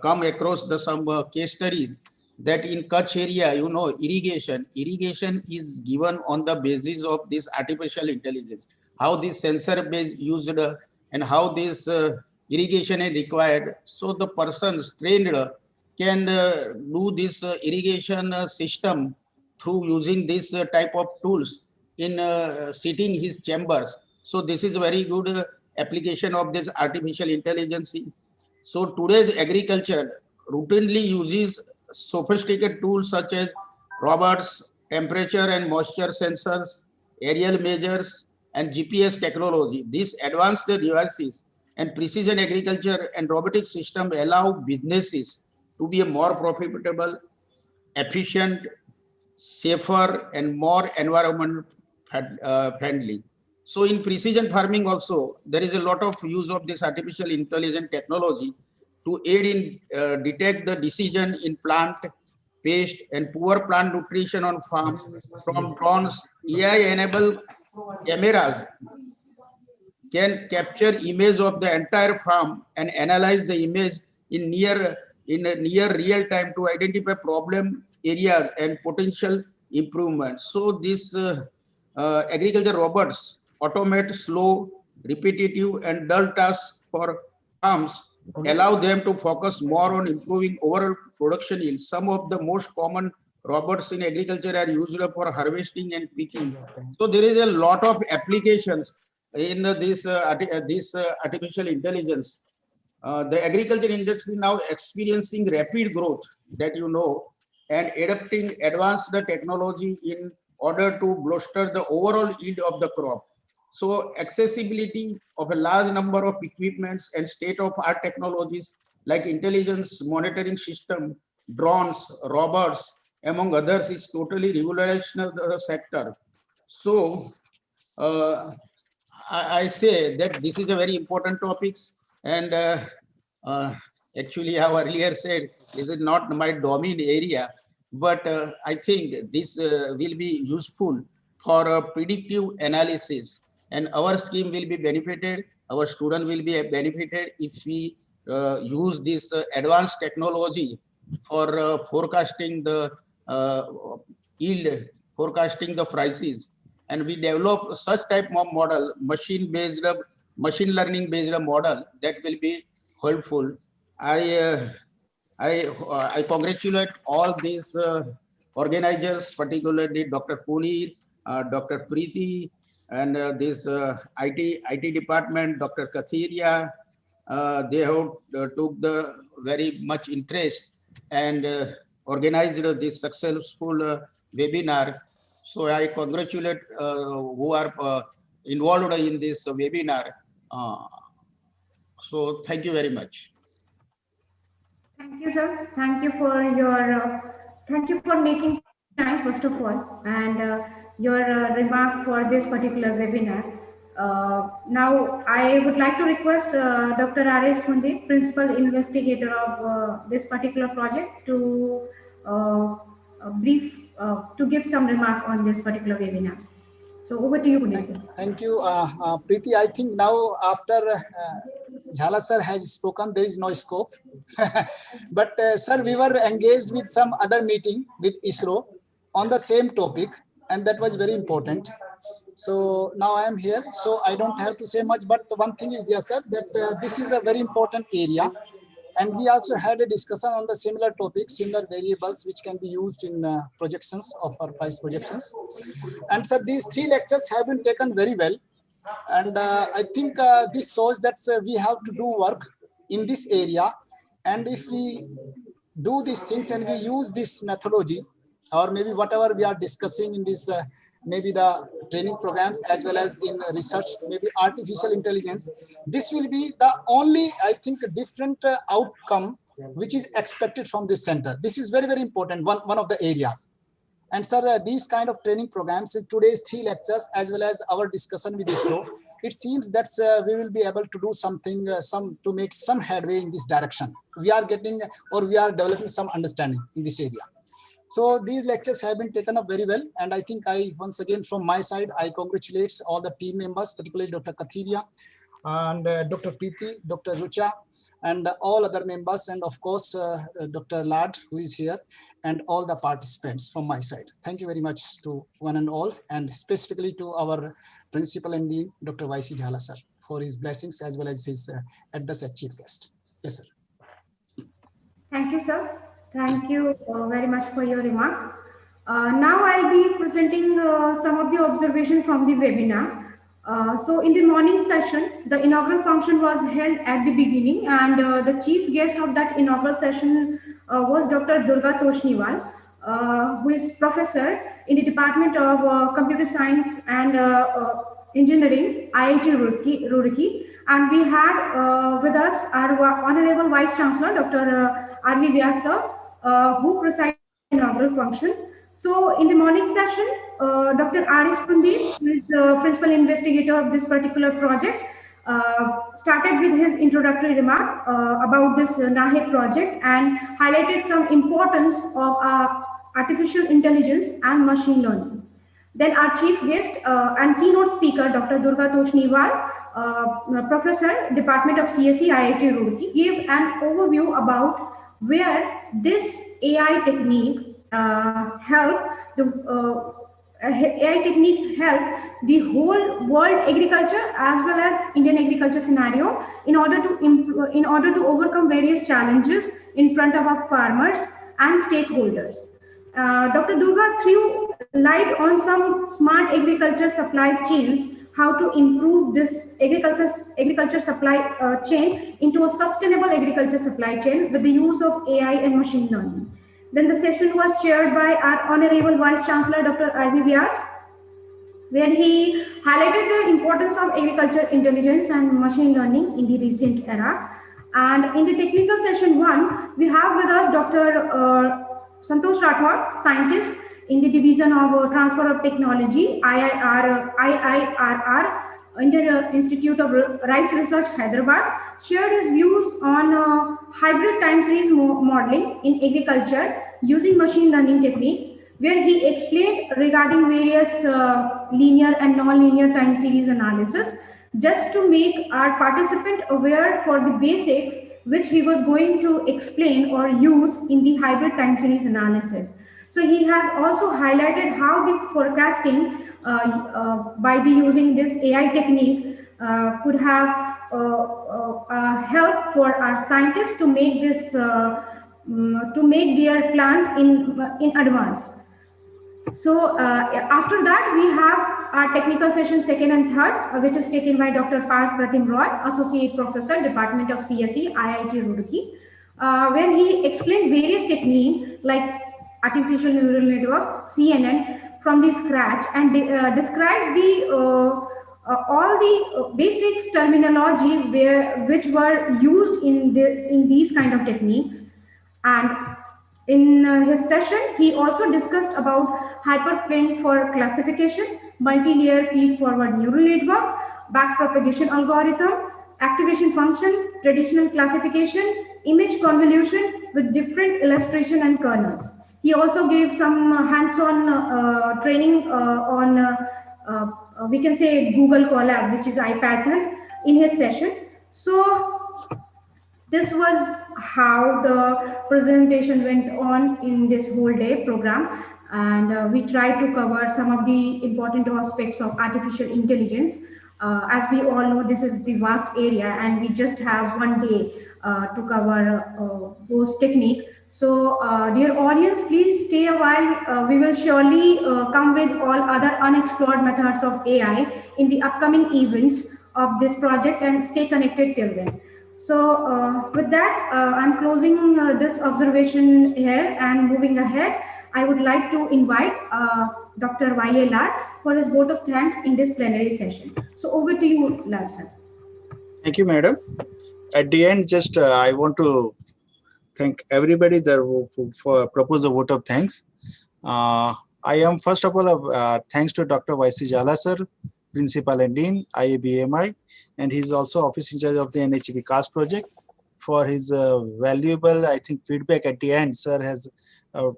come across some case studies that in Kutch area, irrigation is given on the basis of this artificial intelligence. How this sensor base used and how this irrigation is required. So the persons trained can do this irrigation system through using this type of tools in sitting his chambers. So this is very good application of this artificial intelligence. So today's agriculture routinely uses sophisticated tools such as robots, temperature and moisture sensors, aerial measures, and GPS technology. These advanced devices and precision agriculture and robotic system allow businesses to be a more profitable, efficient, safer, and more environment friendly. So in precision farming also, there is a lot of use of this artificial intelligence technology to aid in detect the decision in plant pest and poor plant nutrition on farm from drones. AI-enabled cameras can capture image of the entire farm and analyze the image in near real time to identify problem areas and potential improvements. So these agriculture robots automate slow, repetitive, and dull tasks for farms, allow them to focus more on improving overall production yield. Some of the most common robots in agriculture are used for harvesting and picking. So there is a lot of applications in this artificial intelligence. The agriculture industry now experiencing rapid growth, that and adapting advanced technology in order to bolster the overall yield of the crop. So accessibility of a large number of equipments and state-of-art technologies like intelligence monitoring system, drones, robots, among others, is totally revolutionized the sector. So I say that this is a very important topics, and uh, actually I earlier said this is not my domain area, but I think this will be useful for predictive analysis, and our scheme will be benefited, our student will be benefited if we use this advanced technology for forecasting the uh, yield, forecasting the prices, and we develop such type of model, machine learning based model, that will be helpful. I I congratulate all these organizers, particularly Dr. Punir, Dr. Preeti, and this IT department, Dr. Kathiria, they have took the very much interest and organized this successful webinar. So I congratulate who are involved in this webinar. So thank you very much.
Thank you, sir. Thank you for your thank you for making time first of all, and your remark for this particular webinar. Now, I would like to request Dr. R.S. Kundi, principal investigator of this particular project, to brief to give some remark on this particular webinar. So over to you, Kundi, sir.
Thank you, Preeti. I think now after Jhala sir has spoken, there is no scope. But sir, we were engaged with some other meeting with ISRO on the same topic, and that was very important. So now I am here, so I don't have to say much, but one thing is there, sir, that this is a very important area. And we also had a discussion on the similar topics, similar variables, which can be used in projections of our price projections. And so these 3 lectures have been taken very well. And I think this shows that we have to do work in this area. And if we do these things and we use this methodology, or maybe whatever we are discussing in this, maybe the training programs as well as in research, maybe artificial intelligence, this will be the only, I think, different outcome which is expected from this center. This is very, very important, one of the areas. And sir, these kind of training programs, in today's 3 lectures, as well as our discussion with ISRO, it seems that we will be able to do something, to make some headway in this direction. We are getting, or we are developing some understanding in this area. So these lectures have been taken up very well. And I think once again, from my side, I congratulate all the team members, particularly Dr. Kathiria and Dr. Preeti, Dr. Rucha, and all other members, and of course, Dr. Lad, who is here, and all the participants from my side. Thank you very much to one and all, and specifically to our principal and dean, Dr. Y.C. Jhala sir, for his blessings as well as his address as chief guest. Yes, sir.
Thank you, sir. Thank you very much for your remark. Now I'll be presenting some of the observations from the webinar. So in the morning session, the inaugural function was held at the beginning, and the chief guest of that inaugural session was Dr. Durga Toshniwal, who is professor in the Department of Computer Science and Engineering, IIT Roorkee. And we had with us our Honorable Vice Chancellor, Dr. R.V. Vyas sir, who presided the inaugural function. So in the morning session, Dr. R.S. Pundeep, who is the principal investigator of this particular project, started with his introductory remark about this NAHE project and highlighted some importance of artificial intelligence and machine learning. Then our chief guest and keynote speaker, Dr. Durga Toshniwal, professor, Department of CSE, IIT Roorkee, gave an overview about where this AI technique helped the whole world agriculture as well as Indian agriculture scenario in order to overcome various challenges in front of our farmers and stakeholders. Dr. Durga threw light on some smart agriculture supply chains, how to improve this agriculture supply chain into a sustainable agriculture supply chain with the use of AI and machine learning. Then the session was chaired by our Honorable Vice Chancellor, Dr. R.V. Vyas, where he highlighted the importance of agriculture intelligence and machine learning in the recent era. And in the technical session 1, we have with us Dr. Santosh Rathod, scientist in the Division of Transfer of Technology, IIRR, Indian Institute of Rice Research, Hyderabad, shared his views on hybrid time series modeling in agriculture using machine learning technique, where he explained regarding various linear and non-linear time series analysis, just to make our participant aware for the basics which he was going to explain or use in the hybrid time series analysis. So he has also highlighted how the forecasting by using this AI technique could have help for our scientists to make this to make their plans in advance. So after that, we have our technical session second and third, which is taken by Dr. Parth Pratim Roy, Associate Professor, Department of CSE, IIT Roorkee, where he explained various techniques like artificial neural network, CNN, from the scratch, and described the all the basics terminology which were used in these kind of techniques. And in his session, he also discussed about hyperplane for classification, multi-layer feed-forward neural network, backpropagation algorithm, activation function, traditional classification, image convolution with different illustration and kernels. He also gave some hands-on training on, we can say, Google Colab, which is IPython, in his session. So this was how the presentation went on in this whole day program, and we tried to cover some of the important aspects of artificial intelligence. As we all know, this is the vast area and we just have one day to cover those technique. So dear audience, please stay a while. We will surely come with all other unexplored methods of AI in the upcoming events of this project, and stay connected till then. So with that, I'm closing this observation here and moving ahead. I would like to invite Dr. Y.A. Lad for his vote of thanks in this plenary session. So over to you, Lad, sir.
Thank you, madam. At the end, just I want to thank everybody there for propose a vote of thanks. I am first of all thanks to Dr. Y.C. Jhala sir, Principal and Dean, IABMI, and he's also office in charge of the NHP CAST project for his valuable, I think, feedback at the end. Sir has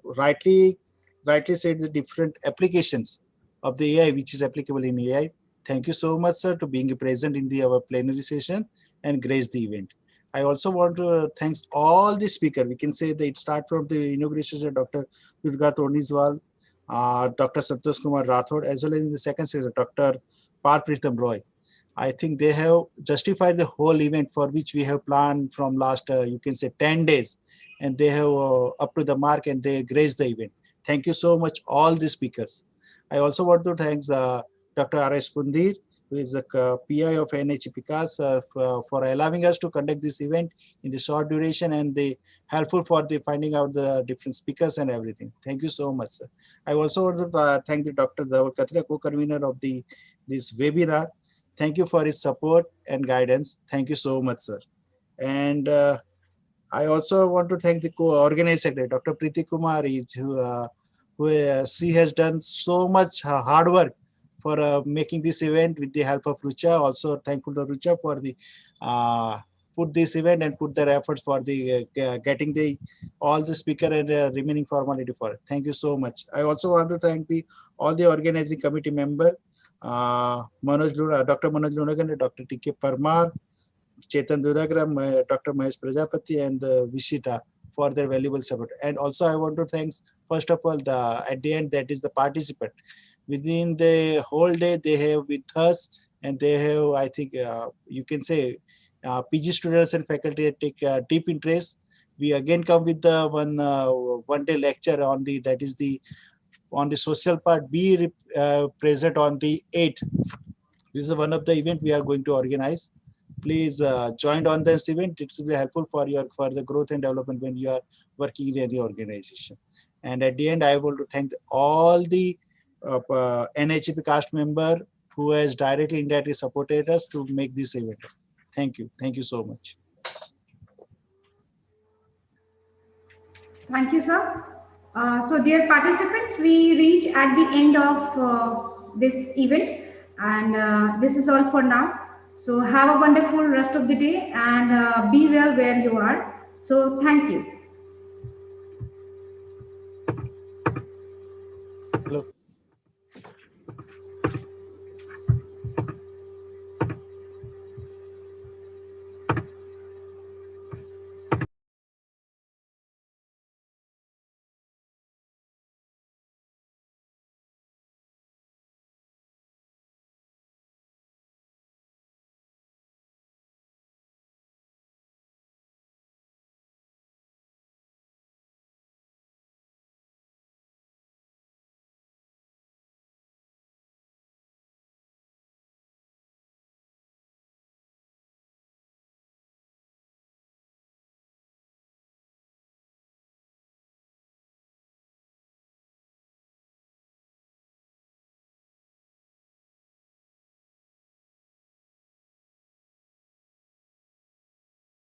rightly said the different applications of the AI which is applicable in AI. Thank you so much, sir, to being present in our plenary session and grace the event. I also want to thank all the speakers. We can say that it starts from the inauguration of Dr. Durga Torniswal, Dr. Santosh Kumar Rathod, as well as in the second session, Dr. Parth Pratim Roy. I think they have justified the whole event for which we have planned from last, you can say, 10 days. And they have up to the mark and they graced the event. Thank you so much, all the speakers. I also want to thank Dr. R.S. Pundir, who is the PI of NHPCAS, for allowing us to conduct this event in the short duration and the helpful for the finding out the different speakers and everything. Thank you so much, sir. I also want to thank the Dr. Dhaval Katra, co-convener of this webinar. Thank you for his support and guidance. Thank you so much, sir. And I also want to thank the co-organizer, Dr. Preeti Kumar, who she has done so much hard work for making this event with the help of Rucha. Also thankful to Rucha for the put this event and put their efforts for the getting all the speaker and remaining formality for it. Thank you so much. I also want to thank all the organizing committee member, Dr. Manoj Lunagan, Dr. T.K. Parmar, Chetan Duragram, Dr. Mahesh Prajapati, and Vishita for their valuable support. And also I want to thank, first of all, at the end, that is the participant. Within the whole day, they have with us, and they have, I think, you can say, PG students and faculty take deep interest. We again come with the one day lecture on on the social part. Be present on the 8th. This is one of the event we are going to organize. Please join on this event. It will be helpful for your further growth and development when you are working in any organization. And at the end, I want to thank all the NHP cast member who has directly, indirectly supported us to make this event. Thank you. Thank you so much.
Thank you, sir. So dear participants, we reach at the end of this event, and this is all for now. So have a wonderful rest of the day and be well where you are. So thank you.